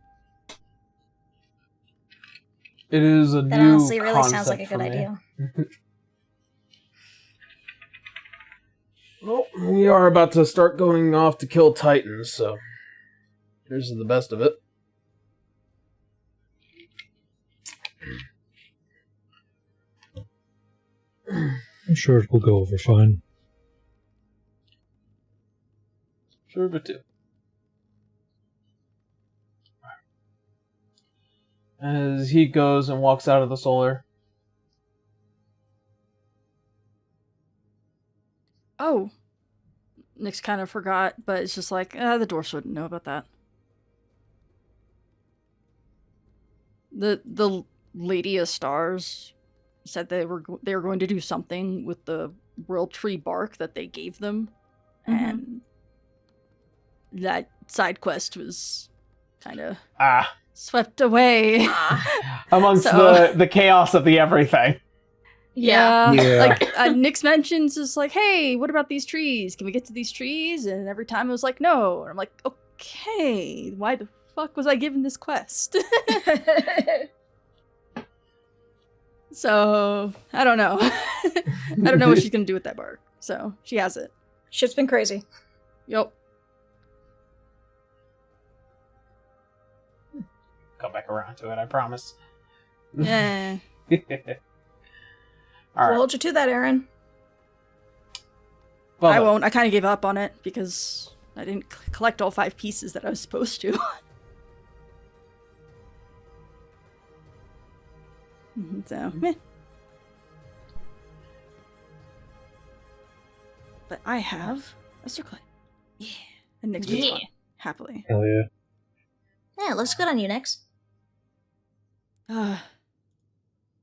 It is a That new honestly really sounds like a concept good for me. idea. Well, we are about to start going off to kill Titans, so here's the best of it. I'm sure it will go over fine. Sure, but too. As he goes and walks out of the solar. Oh. Nyx kind of forgot, but it's just like, the dwarfs wouldn't know about that. The Lady of Stars said they were going to do something with the world tree bark that they gave them, and that side quest was kind of swept away amongst So- the chaos of the everything. Yeah. Yeah. Like, Nyx mentions is like, hey, what about these trees? Can we get to these trees? And every time it was like, no. And I'm like, okay, why the fuck was I given this quest? So, I don't know. I don't know what she's gonna do with that bark. So, she has it. Shit's been crazy. Yup. Come back around to it, I promise. Yeah. All We'll right. hold you to that, Aaron. Well, I won't. I kind of gave up on it because I didn't collect all 5 pieces that I was supposed to. So, meh. But I have a circlet. Yeah. And Nyx was one. Happily. Hell yeah. Yeah, looks good on you, Nyx.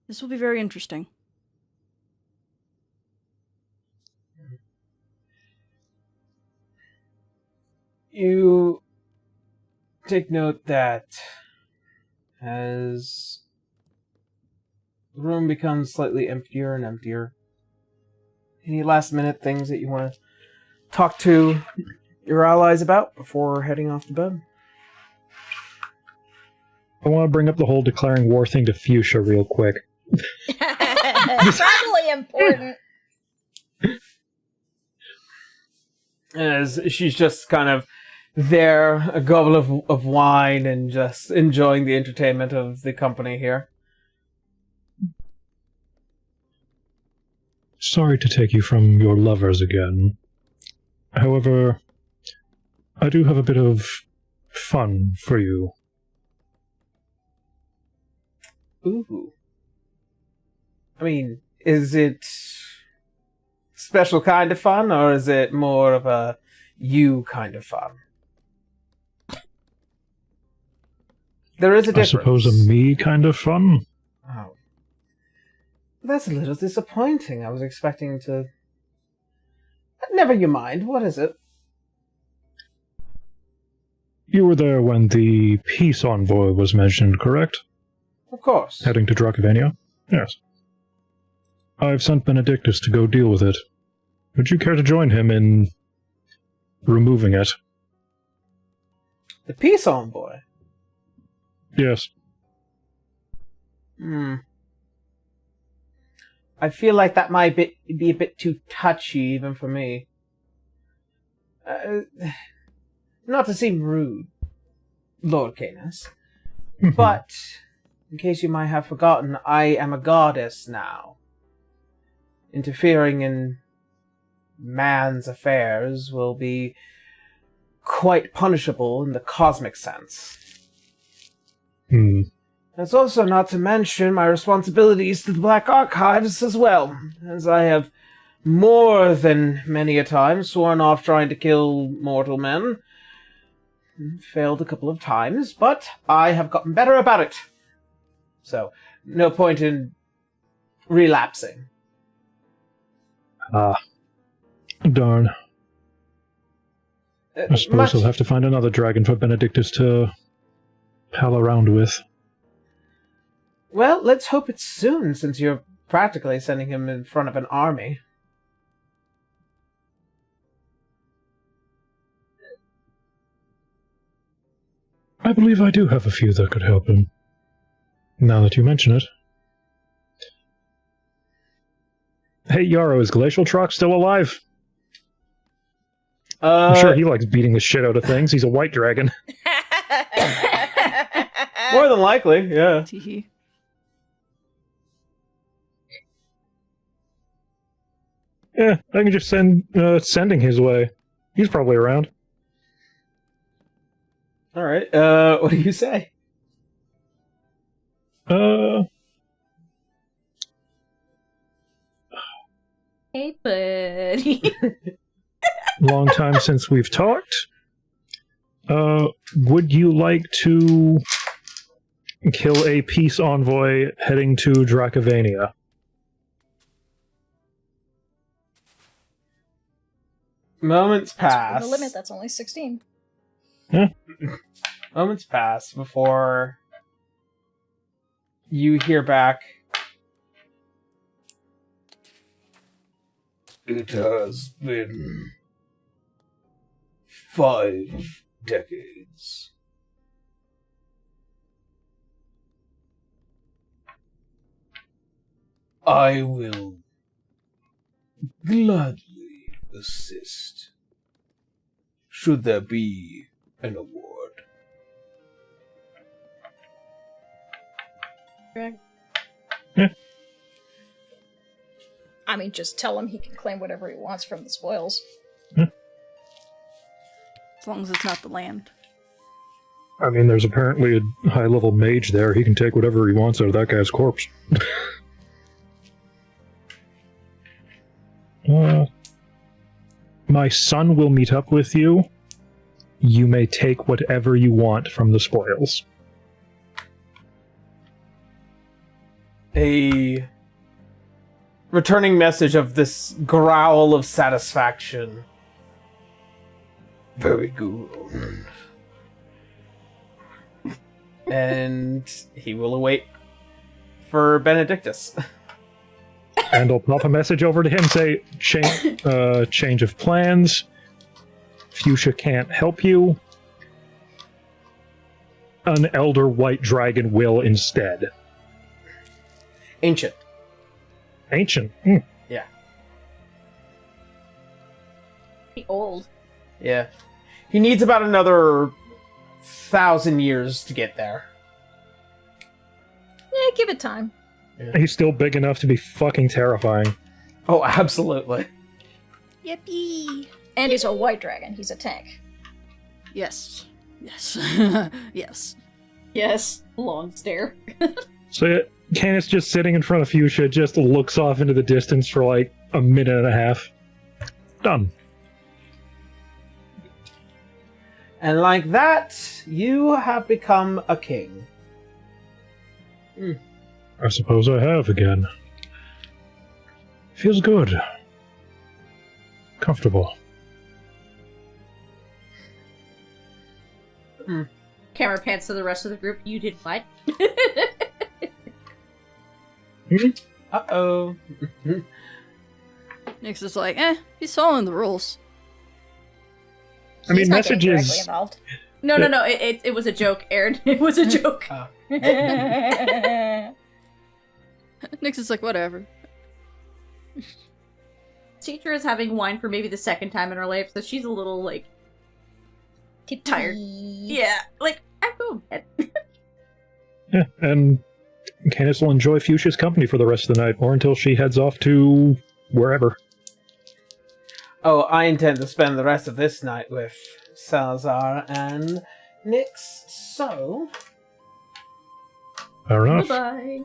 This will be very interesting. You take note that as the room becomes slightly emptier and emptier, any last minute things that you want to talk to your allies about before heading off to bed? I want to bring up the whole declaring war thing to Fuchsia real quick. Probably important. As she's just kind of there, a goblet of wine, and just enjoying the entertainment of the company here. Sorry to take you from your lovers again. However, I do have a bit of fun for you. Ooh. I mean, is it special kind of fun, or is it more of a you kind of fun? There is a I difference. suppose a me kind of fun. Oh. That's a little disappointing. I was expecting to... Never you mind. What is it? You were there when the peace envoy was mentioned, correct? Of course. Heading to Drakavania? Yes. I've sent Benedictus to go deal with it. Would you care to join him in removing it? The peace envoy? Yes. I feel like that might be a bit too touchy, even for me. Not to seem rude, Lord Canis, but, in case you might have forgotten, I am a goddess now. Interfering in man's affairs will be quite punishable in the cosmic sense. That's also not to mention my responsibilities to the Black Archives as well, as I have more than many a time sworn off trying to kill mortal men. Failed a couple of times, but I have gotten better about it. So, no point in relapsing. Darn. I suppose we'll have to find another dragon for Benedictus to pal around with. Well, let's hope it's soon, since you're practically sending him in front of an army. I believe I do have a few that could help him. Now that you mention it. Hey, Yarrow, is Glacial Trox still alive? I'm sure he likes beating the shit out of things. He's a white dragon. More than likely, yeah. Yeah, I can just send sending his way. He's probably around. All right. What do you say? Hey, buddy. Long time since we've talked. Would you like to kill a peace envoy heading to Drakavania? Moments That's pass. the limit. That's only 16. Moments pass before you hear back. It has been 5 decades. I will gladly assist, should there be an award. I mean, just tell him he can claim whatever he wants from the spoils. As long as it's not the land. I mean, there's apparently a high-level mage there. He can take whatever he wants out of that guy's corpse. My son will meet up with you. You may take whatever you want from the spoils. A returning message of this growl of satisfaction. Very good. And he will await for Benedictus. And I'll pop a message over to him, say, change of plans. Fuchsia can't help you. An elder white dragon will instead. Ancient. Ancient. Yeah. Be old. Yeah. He needs about another 1,000 years to get there. Yeah, give it time. He's still big enough to be fucking terrifying. Oh, absolutely. Yippee! And he's a white dragon. He's a tank. Yes. Yes. Yes. Yes. Long stare. So yeah, Canis just sitting in front of Fuchsia just looks off into the distance for like a minute and a half. Done. And like that, you have become a king. I suppose I have again. Feels good. Comfortable. Camera pants to the rest of the group. You did what? Uh-oh. Nyx is like, he's following the rules. I mean, He's not getting directly messages. involved. No. It was a joke, Aaron. It was a joke. Nyx is like, whatever. Teacher is having wine for maybe the second time in her life, so she's a little, like, tired. Yeah, like, I'm going to bed. Yeah, and Candace will enjoy Fuchsia's company for the rest of the night, or until she heads off to wherever. Oh, I intend to spend the rest of this night with Salazar and Nyx, so... Fair enough. Bye-bye.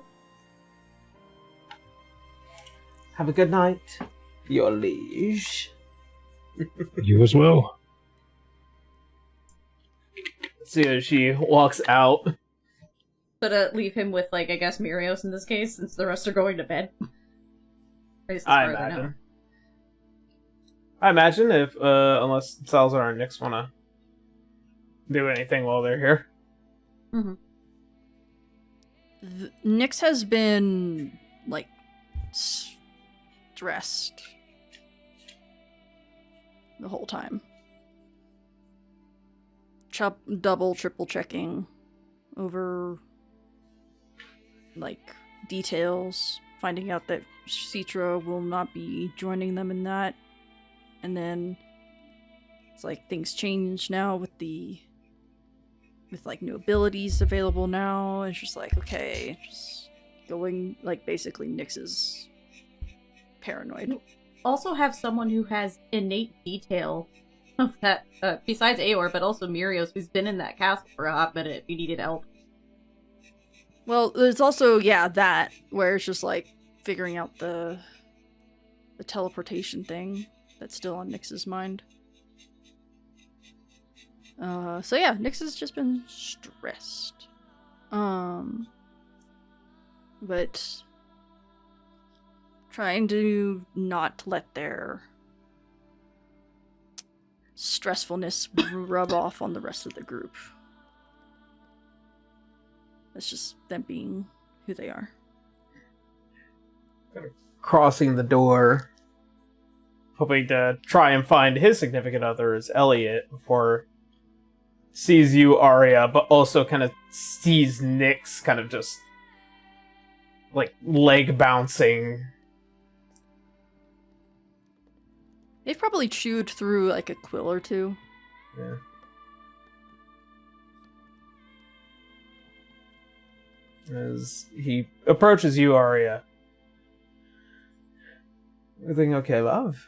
Have a good night, your liege. You as well. So she walks out. But leave him with, like, I guess Mirios in this case, since the rest are going to bed. Or is this I further now? imagine. I imagine if, unless Salazar and Nyx want to do anything while they're here. Mm-hmm. Nyx has been, like, stressed the whole time. Double, triple checking over, like, details, finding out that Citra will not be joining them in that, and then it's like things change now with like new abilities available now. It's just like, okay, just going, like, basically Nyx is paranoid. Also have someone who has innate detail of that, besides Aor, but also Mirios, who's been in that castle for a hot minute if you needed help. Well, there's also, that, where it's just, like, figuring out the teleportation thing that's still on Nyx's mind. So yeah, Nyx has just been stressed. But trying to not let their stressfulness rub off on the rest of the group. It's just them being who they are. Crossing the door, hoping to try and find his significant other is Elliot before sees you, Arya, but also kind of sees Nyx kind of just like leg bouncing. They've probably chewed through like a quill or two. Yeah. As he approaches you, Arya. Everything okay, love?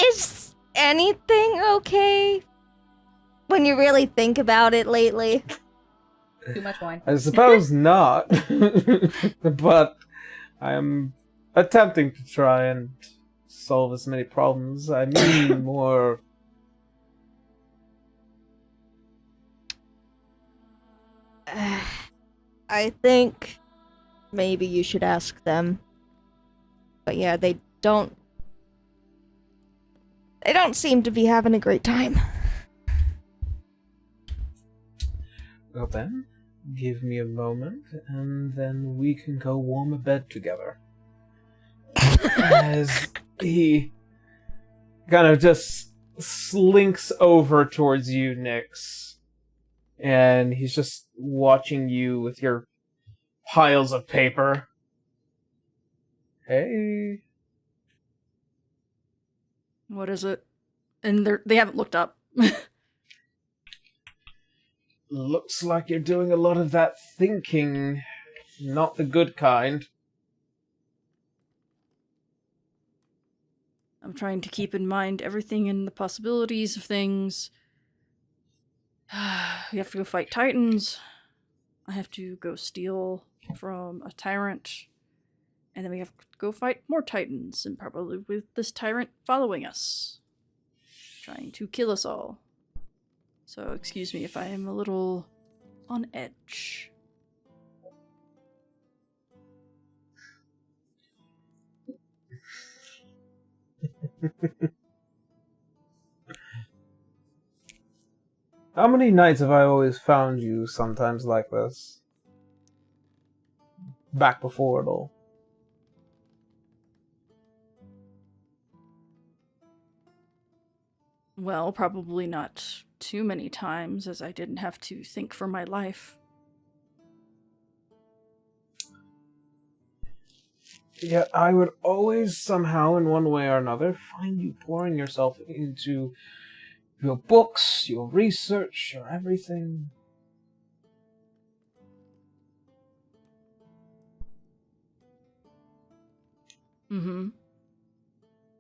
Is anything okay? When you really think about it lately. Too much wine. I suppose not. But I am attempting to try and solve as many problems. I mean more... I think maybe you should ask them. But yeah, they don't seem to be having a great time. Well then, give me a moment, and then we can go warm a bed together. As he kind of just slinks over towards you, Nyx. And he's just watching you with your piles of paper. Hey. What is it? And they haven't looked up. Looks like you're doing a lot of that thinking. Not the good kind. I'm trying to keep in mind everything and the possibilities of things. We have to go fight titans. I have to go steal from a tyrant. And then we have to go fight more titans, and probably with this tyrant following us, trying to kill us all. So excuse me if I am a little on edge. How many nights have I always found you sometimes like this? Back before it all. Well, probably not too many times, as I didn't have to think for my life. Yet I would always somehow, in one way or another, find you pouring yourself into your books, your research, your everything. Mm-hmm.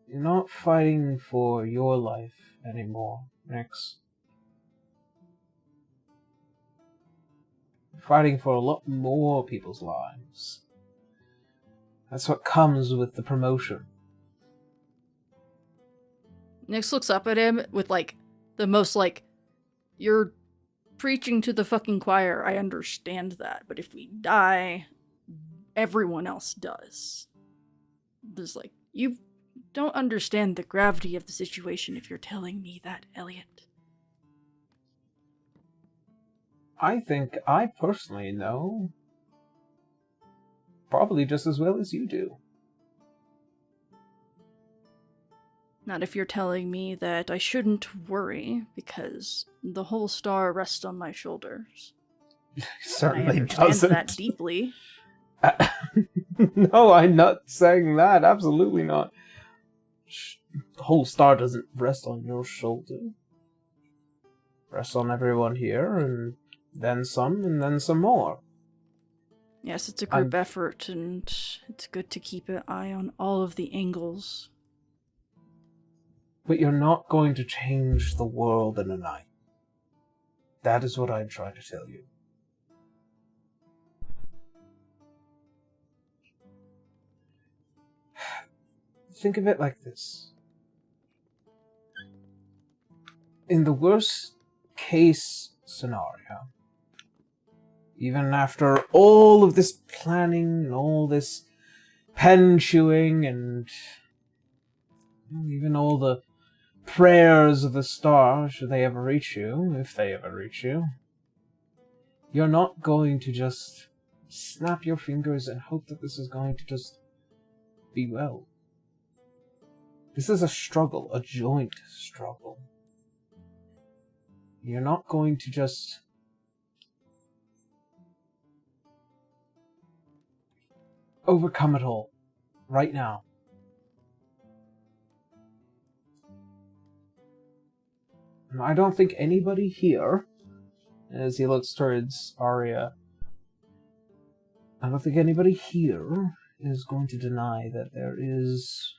You're not fighting for your life anymore, Nix. You're fighting for a lot more people's lives. That's what comes with the promotion. Nyx looks up at him with, like, the most, like, you're preaching to the fucking choir. I understand that. But if we die, everyone else does. There's, like, you don't understand the gravity of the situation if you're telling me that, Elliot. I think I personally know probably just as well as you do. Not if you're telling me that I shouldn't worry, because the whole star rests on my shoulders. Certainly I understand doesn't. that deeply. No, I'm not saying that. Absolutely not. The whole star doesn't rest on your shoulder. Rests on everyone here, and then some more. Yes, it's a group effort, and it's good to keep an eye on all of the angles. But you're not going to change the world in a night. That is what I'm trying to tell you. Think of it like this. In the worst case scenario, even after all of this planning and all this pen chewing and even all the prayers of the star, should they ever reach you, if they ever reach you, you're not going to just snap your fingers and hope that this is going to just be well. This is a struggle, a joint struggle. You're not going to just overcome it all right now. I don't think anybody here, as he looks towards Arya, I don't think anybody here is going to deny that there is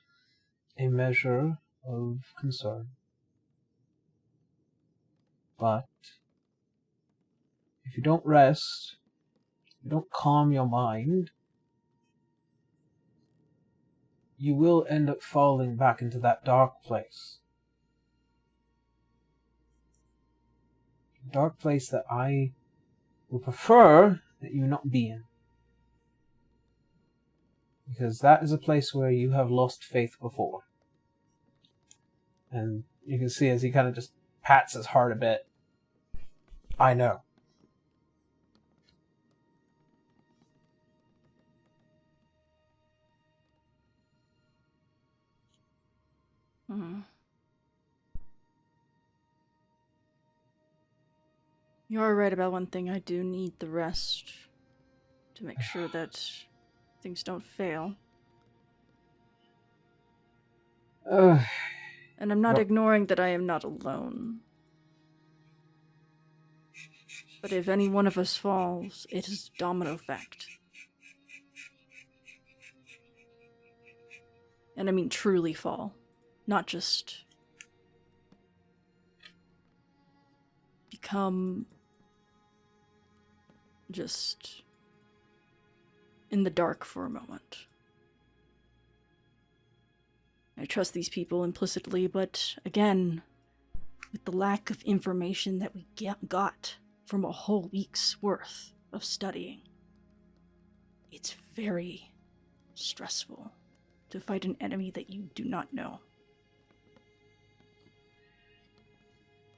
a measure of concern. But if you don't rest, you don't calm your mind, you will end up falling back into that dark place. A dark place that I would prefer that you not be in. Because that is a place where you have lost faith before. And you can see as he kind of just pats his heart a bit. I know. You are right about one thing. I do need the rest to make sure that things don't fail. And I'm not ignoring that I am not alone. But if any one of us falls, it is domino effect. And I mean truly fall. Not just become just in the dark for a moment. I trust these people implicitly, but again, with the lack of information that we got from a whole week's worth of studying, it's very stressful to fight an enemy that you do not know.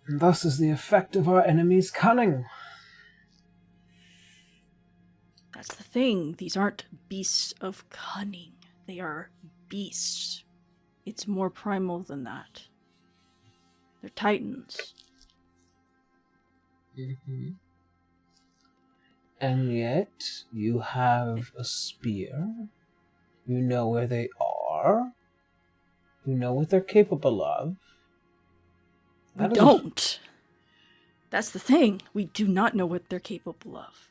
And thus is the effect of our enemy's cunning. That's the thing. These aren't beasts of cunning. They are beasts. It's more primal than that. They're titans. Mm-hmm. And yet, you have a spear. You know where they are. You know what they're capable of. We don't. That's the thing. We do not know what they're capable of.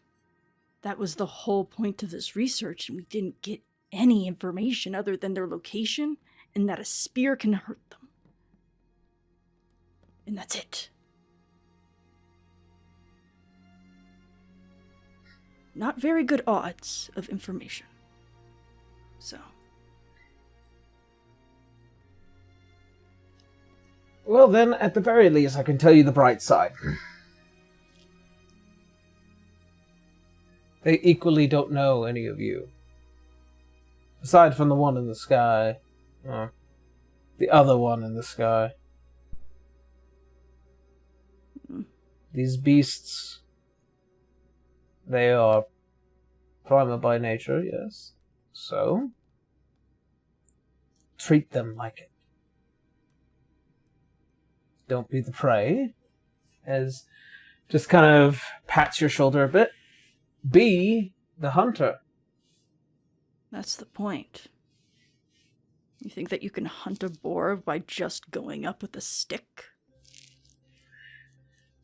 That was the whole point of this research, and we didn't get any information other than their location and that a spear can hurt them. And that's it. Not very good odds of information. So. Well then, at the very least, I can tell you the bright side. They equally don't know any of you. Aside from the one in the sky. The other one in the sky. These beasts, they are primal by nature, yes. So, treat them like it. Don't be the prey. As just kind of pats your shoulder a bit. Be the hunter. That's the point. You think that you can hunt a boar by just going up with a stick?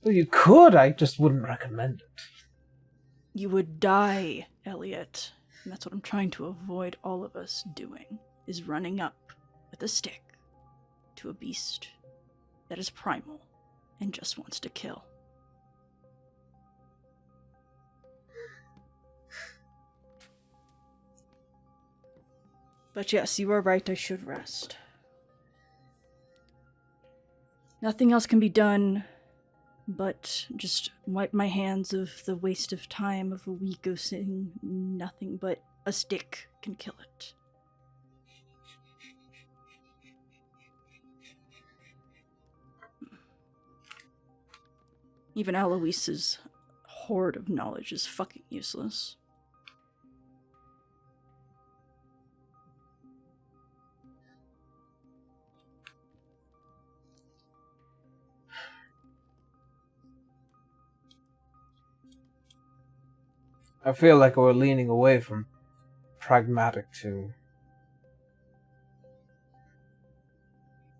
Well, you could, I just wouldn't recommend it. You would die, Elliot. And that's what I'm trying to avoid all of us doing, is running up with a stick to a beast that is primal and just wants to kill. But yes, you are right, I should rest. Nothing else can be done but just wipe my hands of the waste of time of a week of sitting. Nothing but a stick can kill it. Even Aloise's hoard of knowledge is fucking useless. I feel like we're leaning away from pragmatic to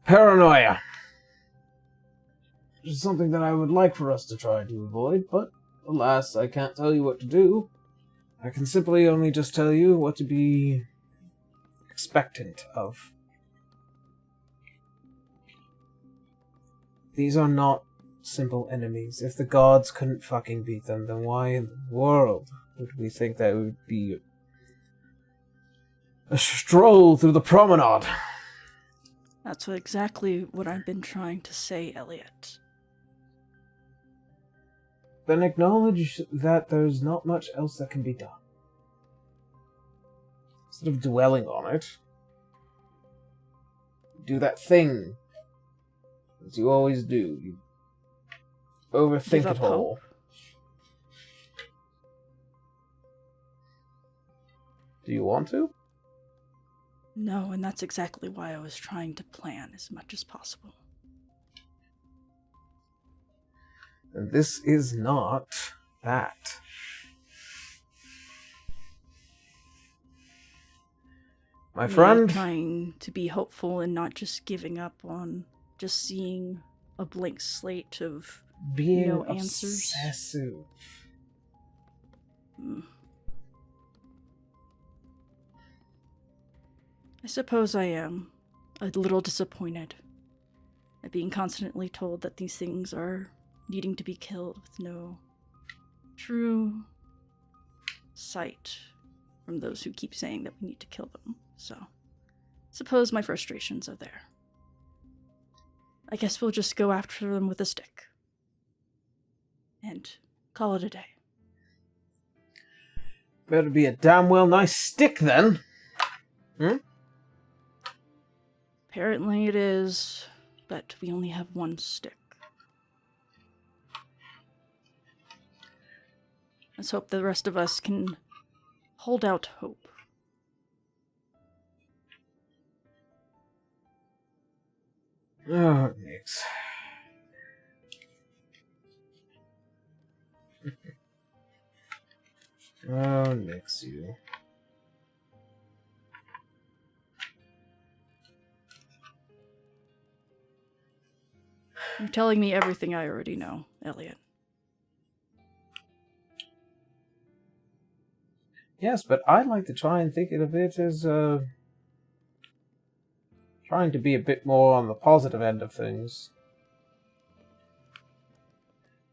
paranoia. Which is something that I would like for us to try to avoid, but alas, I can't tell you what to do. I can simply only just tell you what to be expectant of. These are not simple enemies. If the gods couldn't fucking beat them, then why in the world would we think that it would be a stroll through the promenade? That's exactly what I've been trying to say, Elliot. Then acknowledge that there's not much else that can be done. Instead of dwelling on it, do that thing as you always do. You overthink it all. Hope. Do you want to? No, and that's exactly why I was trying to plan as much as possible. And this is not that. My friend, Trying to be hopeful and not just giving up on just seeing a blank slate of being no answers. obsessive. I suppose I am a little disappointed at being constantly told that these things are needing to be killed with no true sight from those who keep saying that we need to kill them. So, suppose my frustrations are there. I guess we'll just go after them with a stick. And call it a day. Better be a damn well nice stick then. Apparently it is, but we only have one stick. Let's hope the rest of us can hold out hope. Oh, Nix. Oh, Nix, you. You're telling me everything I already know, Elliot. Yes, but I like to try and think of it as, trying to be a bit more on the positive end of things.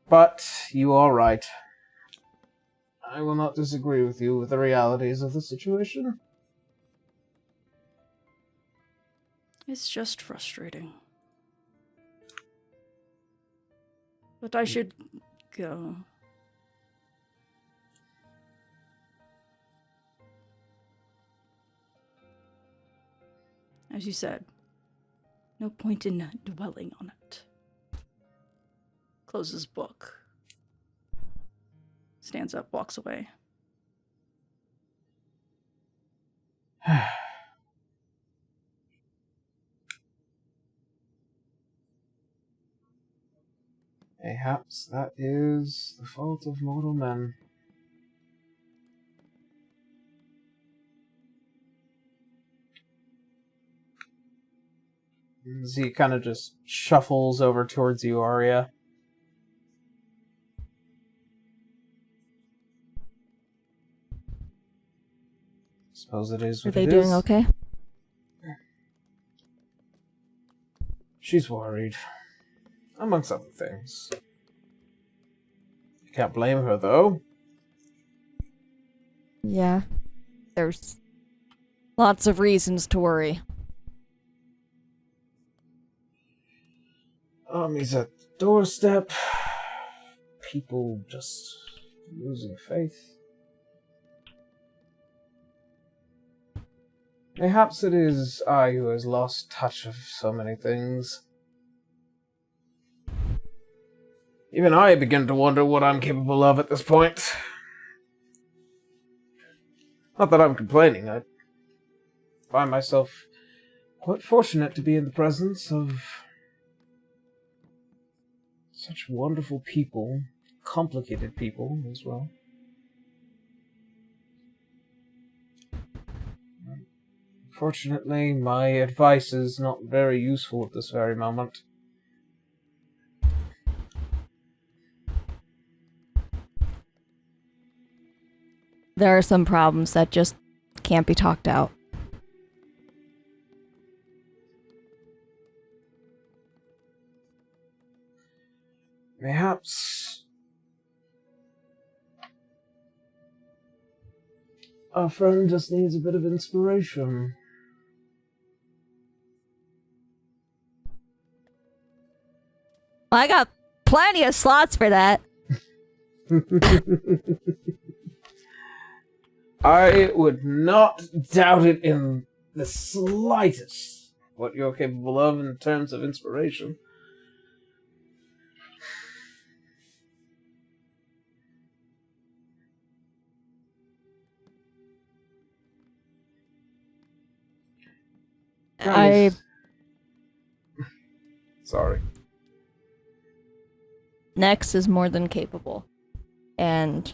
But you are right. I will not disagree with you with the realities of the situation. It's just frustrating. But I should go. As you said, no point in dwelling on it. Closes book. Stands up, walks away. Mayhaps that is the fault of mortal men. As he kind of just shuffles over towards you, Arya. Suppose it is Are what they it doing is. okay? She's worried. Amongst other things. You can't blame her, though. Yeah. There's lots of reasons to worry. Army's at the doorstep. People just losing faith. Perhaps it is I who has lost touch of so many things. Even I begin to wonder what I'm capable of at this point. Not that I'm complaining. I find myself quite fortunate to be in the presence of such wonderful people, complicated people as well. Fortunately, my advice is not very useful at this very moment. There are some problems that just can't be talked out. Perhaps our friend just needs a bit of inspiration. I got plenty of slots for that. I would not doubt it in the slightest what you're capable of in terms of inspiration. Sorry. Nex is more than capable. And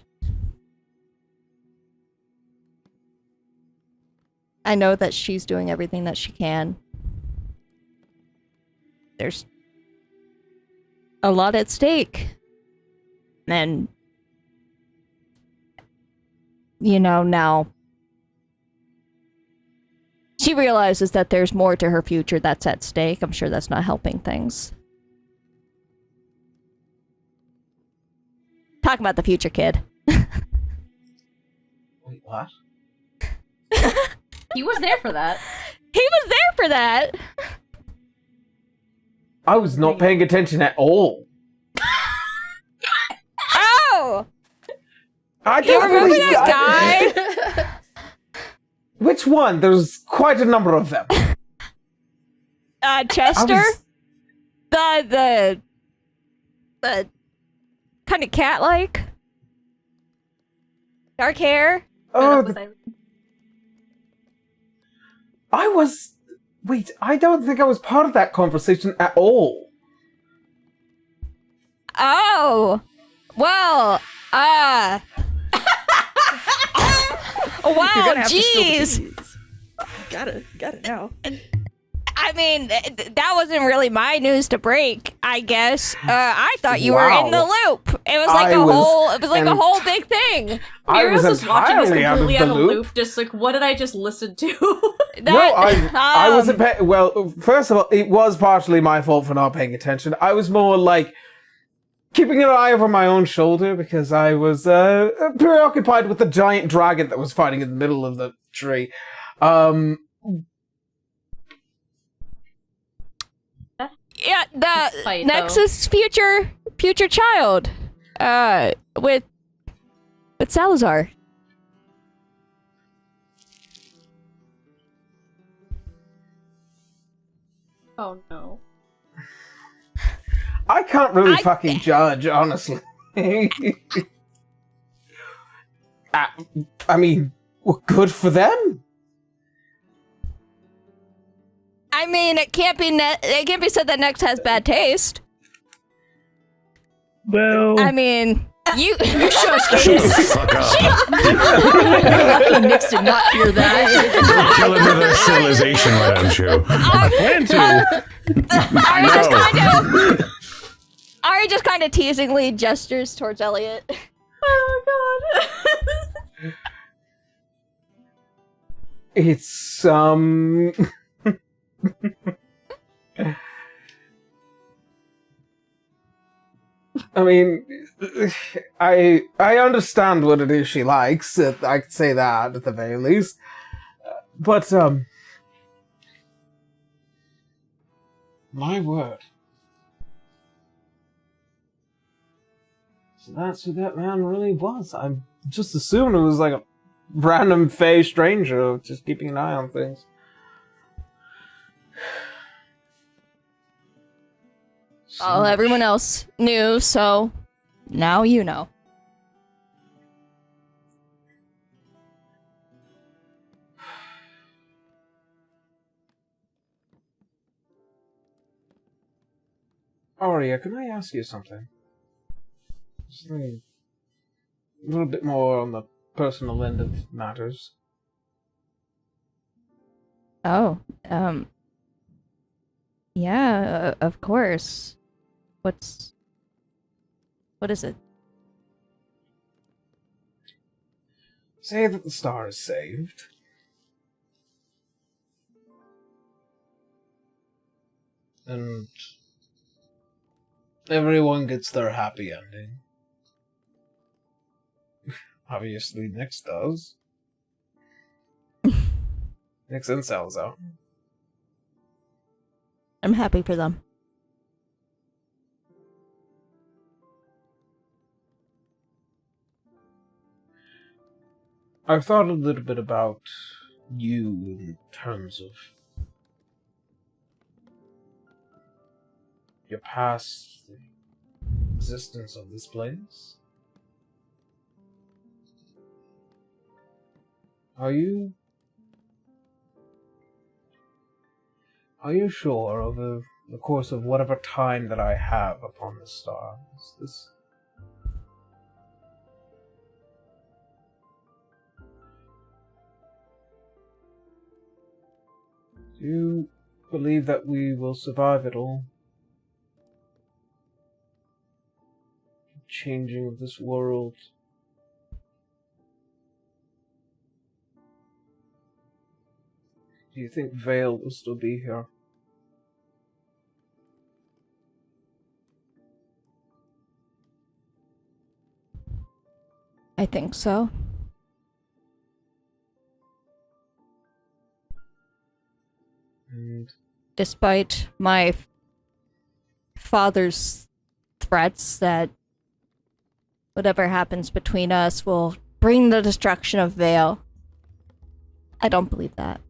I know that she's doing everything that she can. There's a lot at stake. And, you know, now she realizes that there's more to her future that's at stake. I'm sure that's not helping things. Talking about the future, kid. Wait, what? He was there for that. He was there for that. I was not paying attention at all. Oh! I You don't remember really- that guy? Which one? There's quite a number of them. Chester? I was- The kind of cat-like? Dark hair? Oh, I was. Wait, I don't think I was part of that conversation at all. Oh! Well, wow, You're gonna have to spill the jeez! beans. Got it now. I mean, that wasn't really my news to break, I guess. I thought you were in the loop. It was like a whole big thing. I was Mira's just watching this entirely out of completely the out of loop. loop, just like, what did I just listen to? No, I wasn't paying. Well, first of all, it was partially my fault for not paying attention. I was more like keeping an eye over my own shoulder because I was preoccupied with the giant dragon that was fighting in the middle of the tree. Yeah, the Fight, Nexus future child, with Salazar. Oh no. I can't really fucking judge, honestly. I mean, well, good for them. I mean, it can't be said that Nex has bad taste. Well, I mean, you Shush, Shut the fuck up. Lucky Nix did not hear that. Kill another civilization, why don't you? plan to. Ari just kind of teasingly gestures towards Elliot. Oh god. It's I mean, I understand what it is she likes. I could say that at the very least. But my word. So that's who that man really was. I just assumed it was like a random fey stranger just keeping an eye on things. Well, everyone else knew, so now you know. Aria, can I ask you something? Something a little bit more on the personal end of matters. Oh, yeah, of course. What is it? Say that the star is saved. And everyone gets their happy ending. Obviously, Nyx does. Nyx and Salazar. I'm happy for them. I've thought a little bit about you in terms of your past, the existence of this place. Are you sure over the course of whatever time that I have upon this star? Is this... Do you believe that we will survive it all? The changing of this world. Do you think Vale will still be here? I think so. And Despite my father's threats that whatever happens between us will bring the destruction of Vale, I don't believe that.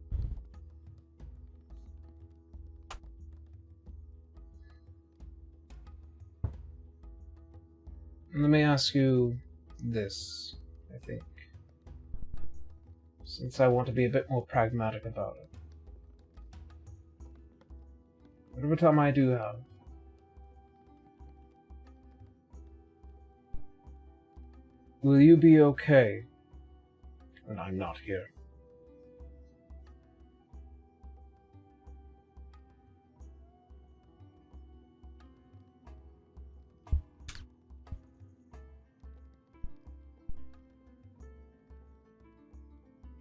let me ask you this, I think. Since I want to be a bit more pragmatic about it. Whatever time I do have, will you be okay when I'm not here?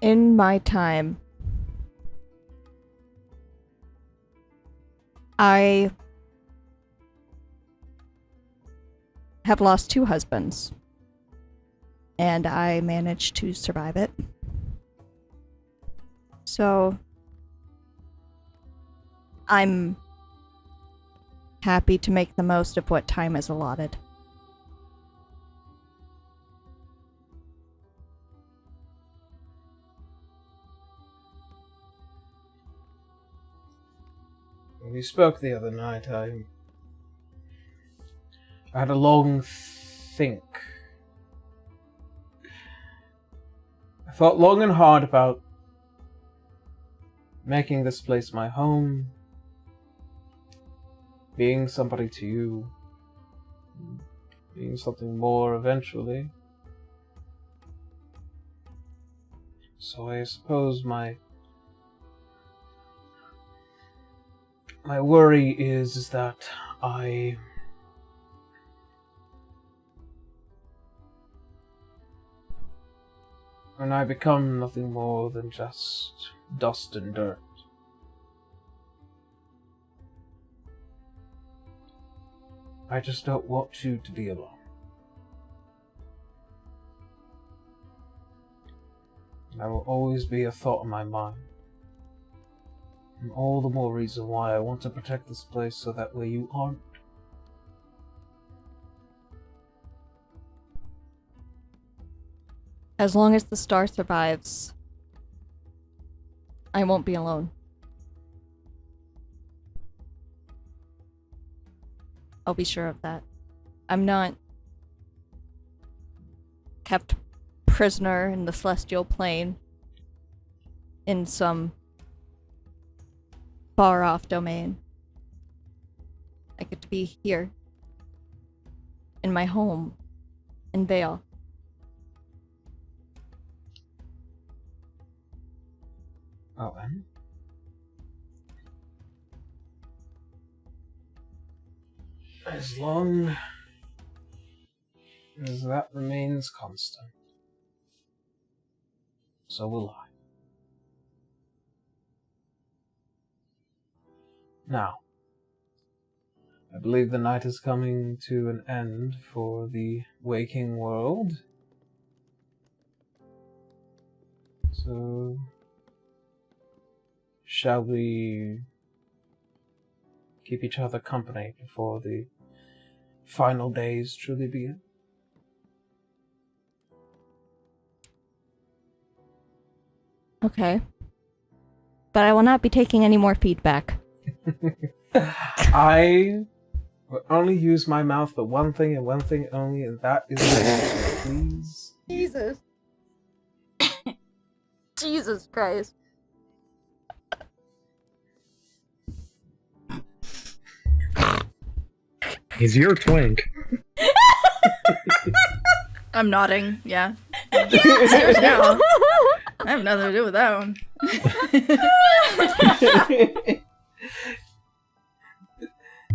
In my time, I have lost 2 husbands, and I managed to survive it. So, I'm happy to make the most of what time is allotted. When we spoke the other night, I had a long think. I thought long and hard about making this place my home, being somebody to you, being something more eventually. So I suppose my worry is that when I become nothing more than just dust and dirt, I just don't want you to be alone. That will always be a thought in my mind. And all the more reason why I want to protect this place so that way you aren't. As long as the star survives, I won't be alone. I'll be sure of that. I'm not kept prisoner in the celestial plane in some far-off domain. I get to be here, in my home, in Vale. Oh, and? As long as that remains constant, so will I. Now, I believe the night is coming to an end for the waking world. So, shall we keep each other company before the final days truly begin? Okay. But I will not be taking any more feedback. I will only use my mouth for one thing and one thing only, and that is please. Jesus. Jesus Christ. He's your twink. I'm nodding, yeah. It's yours now. I have nothing to do with that one.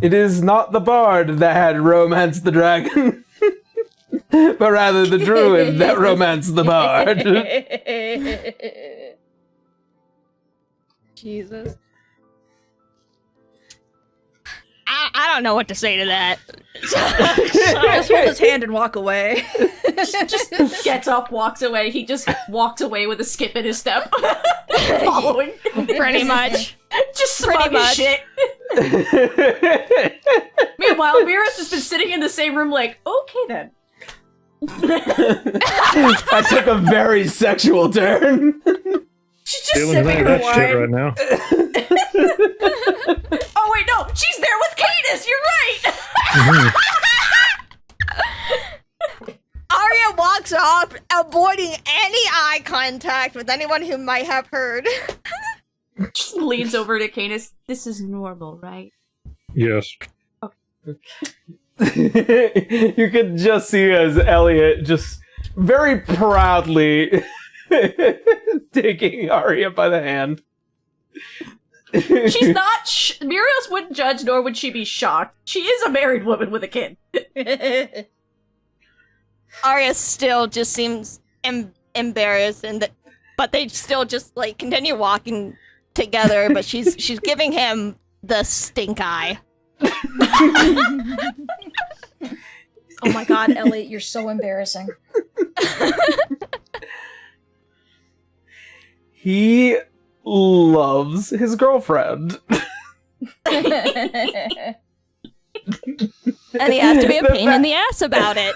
It is not the bard that had romanced the dragon, but rather the druid that romanced the bard. Jesus. I don't know what to say to that. Just hold his hand and walk away. Just gets up, walks away. He just walks away with a skip in his step. Following. Pretty much. Just just Pretty smug as much. shit. Meanwhile, Mira's just been sitting in the same room like, okay then. That took a very sexual turn. She's just Feeling sipping her that wine. shit right now. Oh wait, no, she's there with Cadus. You're right. Arya walks off, avoiding any eye contact with anyone who might have heard. Just leans over to Cadus. This is normal, right? Yes. You could just see as Elliot just very proudly taking Arya by the hand. She's not. Mirios wouldn't judge, nor would she be shocked. She is a married woman with a kid. Arya still just seems embarrassed, but they still just like continue walking together. But she's giving him the stink eye. Oh my god, Elliot, you're so embarrassing. He loves his girlfriend. And he has to be a pain in the ass about it.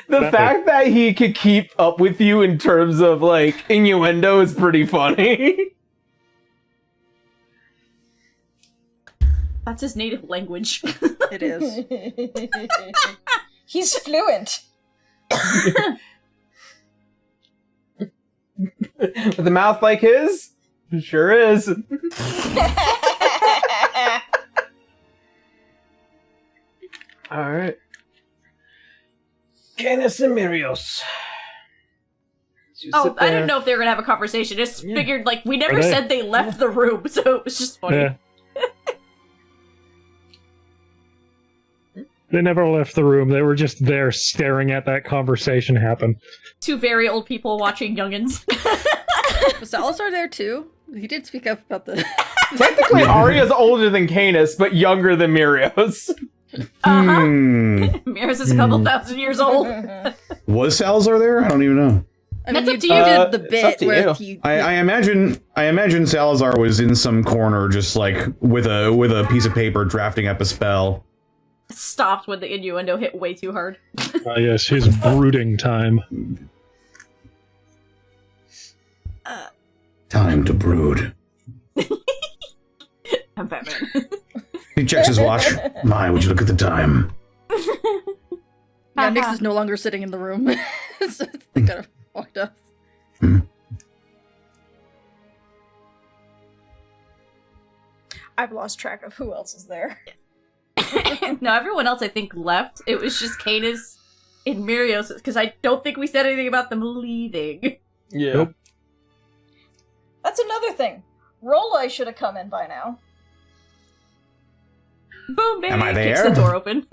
The fact that he could keep up with you in terms of like innuendo is pretty funny. That's his native language. It is. He's fluent. With a mouth like his? Sure is. Alright. Canis and Mirios. Oh, I didn't know if they were gonna have a conversation. Just figured, like, we never said they left the room, so it was just funny. Yeah. They never left the room. They were just there staring at that conversation happen. Two very old people watching youngins. Was Salazar there too? He did speak up about the... Technically, Arya's older than Canis, but younger than Mirios. Mira's is a couple thousand years old. Was Salazar there? I don't even know. I mean, That's you up to you. did the It's up bit to where you. I imagine Salazar was in some corner, just like with a piece of paper, drafting up a spell. Stopped when the innuendo hit way too hard. Yes, his brooding time. Time to brood. I'm Batman. He checks his watch. My, would you look at the time? Yeah, Nyx is no longer sitting in the room. So they kind of walked off. I've lost track of who else is there. No, everyone else I think left. It was just Canis and Mirios, because I don't think we said anything about them leaving. Yeah. Nope. That's another thing. Roloi should have come in by now. Boom, baby! Am I Kicks there? the door open.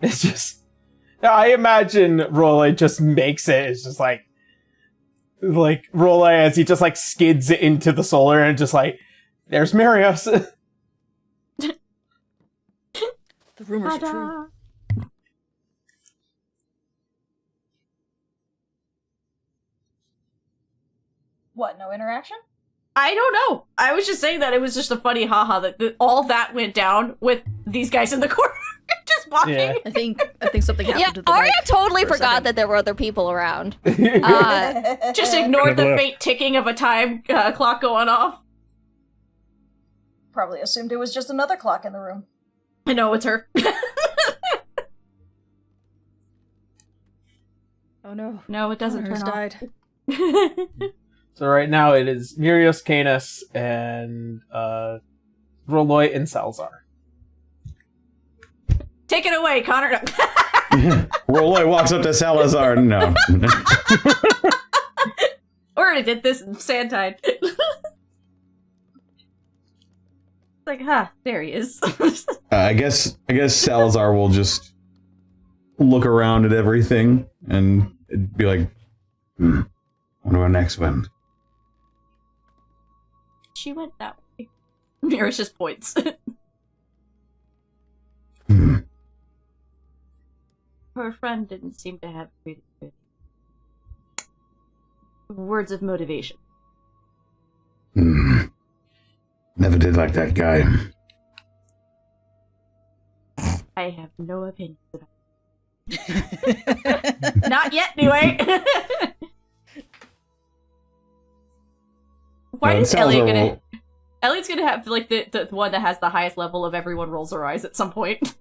It's just... I imagine Roloi just makes it. It's just like Roloi as he just like skids it into the solar and just like, there's Mirios. The rumors are true. What, no interaction? I don't know. I was just saying that it was just a funny haha that all that went down with these guys in the corner just watching. Yeah. I think something happened Yeah, to the Arya mic totally for a forgot second. that there were other people around. Just ignored the Left. faint ticking of a time clock going off. Probably assumed it was just another clock in the room. I know, it's her. Oh no. No, it doesn't Hers turn off. died. So right now it is Mirios, Canis, and Roloi and Salazar. Take it away, Connor. Roloi walks up to Salazar. No. We already did this in Sandtide. Like, there he is. I guess Salazar will just look around at everything and be like, wonder where next went. She went that way. Mirish just points. Her friend didn't seem to have really good words of motivation. Never did like that guy. I have no opinion about it. Not yet, anyway. Why is Elliot gonna... Elliot's gonna have, like, the one that has the highest level of everyone rolls their eyes at some point.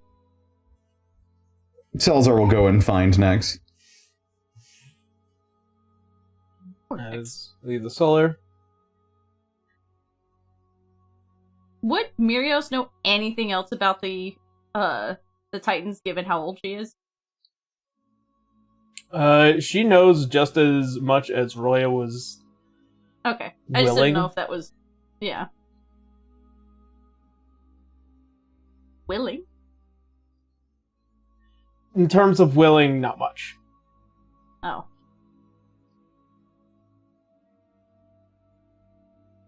Salazar will go and find next. Leave the solar. Would Mirios know anything else about the Titans, given how old she is? She knows just as much as Roya was. Okay, I just didn't know if that was, yeah. Willing? In terms of willing, not much. Oh.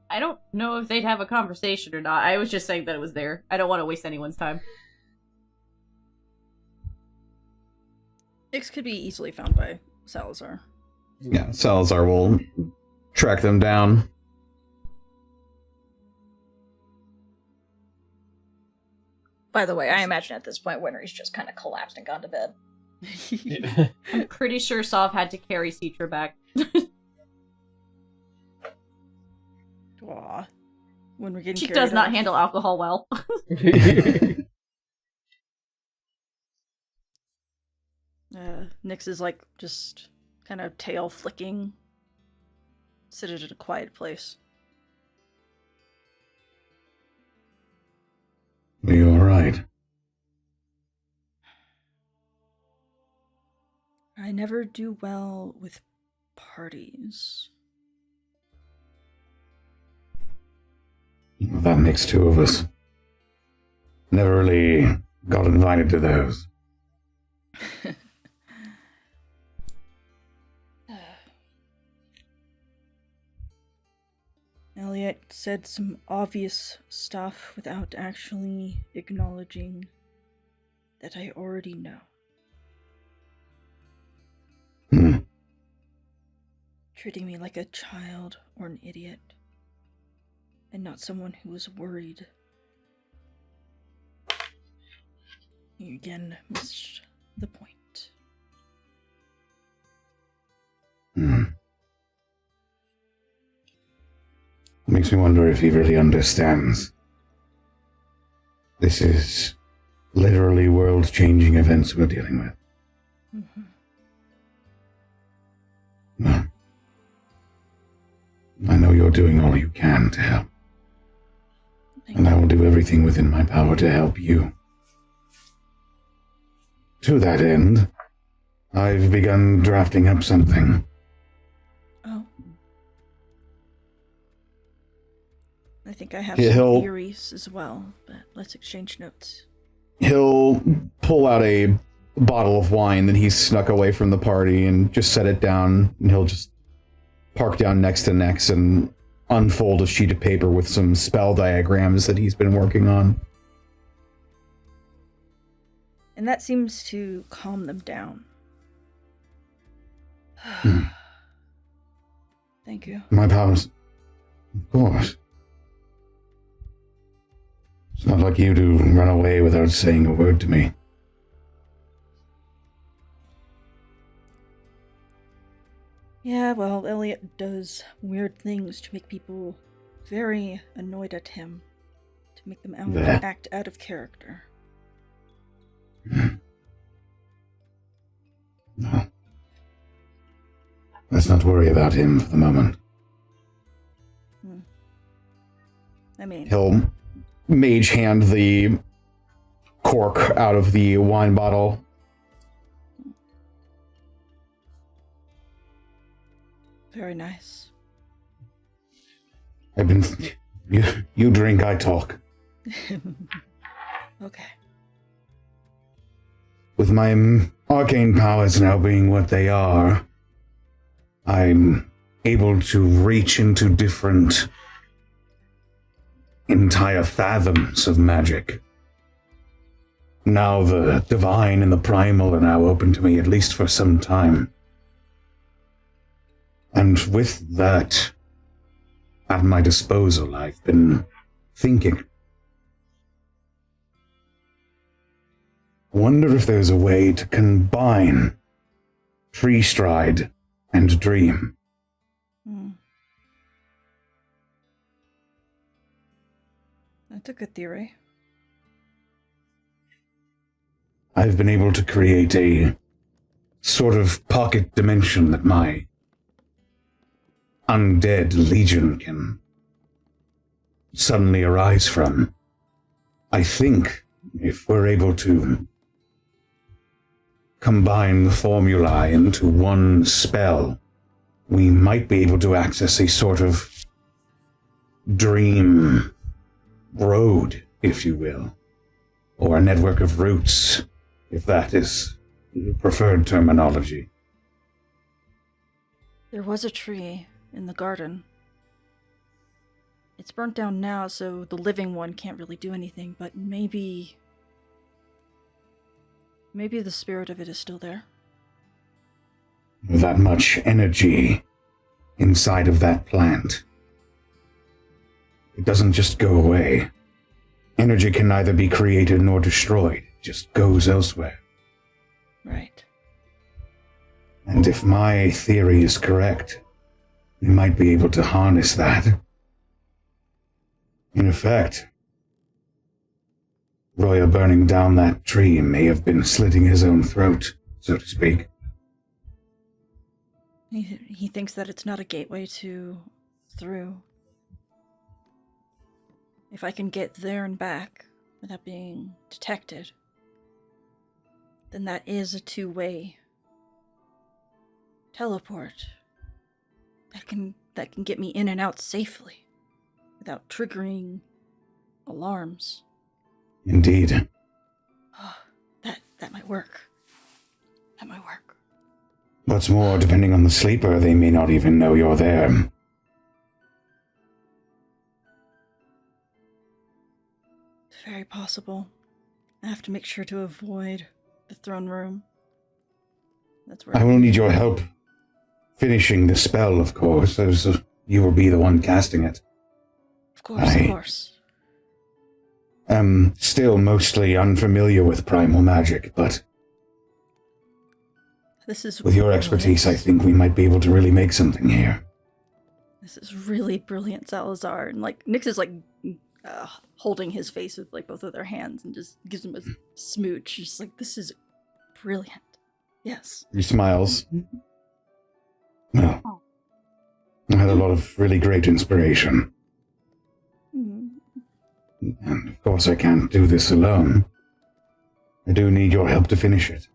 I don't know if they'd have a conversation or not. I was just saying that it was there. I don't want to waste anyone's time. Ix could be easily found by Salazar. Yeah, Salazar will track them down. By the way, I imagine at this point Winry's just kind of collapsed and gone to bed. I'm pretty sure Sov had to carry Citra back. Aw. When we're getting She carried does not off. handle alcohol well. Nyx is like just kind of tail flicking. Seated in a quiet place. Are you alright? I never do well with parties. Well, that makes two of us. Never really got invited to those. Elliot said some obvious stuff without actually acknowledging that I already know. Treating me like a child or an idiot, and not someone who was worried. You again missed the point. Makes me wonder if he really understands. This is literally world-changing events we're dealing with. Well, I know you're doing all you can to help. And I will do everything within my power to help you. To that end, I've begun drafting up something. Oh. I think I have Yeah, some theories as well, but let's exchange notes. He'll pull out a bottle of wine that he snuck away from the party and just set it down, and he'll just park down next to Nex and unfold a sheet of paper with some spell diagrams that he's been working on. And that seems to calm them down. Thank you. My powers. Of course. It's not like you to run away without saying a word to me. Yeah, well, Elliot does weird things to make people very annoyed at him. To make them act out of character. No. Let's not worry about him for the moment. I mean... He'll mage hand the cork out of the wine bottle. Very nice. I've been... You drink, I talk. Okay. With my arcane powers now being what they are, I'm able to reach into different entire fathoms of magic. Now the divine and the primal are now open to me, at least for some time. And with that at my disposal, I've been thinking. Wonder if there's a way to combine tree stride and dream. That's a good theory. I've been able to create a sort of pocket dimension that my undead legion can suddenly arise from. I think if we're able to combine the formulae into one spell, we might be able to access a sort of dream road, if you will, or a network of roots, if that is the preferred terminology. There was a tree in the garden. It's burnt down now, so the living one can't really do anything, but maybe the spirit of it is still there. That much energy inside of that plant. It doesn't just go away. Energy can neither be created nor destroyed. It just goes elsewhere. Right. And if my theory is correct, we might be able to harness that. In effect, Roya burning down that tree may have been slitting his own throat, so to speak. He thinks that it's not a gateway through. If I can get there and back without being detected, then that is a two-way teleport that can get me in and out safely without triggering alarms. Indeed. That might work. That might work. What's more, depending on the sleeper, they may not even know you're there. It's very possible. I have to make sure to avoid the throne room. That's where I will need your help finishing the spell, of course, as you will be the one casting it. Of course. I'm still mostly unfamiliar with primal magic, but this is with your expertise, I think we might be able to really make something here. This is really brilliant, Salazar. And Nyx is holding his face with both of their hands and just gives him a smooch. Just this is brilliant. Yes. He smiles. Well, I had a lot of really great inspiration. And of course I can't do this alone. I do need your help to finish it.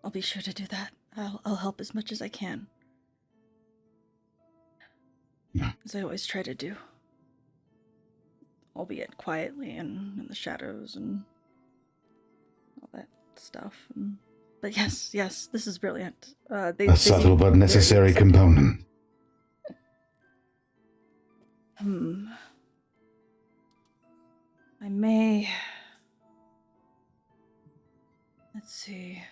I'll be sure to do that. I'll help as much as I can. Yeah. As I always try to do. Albeit quietly and in the shadows and all that stuff. But yes, this is brilliant. A subtle but necessary component. I may... Let's see.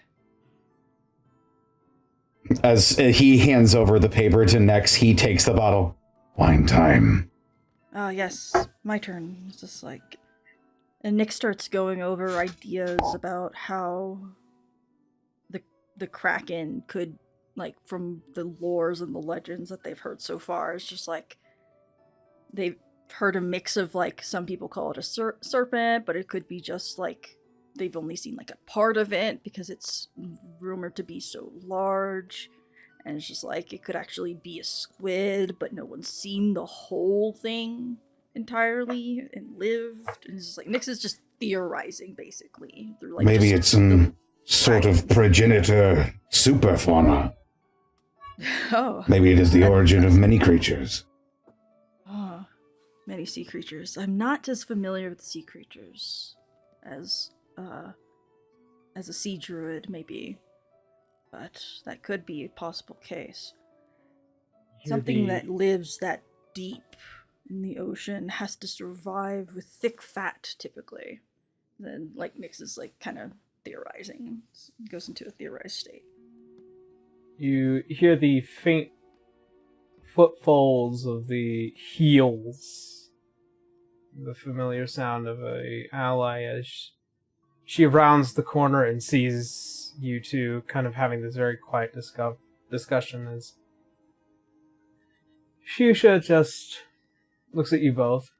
As he hands over the paper to Nex, he takes the bottle. Wine time. Oh, yes. My turn. It's just And Nick starts going over ideas about how the Kraken could, from the lores and the legends that they've heard so far, it's just they've heard a mix of some people call it a serpent, but it could be just they've only seen a part of it because it's rumored to be so large, and it's just it could actually be a squid, but no one's seen the whole thing entirely and lived. And it's just Nyx is just theorizing basically through maybe it's some sort of progenitor superfauna. Oh, maybe it is the origin of many creatures. Oh, many sea creatures. I'm not as familiar with sea creatures as a sea druid, maybe, but that could be a possible case. Something that lives that deep in the ocean has to survive with thick fat, typically. Then, Nyx is kind of theorizing, goes into a theorized state. You hear the faint footfalls of the heels. The familiar sound of a ally as she rounds the corner and sees you two kind of having this very quiet discussion as Shusha just looks at you both.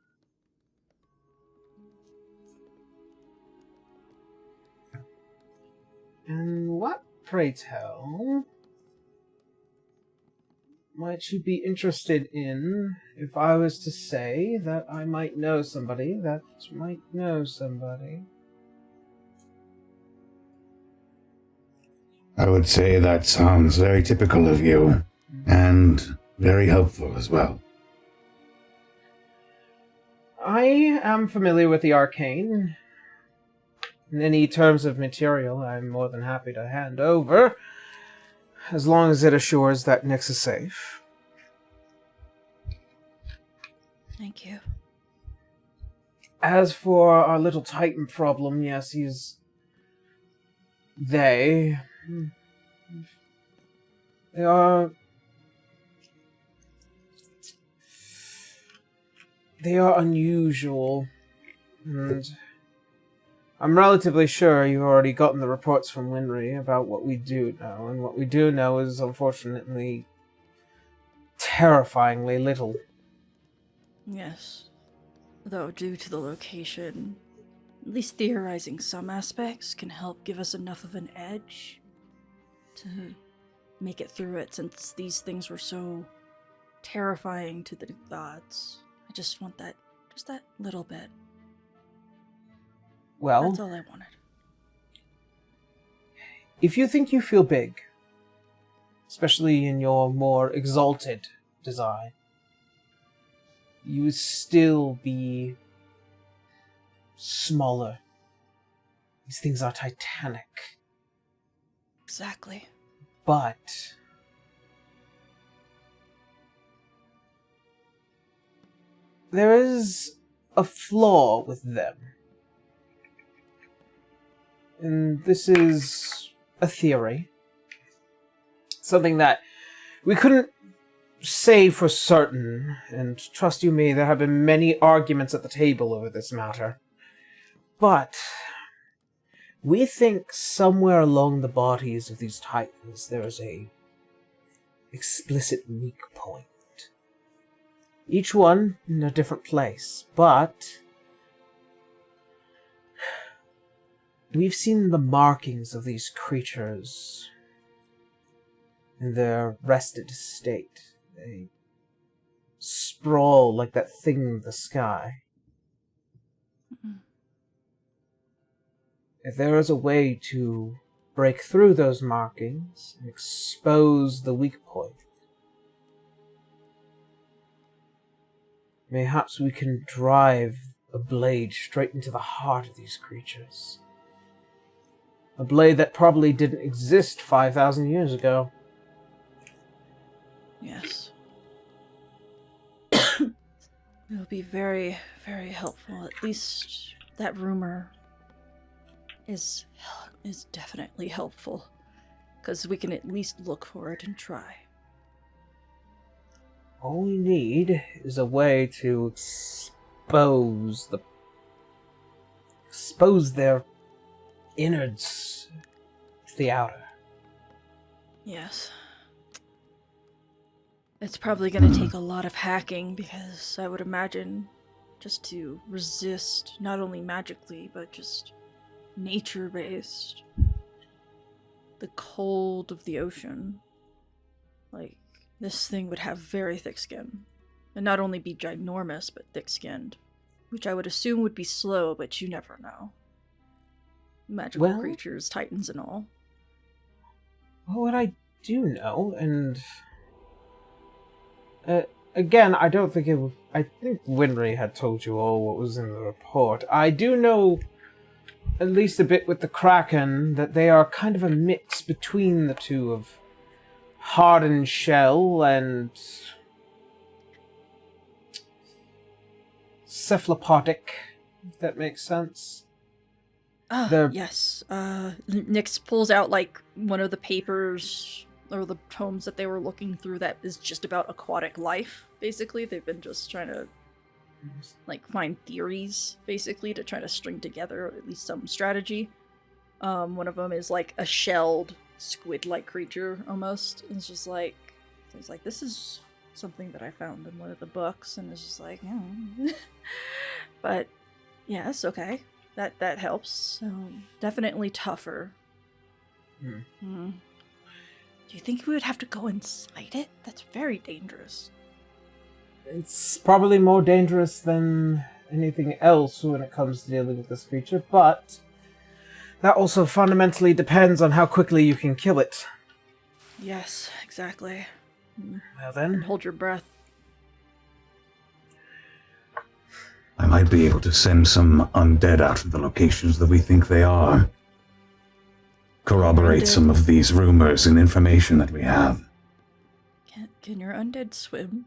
And what, pray tell, might you be interested in if I was to say that I might know somebody that might know somebody? I would say that sounds very typical of you, and very helpful as well. I am familiar with the arcane. In any terms of material, I'm more than happy to hand over, as long as it assures that Nyx is safe. Thank you. As for our little Titan problem, yes, They are unusual, and I'm relatively sure you've already gotten the reports from Winry about what we do know, and what we do know is unfortunately terrifyingly little. Yes. Though due to the location, at least theorizing some aspects can help give us enough of an edge to make it through it, since these things were so terrifying to the gods. I just want that, just that little bit. Well, that's all I wanted. If you think you feel big, especially in your more exalted design, you would still be smaller. These things are titanic. Exactly. But there is a flaw with them. And this is a theory. Something that we couldn't say for certain, and trust you me, there have been many arguments at the table over this matter. But we think somewhere along the bodies of these titans there is a explicit weak point. Each one in a different place, but we've seen the markings of these creatures in their rested state. They sprawl like that thing in the sky. If there is a way to break through those markings and expose the weak point, mayhaps we can drive a blade straight into the heart of these creatures. A blade that probably didn't exist 5,000 years ago. Yes. It will be very, very helpful. At least that rumor is definitely helpful, because we can at least look for it and try. All we need is a way to expose their innards to the outer. Yes. It's probably going to take a lot of hacking, because I would imagine just to resist, not only magically, but just nature-based, the cold of the ocean. Like, this thing would have very thick skin. And not only be ginormous, but thick-skinned. Which I would assume would be slow, but you never know. Magical creatures, titans and all. Well, what I do know, and again, I don't think I think Winry had told you all what was in the report. I do know at least a bit with the Kraken that they are kind of a mix between the two of hardened shell and cephalopodic, if that makes sense. Yes. Nyx pulls out, like, one of the papers or the tomes that they were looking through that is just about aquatic life, basically. They've been just trying to like find theories, basically, to try to string together at least some strategy. One of them is like a shelled squid-like creature almost. It's just like, this is something that I found in one of the books, and it's just like, but yes, okay, that helps. Definitely tougher. Do you think we would have to go inside it? That's very dangerous. It's probably more dangerous than anything else when it comes to dealing with this creature, but that also fundamentally depends on how quickly you can kill it. Yes, exactly. Well then, And hold your breath. I might be able to send some undead out to the locations that we think they are. Corroborate some of these rumors and information that we have. Can your undead swim?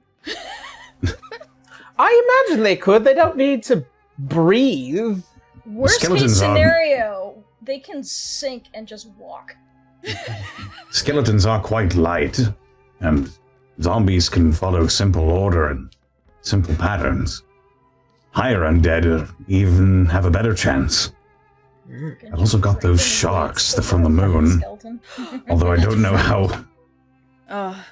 I imagine they could. They don't need to breathe. Worst case Skeletons are- scenario, they can sink and just walk. Skeletons are quite light, and zombies can follow simple order and simple patterns. Higher undead even have a better chance. I've also got those sharks from the moon, although I don't know how...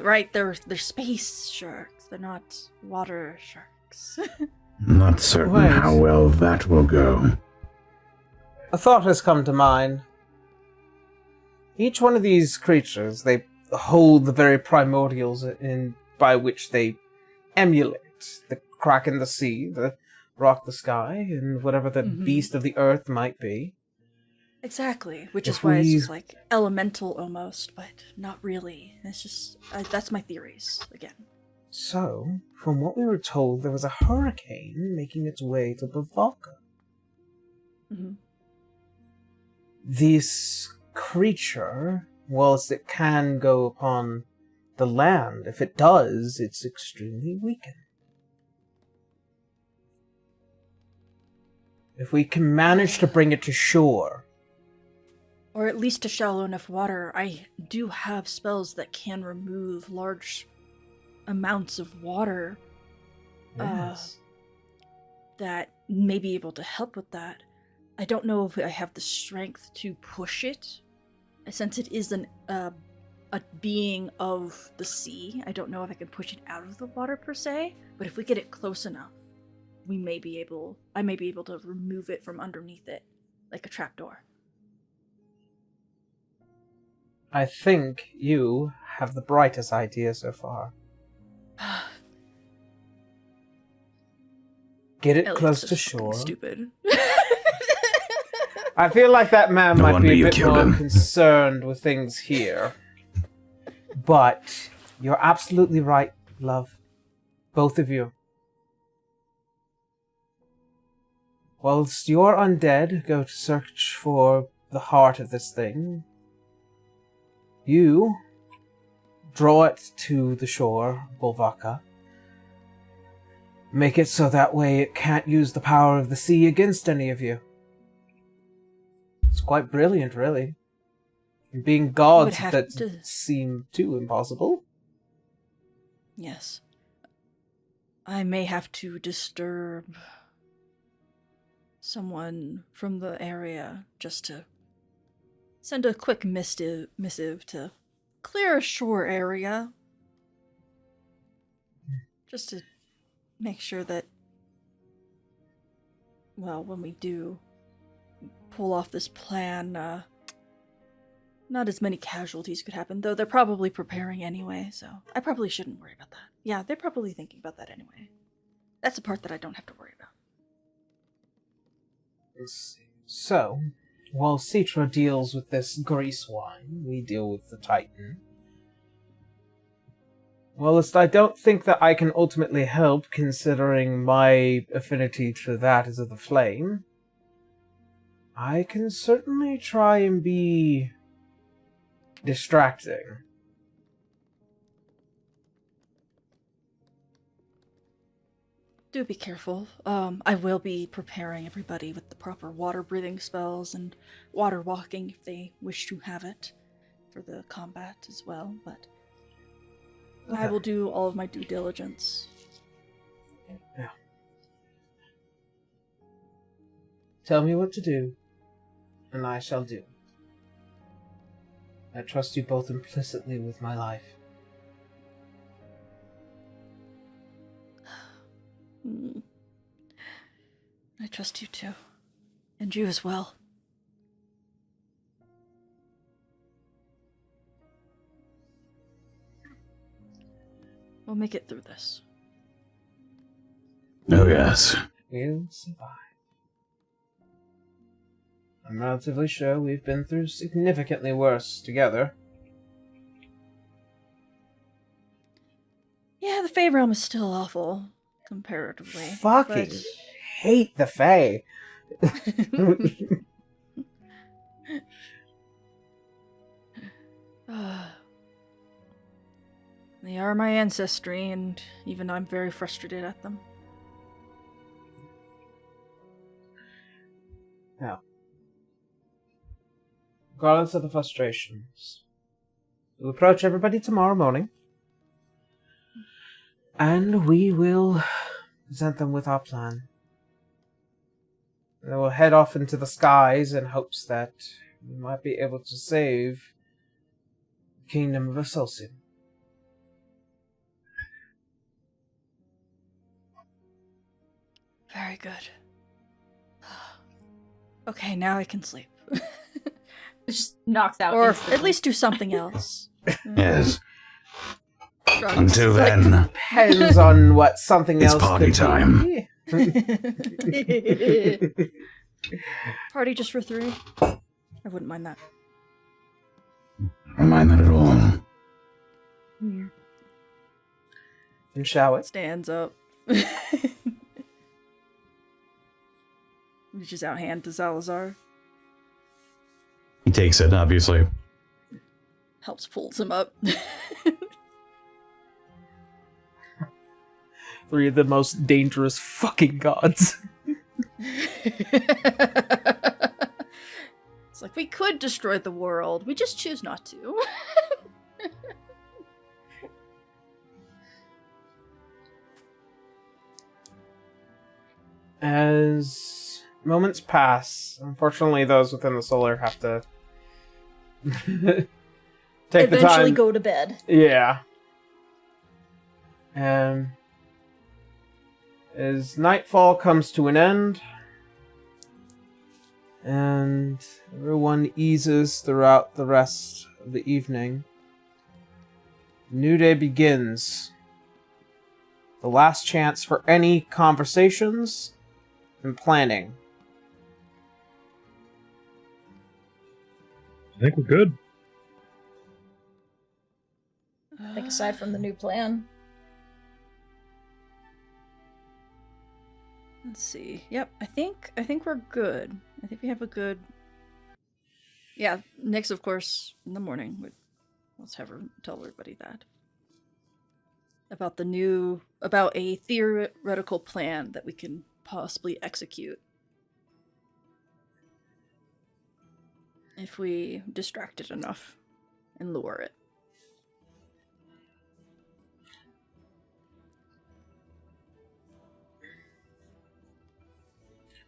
Right, they're space sharks. They're not water sharks. Not certain Wait. how well that will go. A thought has come to mind. Each one of these creatures, they hold the very primordials in by which they emulate the crack in the sea, the rock the sky, and whatever the beast of the earth might be. Exactly, which is If why it's we- just like elemental almost, but not really. It's just, that's my theories, again. So, from what we were told, there was a hurricane making its way to Bavalka. Mhm. This creature, whilst it can go upon the land, if it does, it's extremely weakened. If we can manage to bring it to shore, Or at least to shallow enough water, I do have spells that can remove large amounts of water yes. that may be able to help with that. I don't know if I have the strength to push it, since it is a being of the sea. I don't know if I can push it out of the water per se, but if we get it close enough, I may be able to remove it from underneath it, like a trapdoor. I think you have the brightest idea so far. Get it Elliot's close so to fucking shore. Stupid. I feel like that man No might wonder be a you bit killed more him. concerned with things here. But you're absolutely right, love. Both of you. Whilst your undead go to search for the heart of this thing, you draw it to the shore, Bolvaka. Make it so that way it can't use the power of the sea against any of you. It's quite brilliant, really. And being gods have that to- seem too impossible. Yes. I may have to disturb someone from the area just to send a quick missive to clear a shore area. Just to make sure that, well, when we do pull off this plan, not as many casualties could happen, though they're probably preparing anyway, so I probably shouldn't worry about that. Yeah, they're probably thinking about that anyway. That's the part that I don't have to worry about. Let's see. So, while Citra deals with this grease wine, we deal with the Titan. Whilst I don't think that I can ultimately help, considering my affinity to that is of the flame, I can certainly try and be distracting. Do be careful. I will be preparing everybody with the proper water breathing spells and water walking if they wish to have it. for the combat as well, but I will do all of my due diligence. Yeah. Tell me what to do, and I shall do. I trust you both implicitly with my life. I trust you too. And you as well. We'll make it through this. Oh, yes. We'll survive. I'm relatively sure we've been through significantly worse together. Yeah, the Fae realm is still awful, comparatively. Fucking hate the Fae. They are my ancestry, and even I'm very frustrated at them. Now, regardless of the frustrations, we'll approach everybody tomorrow morning, and we will present them with our plan. And we'll head off into the skies in hopes that we might be able to save the kingdom of Associate. Very good. Okay, now I can sleep. It just knocks out. Or instantly. at least do something else. Yes. Drugs. Until then, Depends on what something It's else party could time. be. Party just for 3? I wouldn't mind that. don't mind that at all. And shall it? Stands up. Reaches out hand to Salazar. He takes it, obviously. Helps pulls him up. 3 of the most dangerous fucking gods. It's like, we could destroy the world. We just choose not to. As moments pass, unfortunately those within the solar have to take the Eventually time. go to bed. Yeah. As nightfall comes to an end, and everyone eases throughout the rest of the evening, new day begins. The last chance for any conversations and planning. I think we're good. I think aside from the new plan. Let's see. Yep, I think we're good. I think we have a good. Yeah, Nyx, of course, in the morning. Let's have her tell everybody that about a theoretical plan that we can possibly execute if we distract it enough and lure it.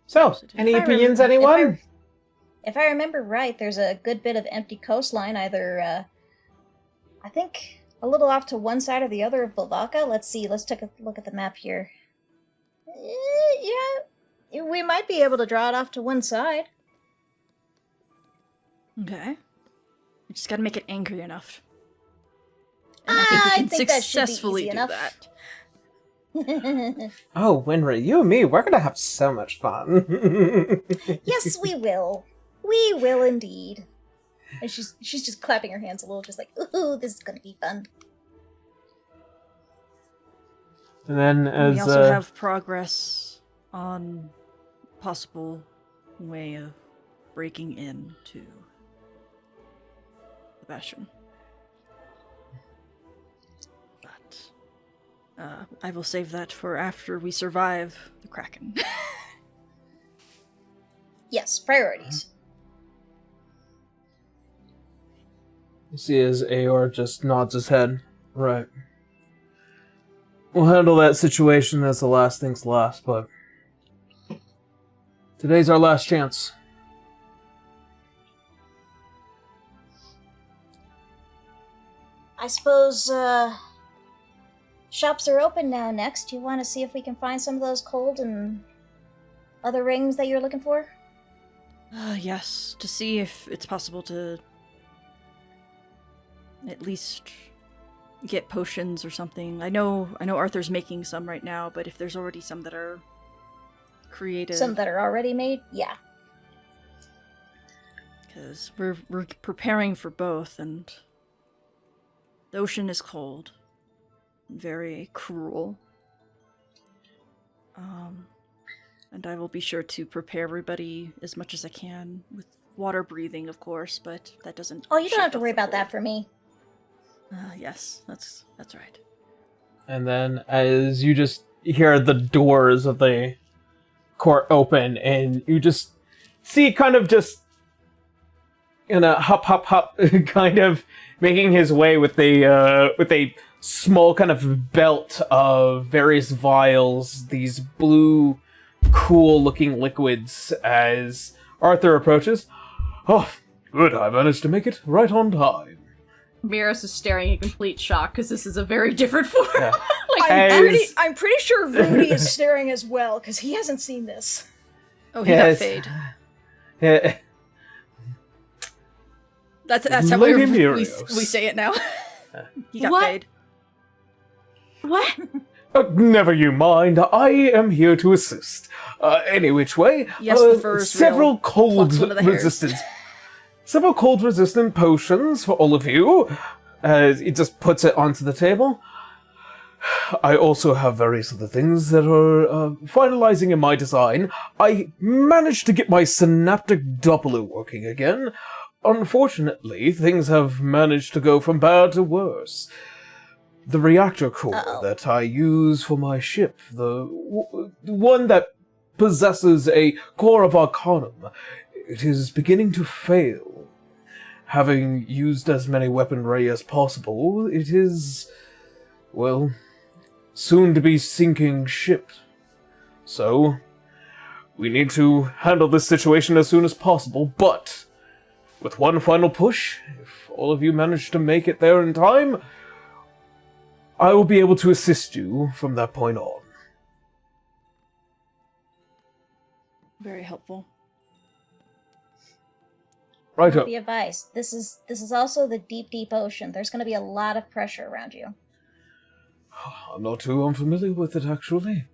So, any opinions, anyone? If I remember right, there's a good bit of empty coastline, either, I think, a little off to one side or the other of Balaka. Let's see, let's take a look at the map here. Yeah, we might be able to draw it off to one side. Okay. We just gotta make it angry enough. And I think we can that should be successfully easy do enough. that. Oh, Winry, you and me, we're gonna have so much fun. Yes, we will. We will indeed. And she's just clapping her hands a little, just like, ooh, this is gonna be fun. And then as We also have progress on possible way of breaking into the Bastion. But I will save that for after we survive the Kraken. Yes, priorities. You see as Aor just nods his head. Right. We'll handle that situation as the last thing's last, but today's our last chance. I suppose, shops are open now next. Do you want to see if we can find some of those cold and other rings that you're looking for? Yes, to see if it's possible to at least get potions or something. I know Arthur's making some right now, but if there's already some that are created, Some that are already made? Yeah. because we're preparing for both, and the ocean is cold, very cruel. And I will be sure to prepare everybody as much as I can with water breathing, of course, but that doesn't. Oh, you don't shut have to off worry the about that cold. for me. Yes, that's right. And then as you just hear the doors of the court open, and you just see kind of just in a hop, kind of making his way with a small kind of belt of various vials, these blue, cool-looking liquids as Arthur approaches. Oh, good, I managed to make it right on time. Miros is staring in complete shock because this is a very different form. Yeah. I'm pretty sure Rudy is staring as well, because he hasn't seen this. Oh, he Yes. got fade. Yeah. That's how Lady we Mirios. say it now. He got What? fade. What? Never you mind, I am here to assist. Any which way, Yes, the fur is several real. cold Plucks one of the hairs. resistance, several cold resistant potions for all of you. He just puts it onto the table. I also have various other things that are finalizing in my design. I managed to get my synaptic doubler working again. Unfortunately, things have managed to go from bad to worse. The reactor core that I use for my ship, the one that possesses a core of Arcanum, it is beginning to fail. Having used as many weaponry as possible, it is, well, soon to be sinking ship. So, we need to handle this situation as soon as possible, but with one final push, if all of you manage to make it there in time, I will be able to assist you from that point on. Very helpful. Right up. Be advised. This is also the deep, deep ocean. There's going to be a lot of pressure around you. I'm not too unfamiliar with it, actually.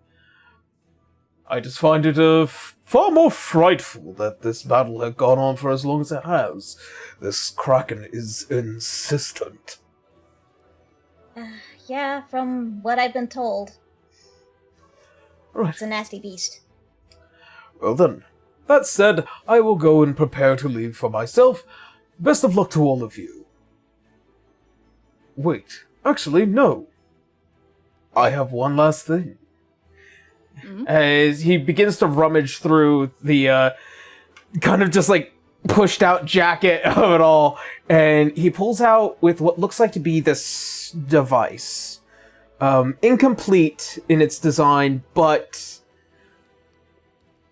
I just find it far more frightful that this battle had gone on for as long as it has. This Kraken is insistent. Yeah, from what I've been told. Right. It's a nasty beast. Well then, that said, I will go and prepare to leave for myself. Best of luck to all of you. Wait, actually, no. I have one last thing. As he begins to rummage through the, kind of just like pushed out jacket of it all, and he pulls out with what looks like to be this device. Incomplete in its design, but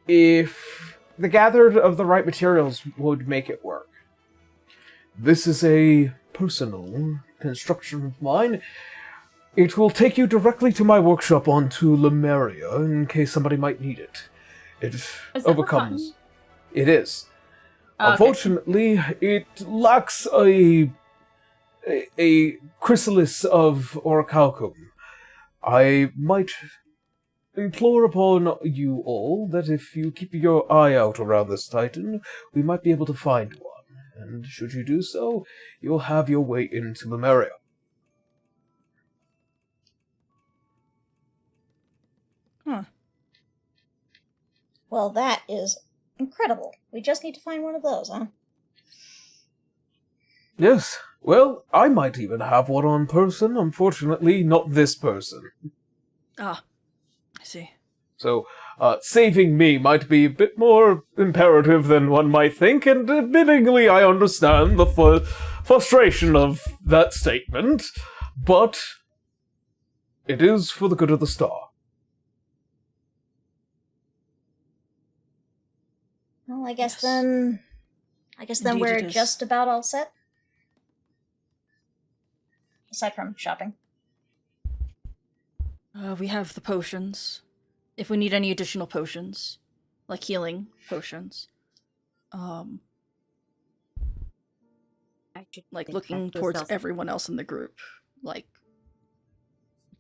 if the gathered of the right materials would make it work. This is a personal construction of mine. It will take you directly to my workshop onto Lemuria in case somebody might need it. It that overcomes. for It is. Oh, okay. Unfortunately, it lacks a chrysalis of orichalcum. I might implore upon you all that if you keep your eye out around this Titan, we might be able to find one. And should you do so, you'll have your way into Lemuria. Huh. Well, that is incredible. We just need to find one of those, huh? Yes. Well, I might even have one on person. Unfortunately, not this person. Ah, I see. So, saving me might be a bit more imperative than one might think, and admittingly, I understand the frustration of that statement, but it is for the good of the star. Well, I guess Yes. then Indeed we're it is. just about all set. Aside from shopping. We have the potions. If we need any additional potions, like healing potions, I should like think looking back to towards Celsius. everyone else in the group, like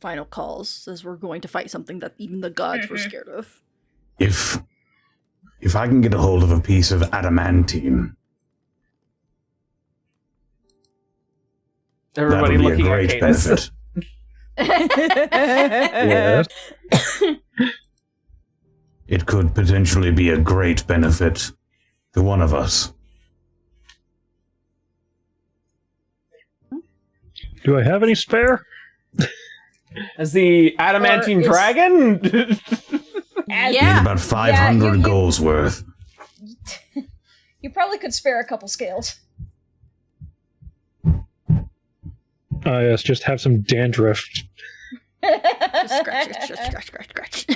final calls as we're going to fight something that even the gods were scared of. If I can get a hold of a piece of adamantine, Everybody that'll be a looking great at Cadus. benefit. Yes. It could potentially be a great benefit to one of us. Do I have any spare? As the adamantine Or is- dragon? Need Yeah. about 500 you- goals worth. You probably could spare a couple scales. Yes, just have some dandruff. Just scratch.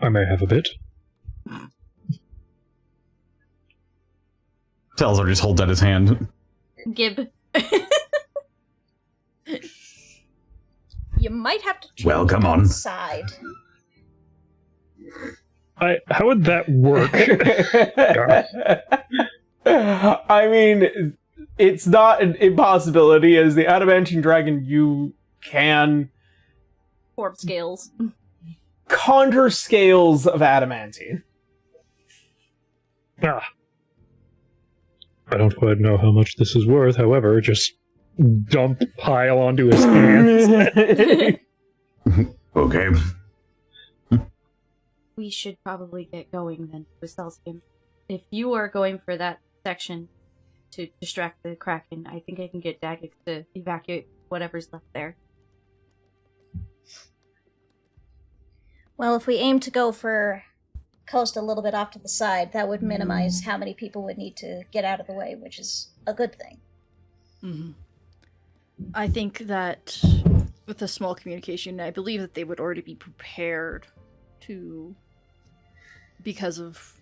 I may have a bit. Telzar just holds out his hand. Gib. You might have to change Well, come on. outside. How would that work? I mean, it's not an impossibility. As the adamantine dragon, you can Orb scales. conjure scales of adamantine. Ah. I don't quite know how much this is worth, however, just dump pile onto his hands. Okay. We should probably get going then with Celsius. If you are going for that section to distract the Kraken, I think I can get Daggix to evacuate whatever's left there. Well, if we aim to go for coast a little bit off to the side, that would minimize how many people would need to get out of the way, which is a good thing. Mm-hmm. I think that with a small communication, I believe that they would already be prepared to, because of,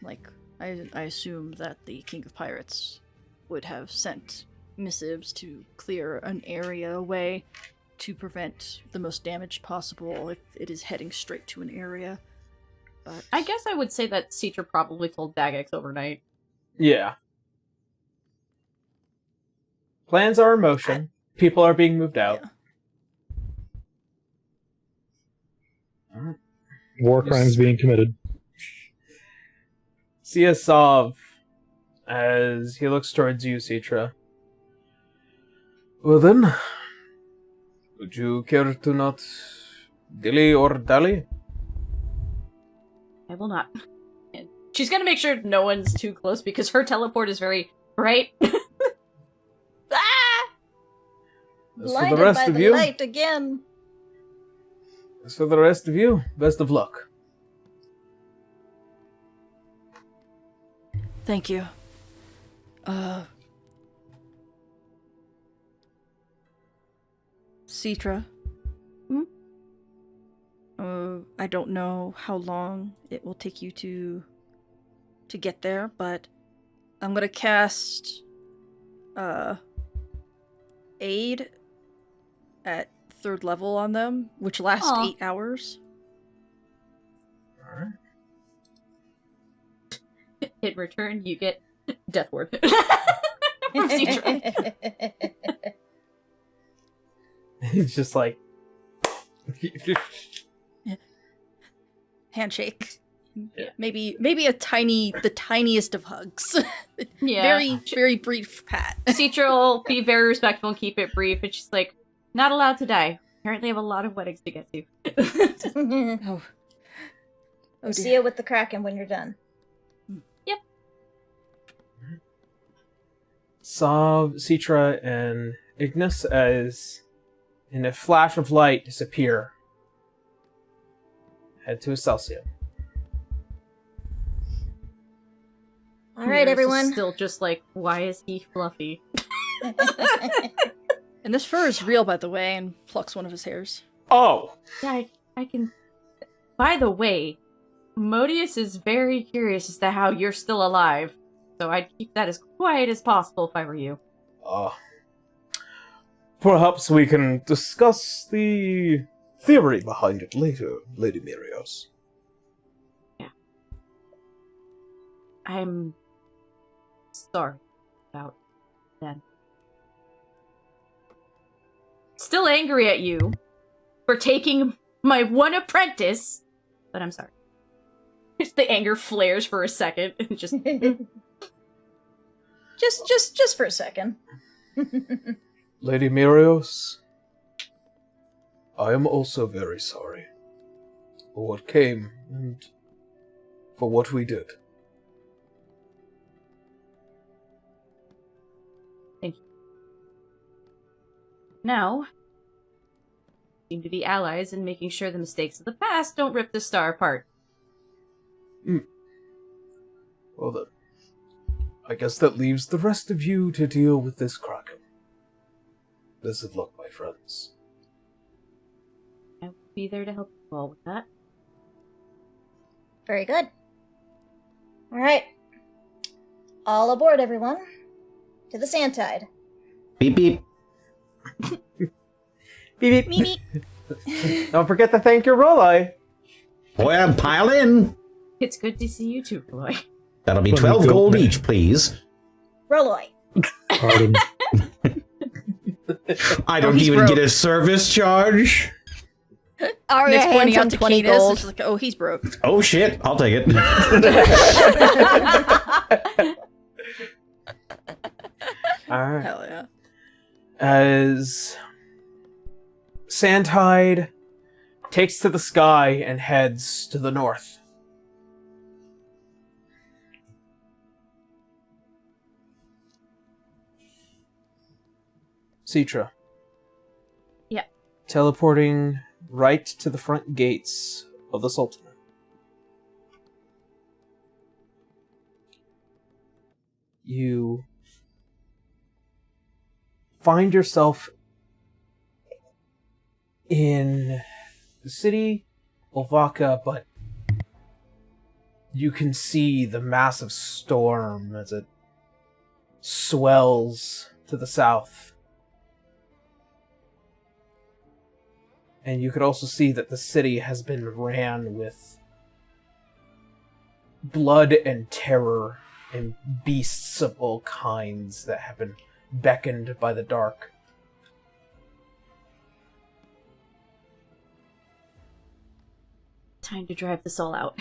like, I assume that the King of Pirates would have sent missives to clear an area away to prevent the most damage possible if it is heading straight to an area. But I guess I would say that Citra probably told Daggix overnight. Yeah. Plans are in motion. People are being moved out. Alright. War crimes being committed. Siasov, as he looks towards you, Citra. Well then, would you care to not dilly or dally? I will not. And she's gonna make sure no one's too close because her teleport is very bright. Ah! As for Blinded the rest by of the you, light again. as for the rest of you, best of luck. thank you. Citra. Hmm? I don't know how long it will take you to get there, but I'm gonna cast aid at 3rd level on them, which lasts Aw. 8 hours. Alright. In return, you get Death Ward. From Citra. It's just like... Handshake. Yeah. Maybe the tiniest of hugs. Yeah. Very brief pat. Citra will be very respectful and keep it brief. It's just like, not allowed to die. Apparently have a lot of weddings to get to. Oh. We'll see you with the Kraken when you're done. Saw Citra and Ignis as, in a flash of light, disappear. Head to Excelsior. All right, Mutiverse is everyone. Still just like, why is he fluffy? And this fur is real, by the way, and plucks one of his hairs. Oh! Yeah, I can. By the way, Modius is very curious as to how you're still alive, so I'd keep that as quiet as possible if I were you. Perhaps we can discuss the theory behind it later, Lady Mirios. I'm sorry about that. Still angry at you for taking my one apprentice, but I'm sorry. The anger flares for a second and just just for a second. Lady Mirios, I am also very sorry for what came and for what we did. Thank you. Now, seem to be allies in making sure the mistakes of the past don't rip the star apart. Well then, I guess that leaves the rest of you to deal with this Kraken. Best of luck, my friends. I will be there to help you all with that. Very good. All right. All aboard, everyone. To the Sandtide. Beep beep. Beep, beep. Mimi. Don't forget to thank your Roloi. Well, pile in. It's good to see you too, Roy. That'll be Let me 12 go gold back. each, please. Roloi. Pardon. I don't he's even broke. get a service charge. Aria Nick's pointing hands him out to 20 Ketis, and gold. she's like, oh, he's broke. Oh shit, I'll take it. Alright. Hell yeah. As Sandtide takes to the sky and heads to the north. Citra. Yeah. Teleporting right to the front gates of the Sultanate. You find yourself in the city of Vaka, but you can see the massive storm as it swells to the south. And you could also see that the city has been ran with blood and terror and beasts of all kinds that have been beckoned by the dark. Time to drive this all out.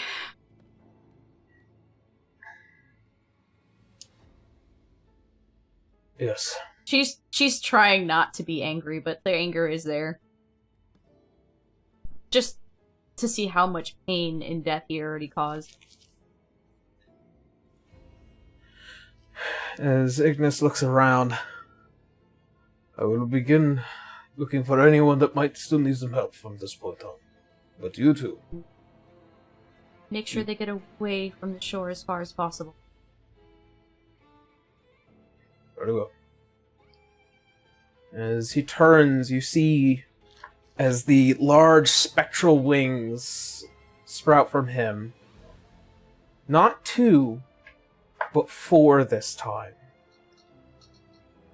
Yes. She's trying not to be angry, but the anger is there. Just to see how much pain and death he already caused. As Ignis looks around, I will begin looking for anyone that might still need some help from this point on. But you two. Make sure they get away from the shore as far as possible. Very well. As he turns, you see as the large spectral wings sprout from him. Not 2, but 4 this time.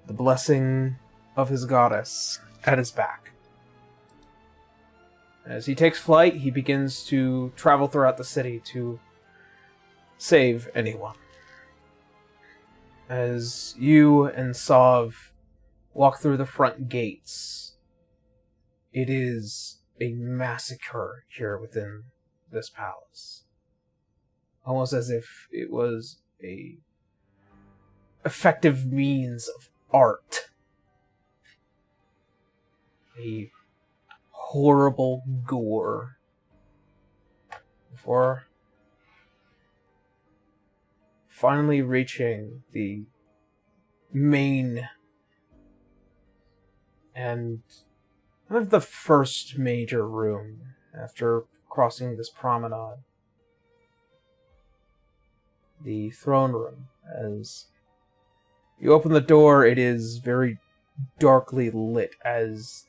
The blessing of his goddess at his back. As he takes flight, he begins to travel throughout the city to save anyone. As you and Sov walk through the front gates, it is a massacre here within this palace. Almost as if it was a effective means of art. A horrible gore. Before finally reaching the main and kind of the first major room after crossing this promenade. the throne room. As you open the door, it is very darkly lit as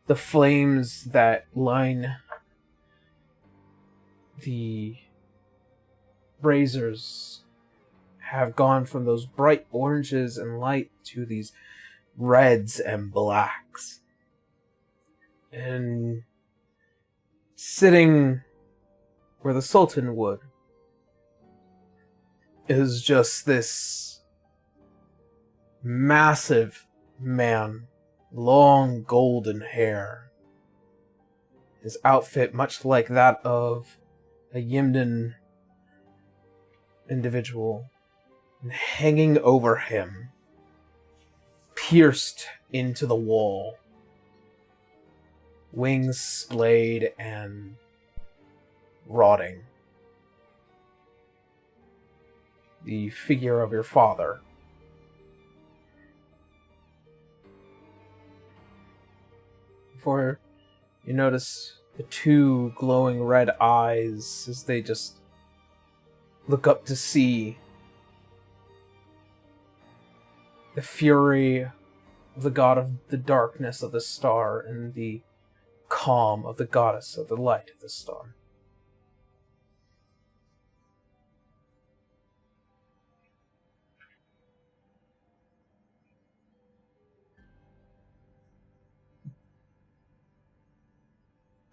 the flames that line the braziers have gone from those bright oranges and light to these reds and blacks. And sitting where the Sultan would is just this massive man, long golden hair. His outfit much like that of a Yimden individual. And hanging over him, pierced into the wall, wings splayed and rotting. The figure of your father. Before you notice the two glowing red eyes as they just look up to see the fury of the god of the darkness of the star and the calm of the goddess of the light of the star.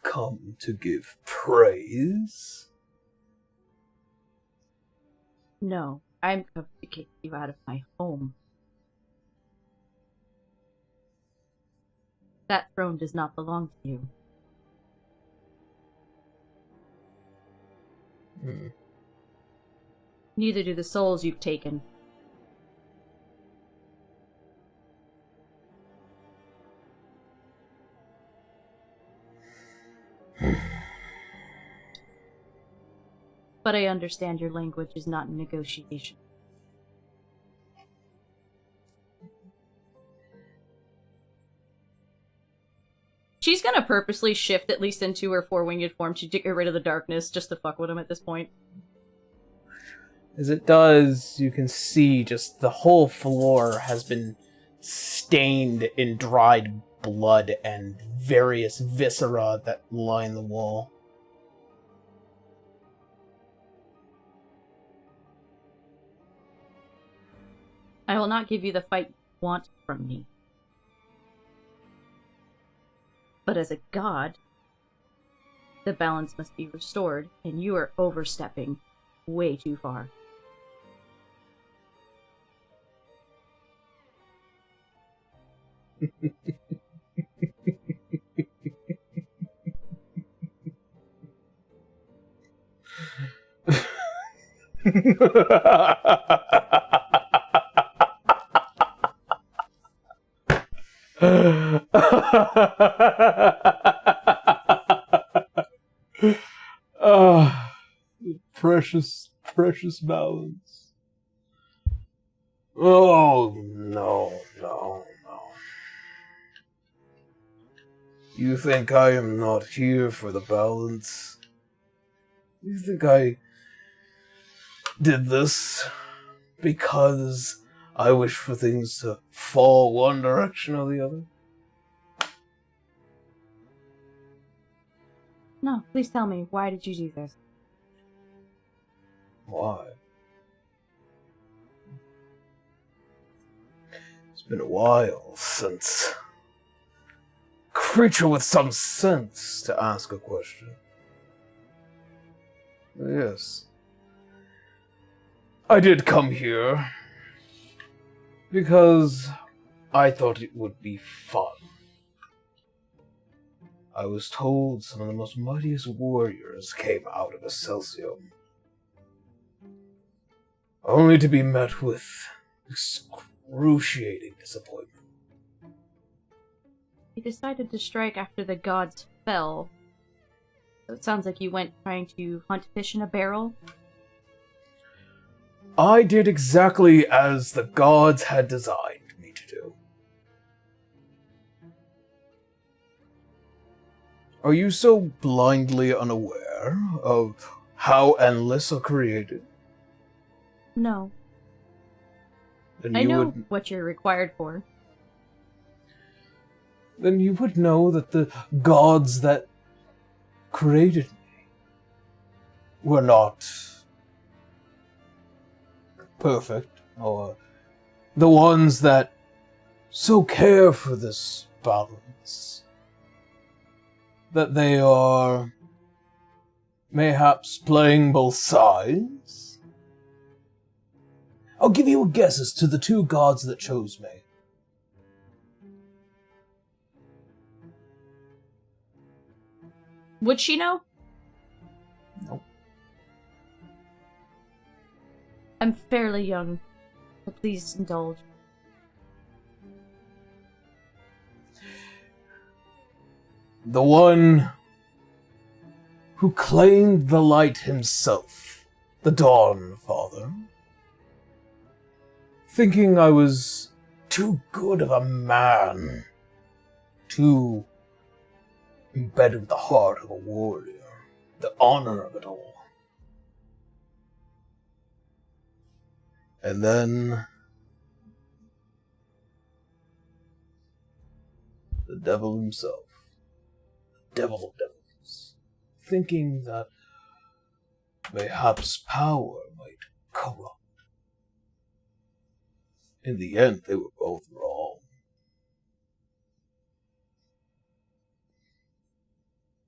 Come to give praise? No, I'm come to kick you out of my home. That throne does not belong to you. Neither do the souls you've taken. But I understand your language is not in negotiation. She's gonna purposely shift at least into her four-winged form to get rid of the darkness, just to fuck with him at this point. As it does, you can see just the whole floor has been stained in dried blood and various viscera that line the wall. I will not give you the fight you want from me. But as a god, the balance must be restored, and you are overstepping way too far. Ah, precious, precious balance. Oh, no. You think I am not here for the balance? You think I did this because I wish for things to fall one direction or the other? No, please tell me, why did you do this? Why? It's been a while since a creature with some sense to ask a question. Yes. I did come here because I thought it would be fun. I was told some of the most mightiest warriors came out of Excelsium, only to be met with excruciating disappointment. You decided to strike after the gods fell. So it sounds like you went trying to hunt fish in a barrel? I did exactly as the gods had designed me to do. Are you so blindly unaware of how endless are created? No. Then I you know would, what you're required for. then you would know that the gods that created me were not perfect, or the ones that so care for this balance, that they are mayhaps playing both sides. I'll give you a guess as to the two gods that chose me. Would she know? Nope. I'm fairly young, so please indulge. The one who claimed the light himself, the Dawn Father, thinking I was too good of a man, too embedded with the heart of a warrior, the honor of it all. And then the devil himself, the devil of devils, thinking that mayhaps power might corrupt. In the end, they were both wrong.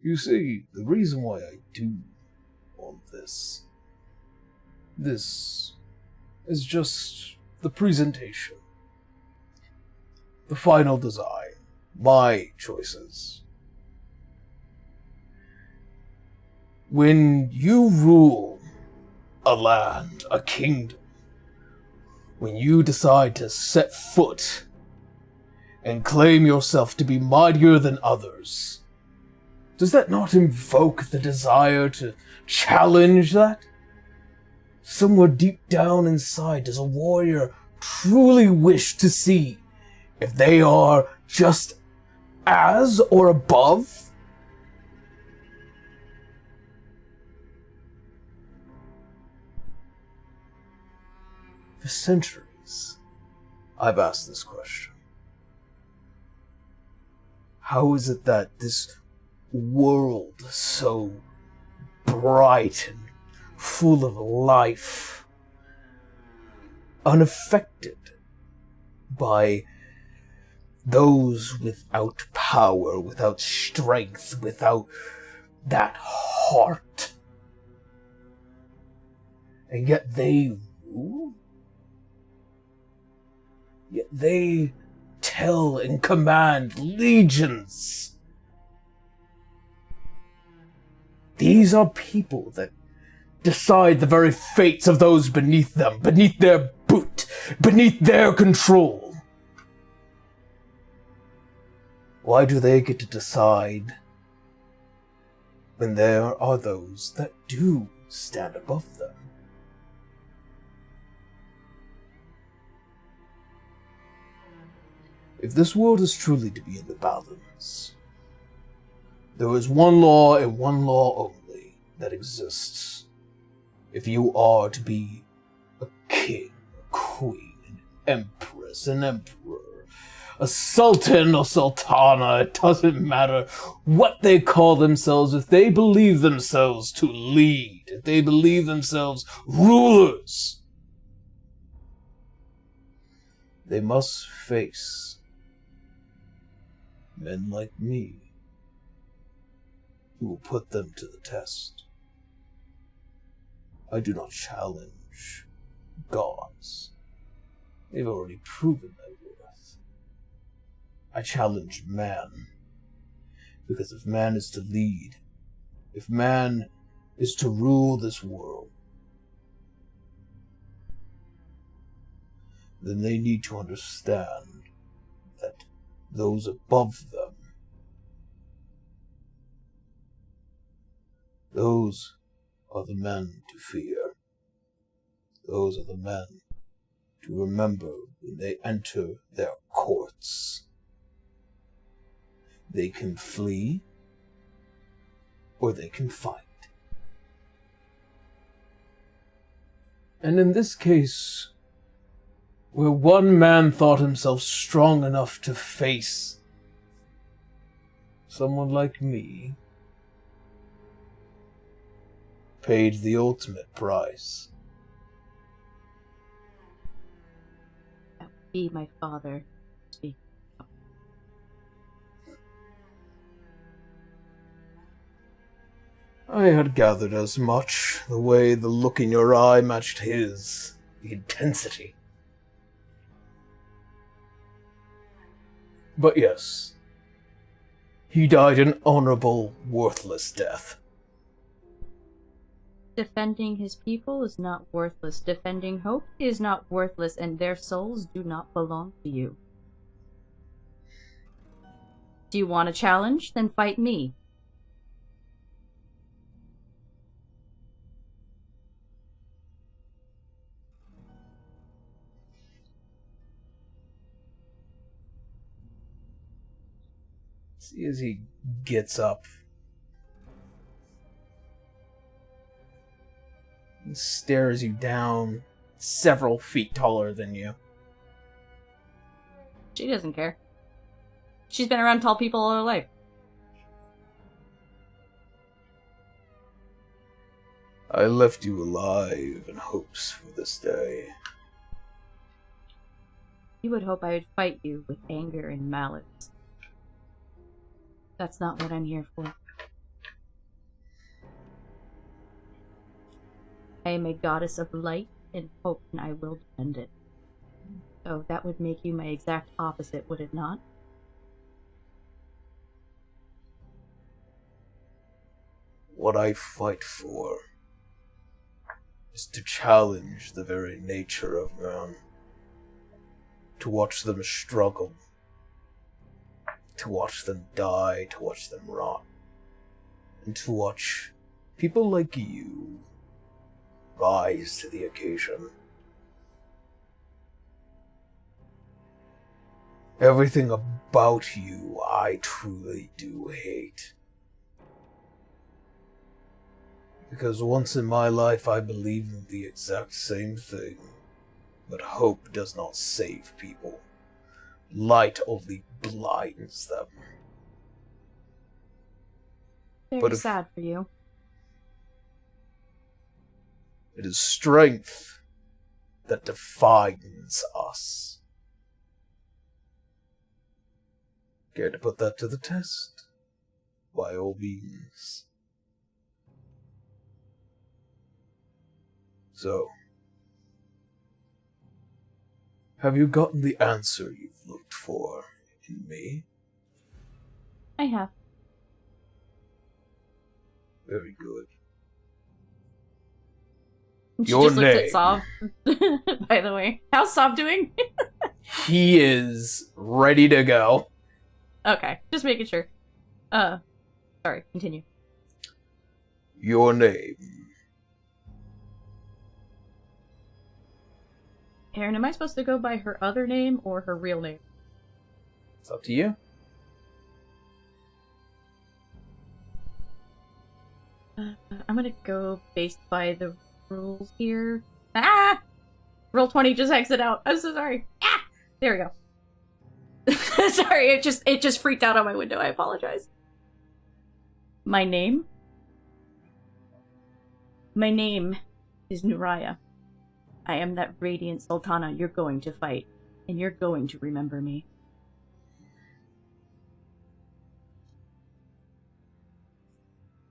You see, the reason why I do all of this is just the presentation, the final design, my choices. When you rule a land, a kingdom, when you decide to set foot and claim yourself to be mightier than others, does that not invoke the desire to challenge that? Somewhere deep down inside, does a warrior truly wish to see if they are just as or above? For centuries, I've asked this question. How is it that this world so bright and full of life, unaffected by those without power, without strength, without that heart, and yet they rule? Yet they tell and command legions. These are people that decide the very fates of those beneath them, beneath their boot, beneath their control. Why do they get to decide when there are those that do stand above them? If this world is truly to be in the balance, there is one law and one law only that exists. If you are to be a king, a queen, an empress, an emperor, a sultan or sultana, it doesn't matter what they call themselves, if they believe themselves to lead, if they believe themselves rulers, they must face men like me, who will put them to the test. I do not challenge gods. They've already proven their worth. I challenge man, because if man is to lead, if man is to rule this world, then they need to understand that those above them, those are the men to fear. Those are the men to remember when they enter their courts. They can flee, or they can fight. And in this case, where one man thought himself strong enough to face someone like me, paid the ultimate price. That would be my father. Speak. I had gathered as much, the way the look in your eye matched his, the intensity. But yes, he died an honorable, worthless death. Defending his people is not worthless. Defending hope is not worthless, and their souls do not belong to you. Do you want a challenge? Then fight me. See as he gets up. He stares you down, several feet taller than you. She doesn't care. She's been around tall people all her life. I left you alive in hopes for this day. You would hope I would fight you with anger and malice. That's not what I'm here for. I am a goddess of light and hope, and I will defend it. So that would make you my exact opposite, would it not? What I fight for is to challenge the very nature of man. To watch them struggle. To watch them die, to watch them rot. And to watch people like you rise to the occasion. Everything about you I truly do hate. Because once in my life I believed in the exact same thing. But hope does not save people. Light only blinds them. Very sad for you. It is strength that defines us. Care to put that to the test? By all means. So, have you gotten the answer you've looked for in me? I have. Very good. She Your just looked name. at Sov, by the way. How's Sov doing? He is ready to go. Okay, just making sure. Sorry, continue. Your name. Aaron, am I supposed to go by her other name or her real name? It's up to you. I'm gonna go based by the rules here. Ah! Roll 20 just exit out. I'm so sorry. Ah! There we go. Sorry, it just freaked out on my window. I apologize. My name? My name is Nuraya. I am that radiant Sultana you're going to fight, and you're going to remember me.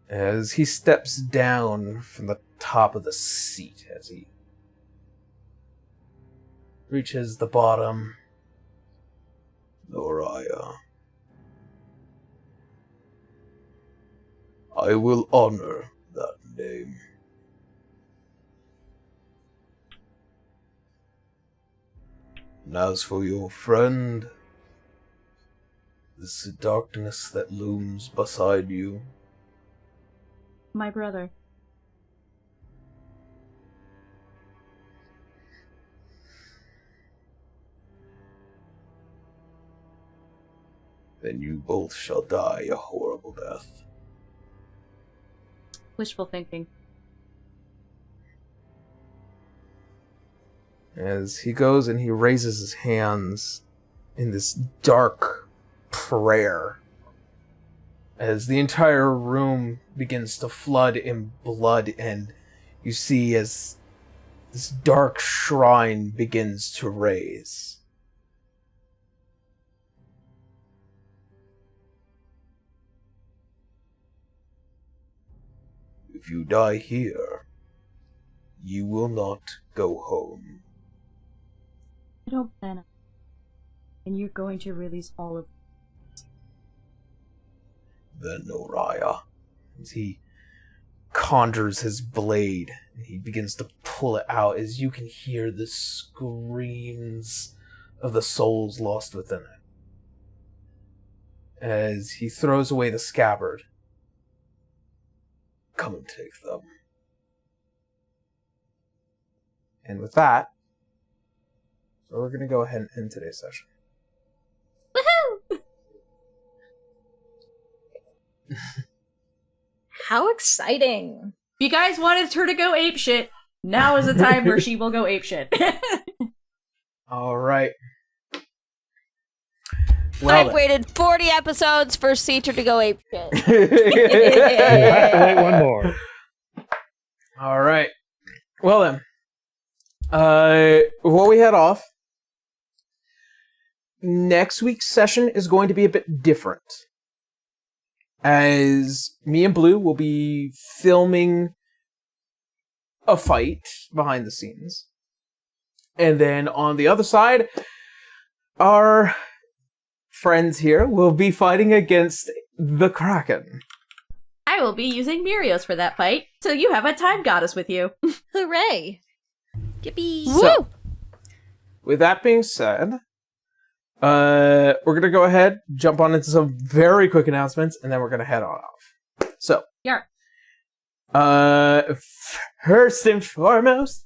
As he steps down from the top of the seat, as he reaches the bottom, Nuraya, I will honor that name. And as for your friend, this darkness that looms beside you, My brother. then you both shall die a horrible death. Wishful thinking. as he goes and he raises his hands in this dark prayer, as the entire room begins to flood in blood, and you see as this dark shrine begins to raise. If you die here, you will not go home. I don't plan on. And you're going to release all of Then Oriah, as he conjures his blade, and he begins to pull it out, as you can hear the screams of the souls lost within it. As he throws away the scabbard. Come and take them. And with that, we're going to go ahead and end today's session. Woohoo! How exciting! If you guys wanted her to go apeshit, now is the time where she will go apeshit. All right. Well, I've waited 40 episodes for Cetra to go apeshit. You have to wait one more. all right. Well then, before we head off, next week's session is going to be a bit different, as me and Blue will be filming a fight behind the scenes, and then on the other side, our friends here will be fighting against the Kraken. I will be using Mirios for that fight, so you have a time goddess with you. Hooray! Yippee! So, with that being said, we're going to go ahead, jump on into some very quick announcements, and then we're going to head on off. So, Yarp. First and foremost,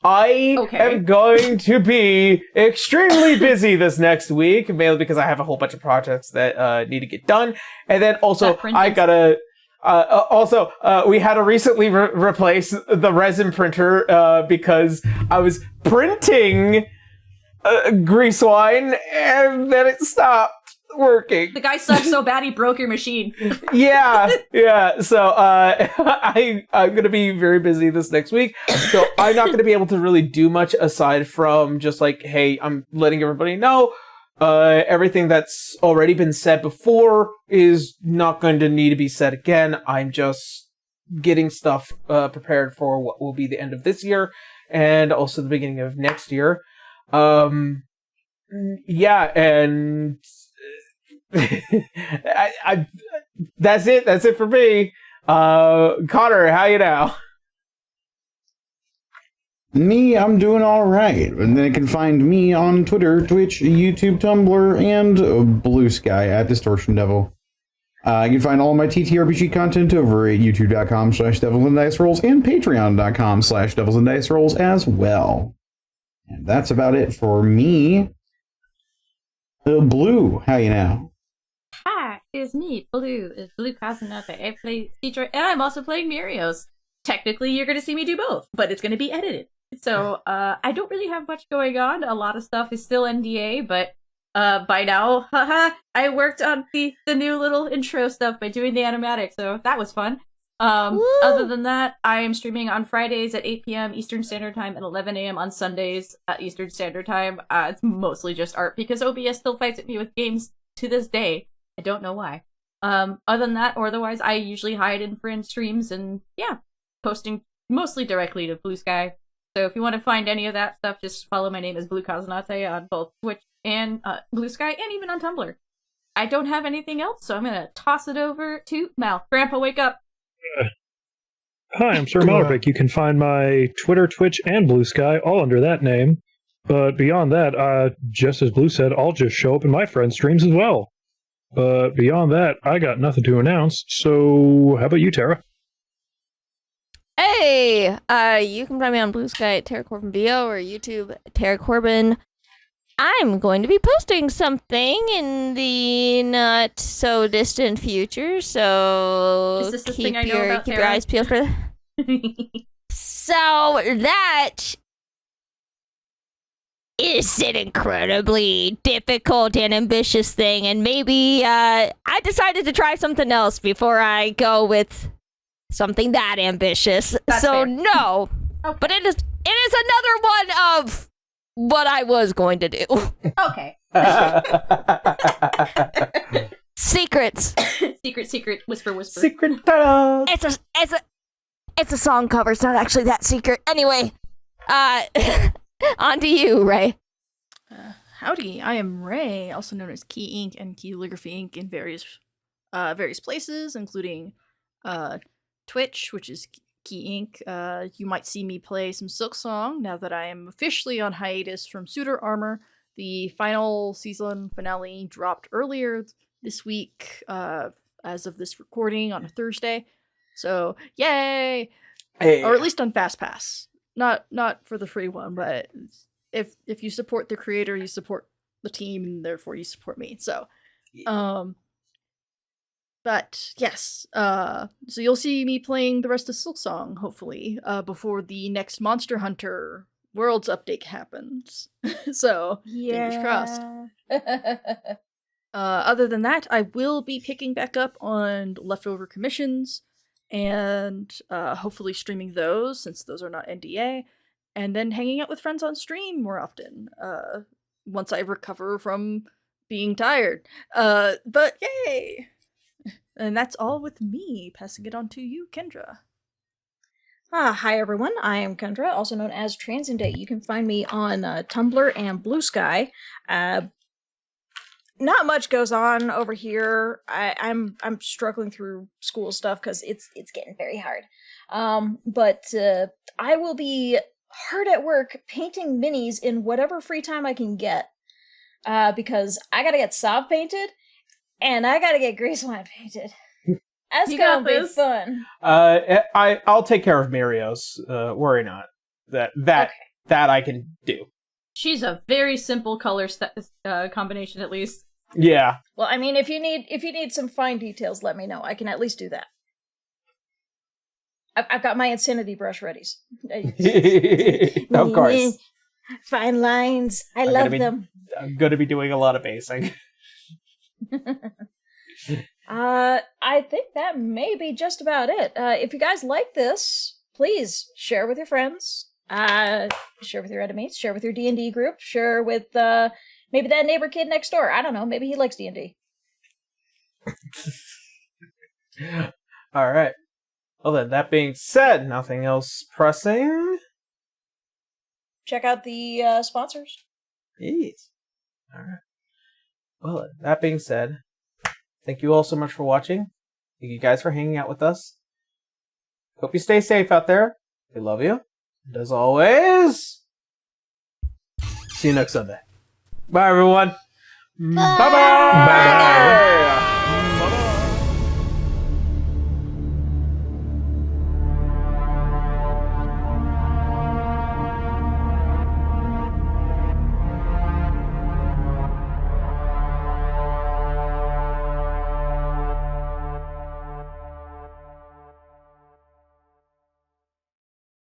I am going to be extremely busy this next week, mainly because I have a whole bunch of projects that need to get done. And then also, I gotta... we had to recently replace the resin printer because I was printing grease wine, and then it stopped working. The guy sucked so bad he broke your machine. Yeah. So I'm gonna be very busy this next week. So I'm not gonna be able to really do much aside from just like, hey, I'm letting everybody know. Everything that's already been said before is not going to need to be said again. I'm just getting stuff prepared for what will be the end of this year and also the beginning of next year. Yeah, and I that's it for me. Connor, how you now? Me, I'm doing all right. And they can find me on Twitter, Twitch, YouTube, Tumblr, and Blue Sky at Distortion Devil. You can find all my TTRPG content over at youtube.com/devilsanddicerolls and patreon.com/devilsanddicerolls as well. And that's about it for me. Blue, how you now? Hi, it's me, Blue. It's Blue Casanata. I play Cetra, and I'm also playing Mirios. Technically, you're going to see me do both, but it's going to be edited. So, I don't really have much going on. A lot of stuff is still NDA, but by now, I worked on the new little intro stuff by doing the animatic, so that was fun. Other than that, I am streaming on Fridays at 8 p.m. Eastern Standard Time and 11 a.m. on Sundays at Eastern Standard Time. It's mostly just art, because OBS still fights at me with games to this day. I don't know why. Other than that, or otherwise, I usually hide in friend streams and, yeah, posting mostly directly to Blue Sky. So if you want to find any of that stuff, just follow my name as Blue Casanate on both Twitch and Blue Sky, and even on Tumblr. I don't have anything else, so I'm going to toss it over to Mal. Grandpa, wake up! Hi, I'm Sir Malric. You can find my Twitter, Twitch, and Blue Sky all under that name. But beyond that, just as Blue said, I'll just show up in my friend streams as well. But beyond that, I got nothing to announce. So how about you, Tara? Hey, you can find me on Blue Sky at Tara Corbin BO or YouTube Tara Corbin. I'm going to be posting something in the not so distant future, so Is this the thing I know about keep Tara? your eyes peeled for that. So that is an incredibly difficult and ambitious thing, and maybe I decided to try something else before I go with something that ambitious. That's so fair. no, Okay. but it is another one of what I was going to do. Okay. Secrets. Secret, whisper. Secret tunnel. It's a song cover. It's not actually that secret. Anyway, on to you, Ray. Howdy, I am Ray, also known as Key Ink and Calligraphy Ink in various places, including Twitch, which is Key Ink. You might see me play some Silk Song now that I am officially on hiatus from Suitor Armor. The final season finale dropped earlier this week, as of this recording on a Thursday. So yay! Hey. Or at least on Fast Pass. Not for the free one, but if you support the creator, you support the team, and therefore you support me. So, but yes, so you'll see me playing the rest of Silksong, hopefully, before the next Monster Hunter Worlds update happens. So, fingers crossed. Other than that, I will be picking back up on leftover commissions and hopefully streaming those, since those are not NDA, and then hanging out with friends on stream more often once I recover from being tired. But yay! And that's all with me. Passing it on to you, Kendra. Hi everyone, I am Kendra, also known as Transcendate. You can find me on Tumblr and Blue Sky. Not much goes on over here. I'm struggling through school stuff because it's getting very hard. But I will be hard at work painting minis in whatever free time I can get. Because I gotta get Saab painted, and I gotta get Greaseline painted. That's You gonna got be this. fun. I'll take care of Marios. Worry not. That I can do. She's a very simple color combination, at least. Yeah. Well, I mean, if you need some fine details, let me know. I can at least do that. I've got my Insanity brush ready. Of course. Fine lines. I love them. I'm going to be doing a lot of basing. I think that may be just about it. If you guys like this, please share with your friends. Share with your enemies. Share with your D&D group. Share with maybe that neighbor kid next door. I don't know. Maybe he likes D&D. All right. Well, then, that being said, nothing else pressing. Check out the sponsors. Yes. All right. Well, that being said, thank you all so much for watching. Thank you guys for hanging out with us. Hope you stay safe out there. We love you. And as always, see you next Sunday. Bye, everyone. Bye-bye. Bye-bye.